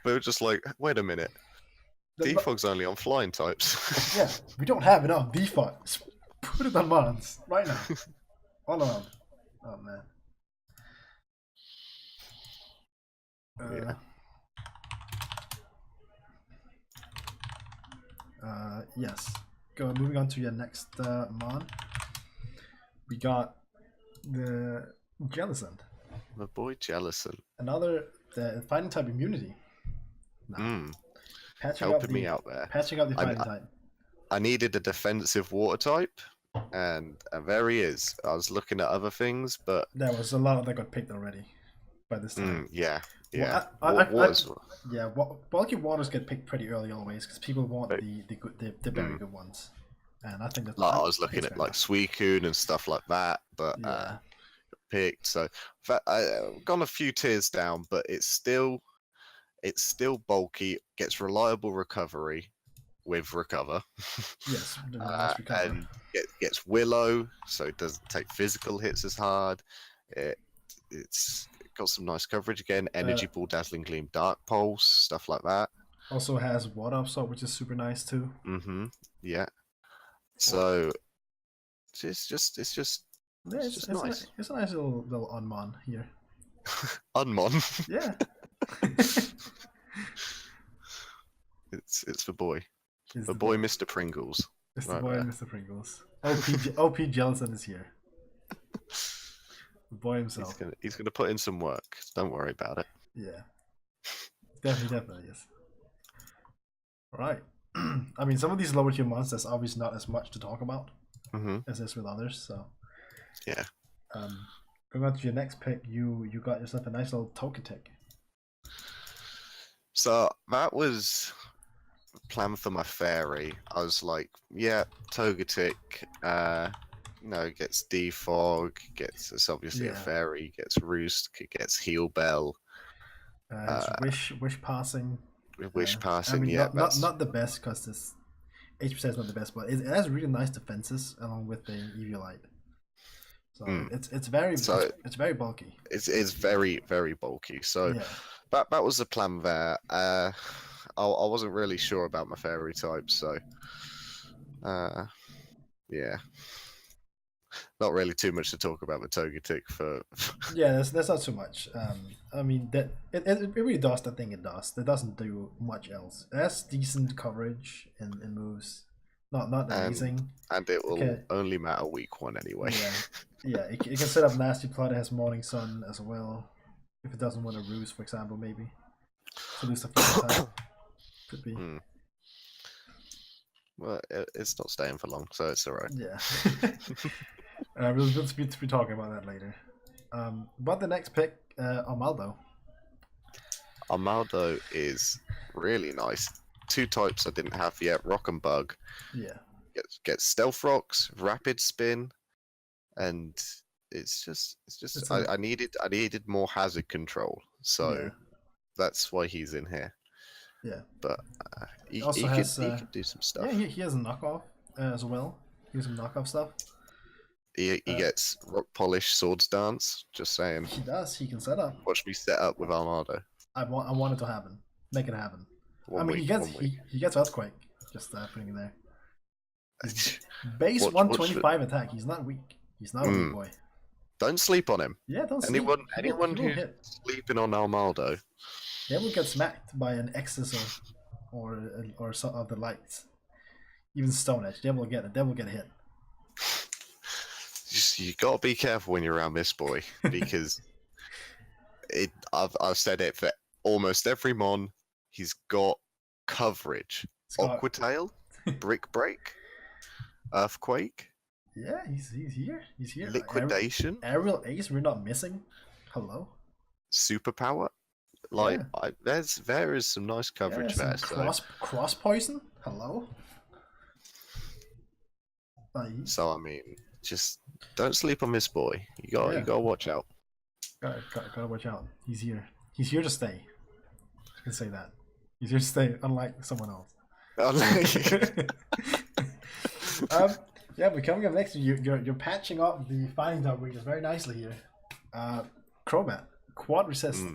They were just like, wait a minute, defog's only on flying types. Yeah, we don't have enough defog. Just put it on Mons right now. All around. Oh, man. Yes. Moving on to your next Mon. We got the Jellicent. My boy Jellicent. Another fighting type immunity. Helping me out there. Patching up the fighting type. I needed a defensive water type, and there he is. I was looking at other things, but there was a lot that got picked already by this time. Yeah. Well, bulky waters get picked pretty early always because people want the very good ones, and I think that. Like, I was looking at like Suicune and stuff like that, but picked. So I've gone a few tiers down, but it's still bulky. Gets reliable recovery with recover. Yes, and gets Willow, so it doesn't take physical hits as hard. It's got some nice coverage again. Energy Ball, Dazzling Gleam, Dark Pulse, stuff like that. Also has Water Absorb, which is super nice too. Yeah. So it's just nice. It's a nice little Unmon here. Unmon. Yeah. It's the boy. The boy, Mr. Pringles. It's the boy, Mr. Pringles. OP Jellicent is here. The boy himself. He's gonna put in some work. Don't worry about it. Yeah. Definitely is. Alright. I mean, some of these lower tier monsters obviously not as much to talk about as is with others, so. Yeah. Going on to your next pick, you got yourself a nice little Togetic. So that was plan for my fairy. I was like, yeah, Togetic, gets Defog, it's obviously a fairy, gets Roost, gets Heal Bell. Wish Passing. Wish Passing, I mean, not the best because this HP is not the best, but it has really nice defenses along with the Eviolite. So it's very bulky. It's very, very bulky. So that was the plan there. I wasn't really sure about my fairy type, so yeah. Not really too much to talk about with Togetic for. Yeah, there's not too much. I mean that it really does the thing it does. It doesn't do much else. It has decent coverage and moves. Not amazing. And it will only matter week 1 anyway. Yeah. It can set up Nasty Plot. It has Morning Sun as well. If it doesn't want to Roost, for example, maybe. So do something like that. Could be. Well, it's not staying for long, so it's alright. Yeah. We'll be talking about that later. But the next pick, Armaldo. Armaldo is really nice. 2 types I didn't have yet: Rock and Bug. Yeah. Gets Stealth Rocks, Rapid Spin, and I needed more hazard control, so that's why he's in here. Yeah. But he could do some stuff. Yeah, he has a knockoff as well. He has some knockoff stuff. He gets Rock Polish, Swords Dance. Just saying. He does. He can set up. Watch me set up with Armaldo. I want it to happen. Make it happen. He gets Earthquake. Just putting it there. Base 125 attack. He's not weak. He's not a weak boy. Don't sleep on him. Yeah, don't sleep. Anyone who's hit. sleeping on Armaldo. They will get smacked by an Excess or some of the lights. Even Stone Edge. They will get hit. You gotta be careful when you're around this boy because I've said it for almost every Mon. He's got coverage. Aqua Tail, Brick Break, Earthquake. Yeah, he's here. He's here. Liquidation, Aerial Ace, we're not missing. Hello. superpower. Yeah. There is some nice Yeah, coverage some there. So cross poison. Hello. So I mean, just don't sleep on this boy. You Yeah. gotta watch out. Gotta watch out. He's here. He's here to stay. I can say that. He's here to stay, unlike someone else. Yeah, but coming up next, you're patching up the fighting dog regions very nicely here. Crobat, quad resist.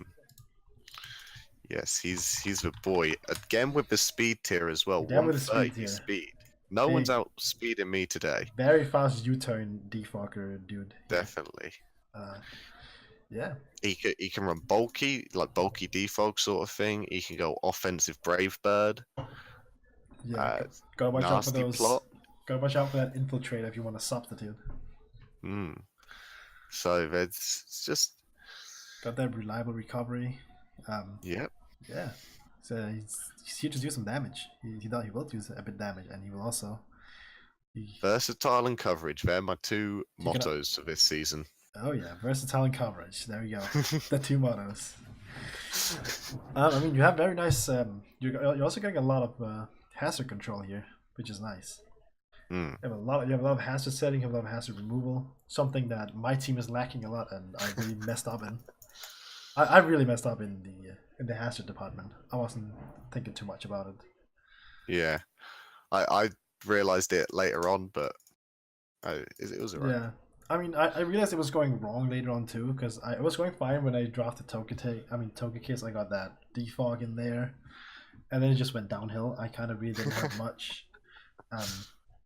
Yes, he's the boy again with the speed tier as well. Again with the speed 130 tier. speed. No one's outspeeding me today. Very fast U-turn defogger, dude. Definitely. Yeah. He can run bulky defog sort of thing. He can go offensive brave bird. Yeah. Gotta watch out for nasty those. plot. Gotta watch out for that infiltrate if you want to substitute. So it's just got that reliable recovery. Yep. Yeah. So he's here to do some damage. He will do a bit damage, and he will also. Versatile and coverage. They're my two mottos for this season. Oh yeah, versatile and coverage. There we go. The two mottos. I mean, you have very nice. You're also getting a lot of hazard control here, which is nice. You have a lot of hazard setting. You have a lot of hazard removal. Something that my team is lacking a lot, and I really messed up in. I really messed up in the hazard department. I wasn't thinking too much about it. Yeah, I realized it later on, but it was alright. Yeah. I mean, I realized it was going wrong later on too, because it was going fine when I drafted Togekiss. I got that defog in there, and then it just went downhill. I kind of really didn't have much. I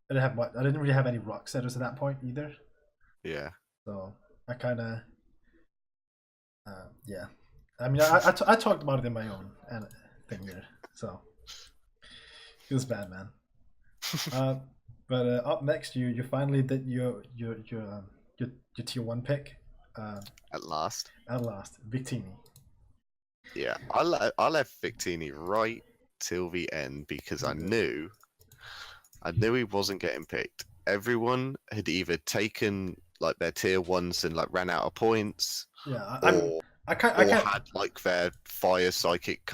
didn't really have any rock setters at that point either. Yeah. So I kind of, yeah. I mean, I talked about it in my own thing here, so it was bad, man. But up next, you finally did your tier 1 pick. At last. Victini. Yeah, I left Victini right till the end because I knew he wasn't getting picked. Everyone had either taken like their tier 1s and like ran out of points. Yeah, I had like their fire psychic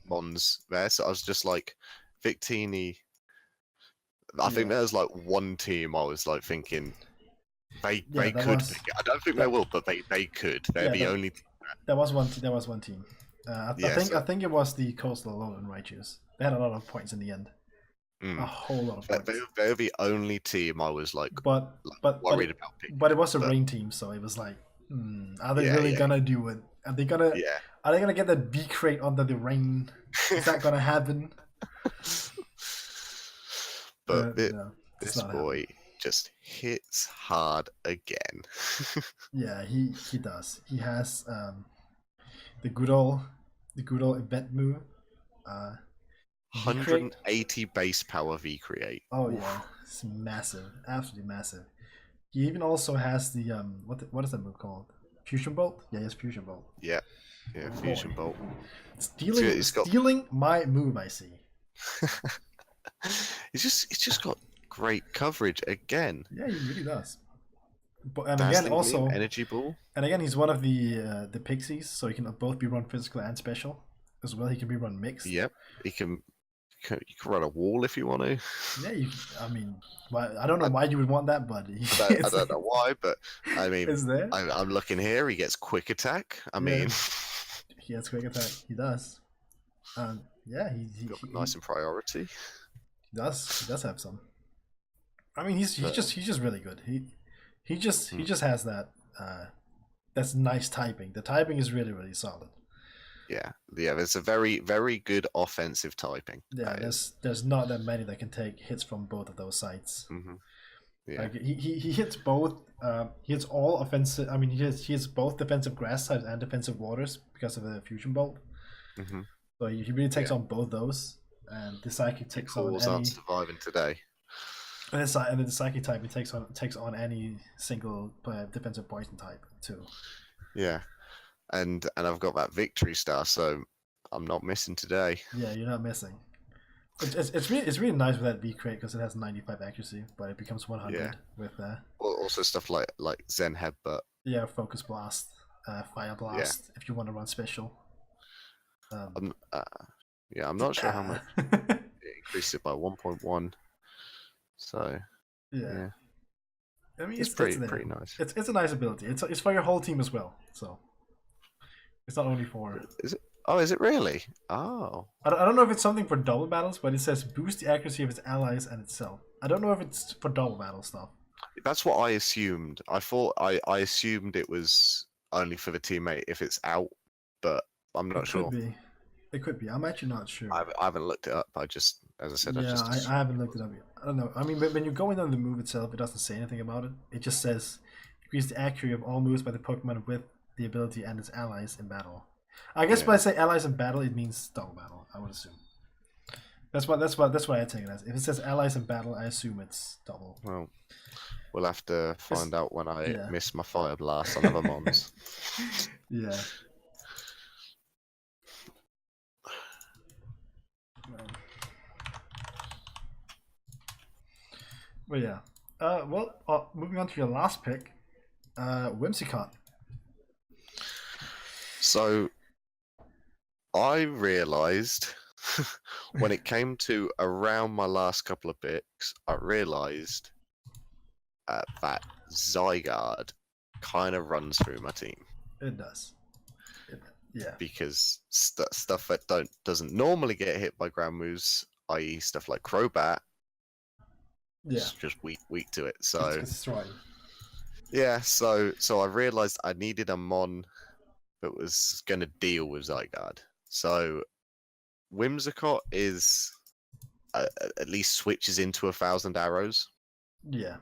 mons there. So I was just like, Victini. I think there's like one team I was like thinking they could pick it. I don't think they will, but they could. They're the only team. There was one team. I think it was the Coastal Lowland Righteous. They had a lot of points in the end. A whole lot of points. They're the only team I was like worried about picking. But it was a rain team, so it was like, are they really gonna do it? Are they gonna get that B crate under the rain? Is that gonna happen? But this boy just hits hard again. Yeah, he does. He has the good old event move. 180 base power V create. Oh yeah, it's massive, absolutely massive. He even also has the what is that move called? Fusion Bolt? Yeah, it's Fusion Bolt. Yeah, Fusion Bolt. Stealing my move, I see. It's just got great coverage again. Yeah, he really does. But again, also energy ball. And again, he's one of the pixies, so he can both be run physical and special as well. He can be run mixed. Yep, you can run a wall if you want to. Yeah, I don't know why you would want that, but I don't know why, but I mean, is there? I'm looking here. He gets quick attack. I mean, he has quick attack. He does. Yeah, he's nice in priority. He does have some. I mean, he's just really good. He just has that that's nice typing. The typing is really, really solid. Yeah. There's a very, very good offensive typing. Yeah, there's not that many that can take hits from both of those sides. Mm-hmm. Yeah. Like he hits both. He hits all offensive. I mean, he hits both defensive grass types and defensive waters because of the fusion bolt. Mm-hmm. So he really takes on both those, and the psychic takes on any. Aren't surviving today. And then the psychic type takes on any single defensive poison type too. Yeah, and I've got that victory star, so I'm not missing today. Yeah, you're not missing. It's really nice with that V crate because it has 95 accuracy, but it becomes 100 Yeah. with Also stuff like Zen Headbutt. Focus Blast, Fire Blast if you want to run special. I'm not sure how much it increased it by 1.1. So yeah. I mean, it's pretty nice. It's a nice ability. It's for your whole team as well. So it's not only for. Is it? Oh, is it really? Oh. I don't know if it's something for double battles, but it says boost the accuracy of its allies and itself. I don't know if it's for double battle stuff. That's what I assumed. I assumed it was only for the teammate if it's out, but I'm not sure. It could be. I'm actually not sure. I haven't looked it up. I just, as I said, I haven't looked it up yet. I don't know. I mean, when you go in on the move itself, it doesn't say anything about it. It just says increase the accuracy of all moves by the Pokemon with the ability and its allies in battle. I guess when I say allies in battle, it means double battle. I would assume. That's what I take it as. If it says allies in battle, I assume it's double. Well, we'll have to find out when I miss my Fire Blast on other mons. Yeah. Well, yeah. Moving on to your last pick, Whimsicott. So, I realised when it came to around my last couple of picks, I realised that Zygarde kind of runs through my team. It does. Yeah. Because stuff that doesn't normally get hit by ground moves, i.e., stuff like Crobat, just weak to it. So it's right. Yeah, so I realised I needed a mon that was going to deal with Zygarde. So Whimsicott is at least switches into 1,000 arrows. Yeah,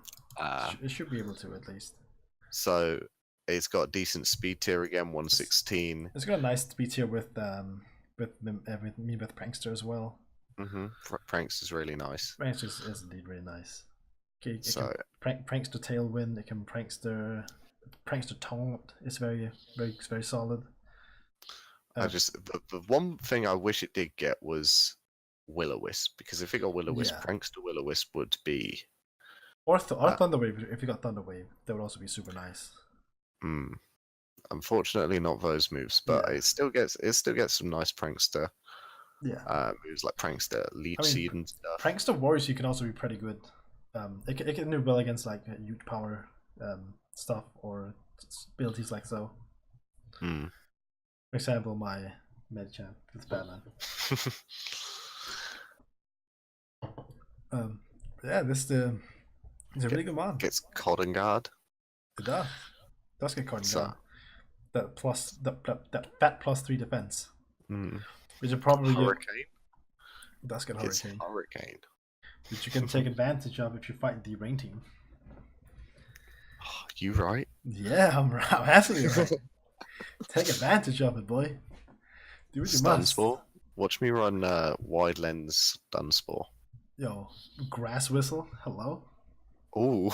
it should be able to at least. So it's got a decent speed tier again, 116. It's got a nice speed tier with Prankster as well. Prankster's really nice. Prankster is indeed really nice. Okay, Prankster Tailwind. It can Prankster Taunt. It's very solid. The one thing I wish it did get was Will-O-Wisp, because if it got Will-O-Wisp, Prankster Will-O-Wisp would be. Or Thunderwave. If you got Thunderwave, that would also be super nice. Unfortunately, not those moves, but it still gets some nice Prankster. Yeah. Moves like Prankster, Leech Seed and stuff. Prankster Warriors, you can also be pretty good. It can do well against like huge power stuff or abilities like so. For example, my Medicham with Batman. This is a really good one. Gets Cotton Guard. It does. It does get Cotton Guard. That fat +3 defense. Which are probably Hurricane. It does get Hurricane. Hurricane. Which you can take advantage of if you fight the rain team. You right? Yeah, I'm absolutely right. Take advantage of it, boy. Do what you must. Dunsparce. Watch me run wide lens Dunsparce. Yo, Grass Whistle. Hello. Ooh.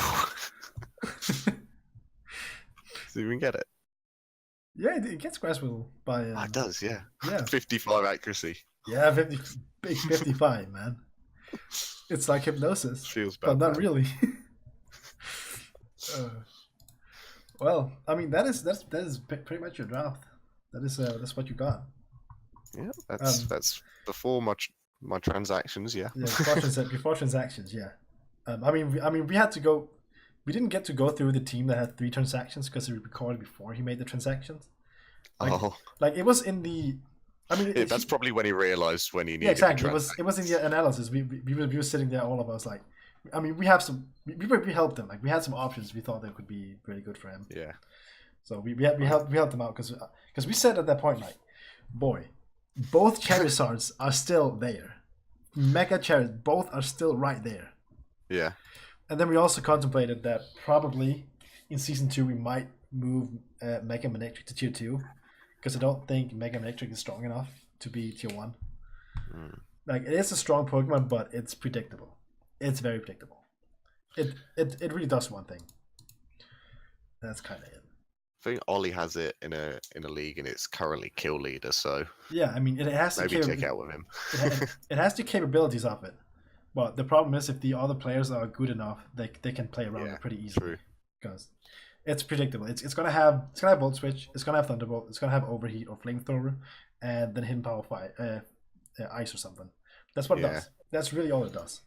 So you can get it. Yeah, it gets Grass Whistle by. It does, yeah. Yeah. 55 accuracy. Yeah, big 55, man. It's like hypnosis. Feels bad. But not really. Well, I mean that is pretty much your draft. That's what you got. Yeah, that's before my transactions. Yeah. Yeah, before transactions. Yeah. I mean, we had to go. We didn't get to go through the team that had 3 transactions because we recorded before he made the transactions. Like it was in the. I mean, that's probably when he realized when he needed. Yeah, exactly. It was in the analysis. We were sitting there, all of us, like. I mean, we helped him. Like we had some options we thought that could be really good for him. Yeah. So we helped him out because we said at that point, like, boy, both Charizards are still there. Mega Charizard, both are still right there. Yeah. And then we also contemplated that probably in season 2 we might move Mega Manectric to tier 2 because I don't think Mega Manectric is strong enough to be tier 1. Like it is a strong Pokemon, but it's predictable. It's very predictable. It really does one thing. That's kind of it. think Ollie has it in a league, and it's currently kill leader. So Yeah, I mean, it has maybe check out with him. it has the capabilities of it, but the problem is if the other players are good enough, they can play around Yeah, it pretty easily. true. Because it's predictable. It's gonna have Volt Switch, it's gonna have Thunderbolt, it's gonna have Overheat or Flamethrower, and then Hidden Power Fire, Ice or something. That's what it Yeah. does. That's really all it does.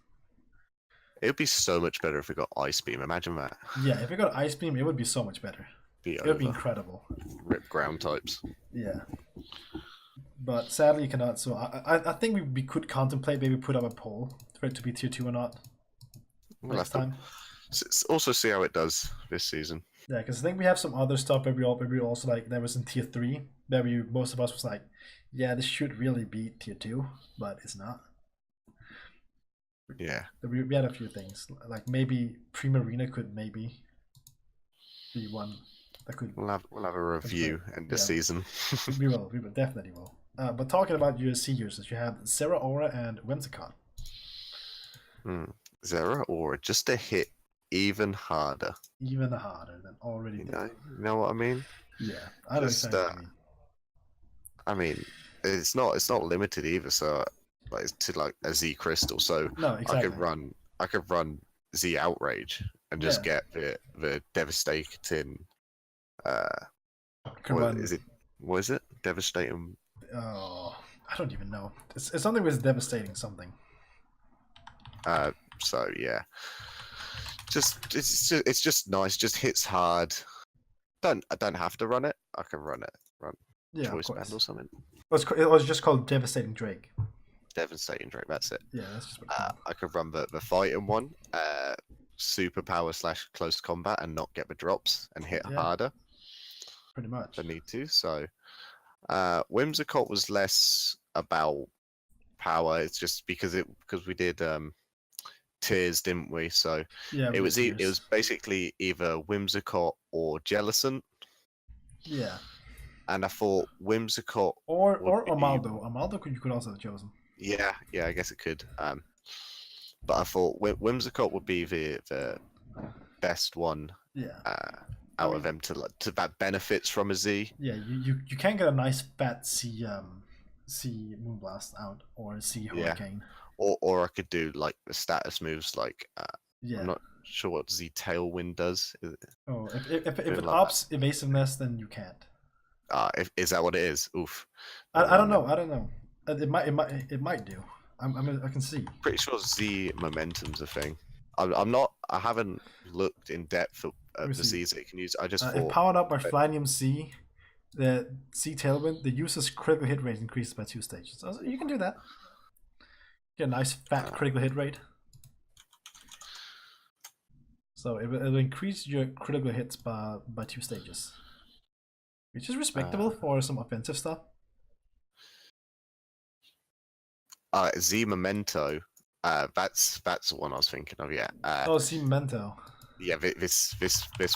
It would be so much better if we got Ice Beam. Imagine that. Yeah, if it got Ice Beam, it would be so much better. Be It would be over. incredible. Rip ground types. Yeah. But sadly, you cannot. So I think we could contemplate maybe put up a poll for it to be tier 2 or not We'll next have to time. also see how it does this season. Yeah, because I think we have some other stuff where we also like that was in tier 3 where most of us was like, yeah, this should really be tier 2, but it's not. Yeah. We had a few things like maybe Primarina could maybe be one that could. We'll have a review end of season. we will definitely will. But talking about your C users, you have Zera Aura and Whimsicott. Zera Aura just to hit even harder. Even harder than already. You know what I mean? Yeah, I don't exactly what you mean. I mean, it's not limited either. So like it's to like a Z Crystal. So no, exactly. I could run Z Outrage and just get the devastating. What is it? Devastating. Oh, I don't even know. It's something with devastating something. So yeah, it's just nice. Just hits hard. I don't have to run it. I can run choice band or something. It was just called Devastating Drake. Devastating Drake. That's it. Yeah, that's just what I could run the fighting one, superpower / close combat, and not get the drops and hit harder. Pretty much. I need to. So, Whimsicott was less about power. It's just because we did tiers, didn't we? So yeah, it was basically either Whimsicott or Jellicent. Yeah. And I thought Whimsicott or Amaldo. Amaldo you could also have chosen. Yeah, I guess it could. But I thought Whimsicott would be the best one. Yeah. Out of them to that benefits from a Z. Yeah, you can get a nice fat C Moonblast out or C Hurricane. Or I could do like the status moves like I'm not sure what Z Tailwind does. Oh, if it ups evasiveness, then you can't. Is that what it is? Oof. I don't know. It might do. I can see. Pretty sure Z Momentum's a thing. I haven't looked in depth at the Z's that you can use. I just thought if powered up by Flanium C, the C Tailwind, the user's critical hit rate increases by 2 stages. So you can do that. Get a nice fat critical hit rate. So it'll increase your critical hits by 2 stages. Which is respectable for some offensive stuff. Z Memento. That's the one I was thinking of. Yeah. Z Memento. Yeah, this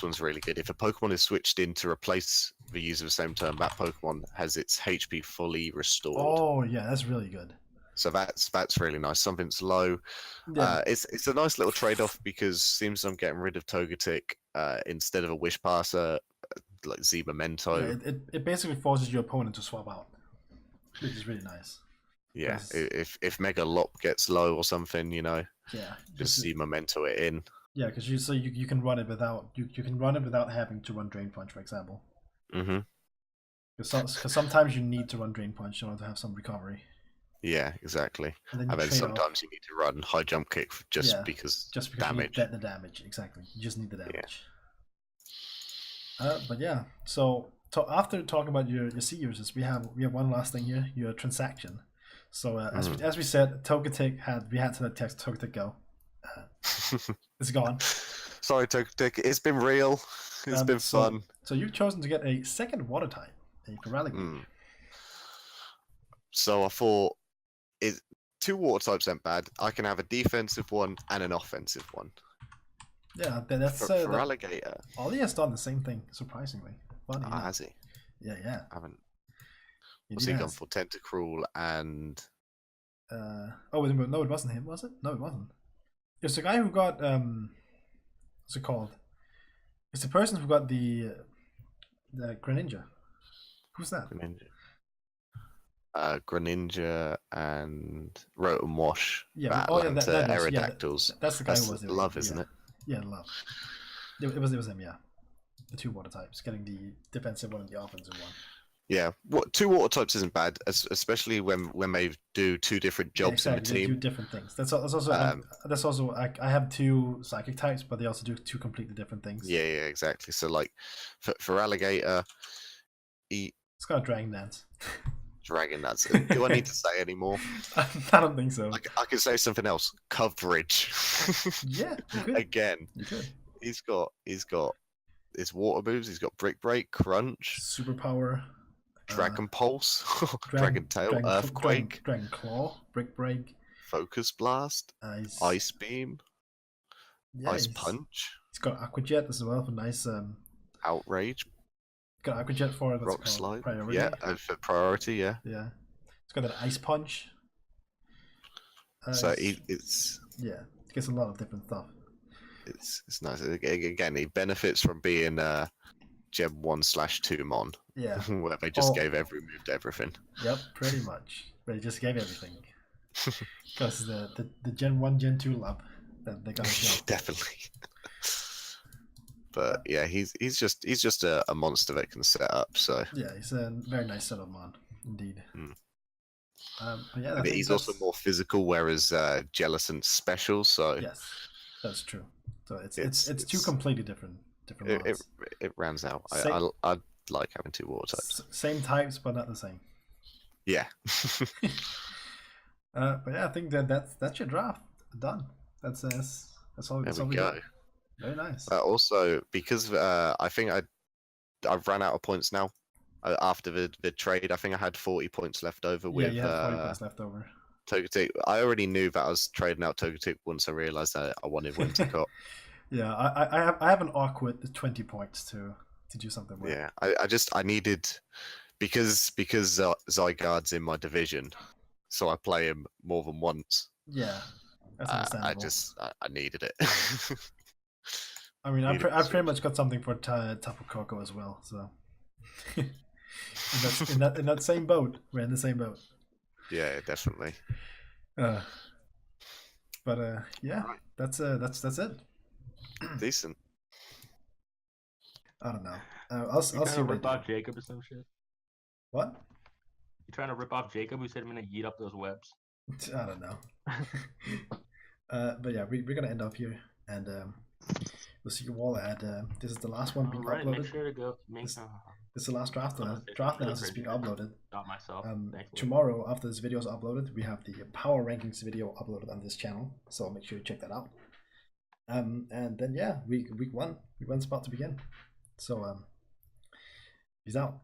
one's really good. If a Pokemon is switched in to replace the user of the same turn, that Pokemon has its HP fully restored. Oh yeah, that's really good. So that's really nice. Something's low. Yeah. It's a nice little trade-off because it seems I'm getting rid of Togetic instead of a Wish Passer, like Z Memento. Yeah, it basically forces your opponent to swap out, which is really nice. Yeah, if Mega Lop gets low or something, yeah, just Z Memento it in. Yeah, because you can run it without you can run it without having to run Drain Punch, for example. Mm-hmm. Because sometimes you need to run Drain Punch in order to have some recovery. Yeah, exactly. And then sometimes you need to run High Jump Kick because damage. You need the damage, exactly. You just need the damage. Yeah. But yeah, so after talking about your C users, we have one last thing here, your transaction. So as we said, Togetic we had to let Togetic go. It's gone. Sorry, Togetic. It's been real. It's been fun. So you've chosen to get a second water type, a Feraligatr. So I thought, 2 water types ain't bad. I can have a defensive one and an offensive one. Yeah, that's Feraligatr. Ollie has done the same thing, surprisingly. Has he? Yeah. I haven't. What's he gone for? Tentacruel and. No, it wasn't him, was it? No, it wasn't. It's the guy who got what's it called? It's the person who got the The Greninja. Who's that? Greninja and Rotom Wash Yeah. Oh, yeah. That was, yeah. Aerodactyls. That's the guy That's who was the Love, isn't it? Yeah, Love. It was him. Yeah. The 2 water types, getting the defensive one and the offensive one. Yeah, 2 water types isn't bad, especially when they do 2 different jobs in the They do team. different things. That's also I have 2 psychic types, but they also do 2 completely different things. Yeah, exactly. So like for Alligator, It's got a Dragon Dance. Dragon Dance. Do I need to say any more? I don't think so. I could say something else. Coverage. Yeah, you could. Again, You could. he's got his water moves. He's got Brick Break, Crunch, Superpower, Dragon Pulse, Dragon Tail, Earthquake, Dragon Claw, Brick Break, Focus Blast, Ice Beam, Ice Punch. He's got Aqua Jet as well for nice Outrage. Got Aqua Jet for Rock Slide. Priority. Yeah, for priority. Yeah. Yeah. It's got an Ice Punch. So it's it gets a lot of different stuff. It's nice. Again, he benefits from being Gen 1/2 Mon. Yeah. Where they just gave every move to everything. Yep, pretty much. They just gave everything. Because the Gen 1, Gen 2 lab that they got as well. Definitely. But yeah, he's just a monster that can set up. So yeah, he's a very nice setup Mon, indeed. But yeah, he's also more physical, whereas Jellicent's special. So yes, that's true. So it's 2 completely different Mons. It rounds out. I like having 2 water types. Same types, but not the same. Yeah. But yeah, I think that's your draft done. That's all. There we go. Very nice. Also, because I think I've run out of points now. After the trade, I think I had 40 points left over with. Yeah, you had 40 points left over. Togetic. I already knew that I was trading out Togetic once I realized that I wanted Wintercut. Yeah, I have an awkward 20 points to do something with. Yeah, I needed because Zygarde's in my division, so I play him more than once. Yeah, that's understandable. I needed it. I mean, I pretty much got something for Tapu Koko as well. So in that same boat, we're in the same boat. Yeah, definitely. Yeah, that's it. Decent. I don't know. I'll see. Rip off Jacob or some shit. What? You trying to rip off Jacob? Who said I'm gonna eat up those webs? I don't know. But yeah, we're gonna end up here, and we'll see you all at. This is the last one being uploaded. Make sure to go. This is the last draft analysis is being uploaded. Not myself. Tomorrow, after this video is uploaded, we have the power rankings video uploaded on this channel, so make sure you check that out. And then yeah, week 1's about to begin. So peace out.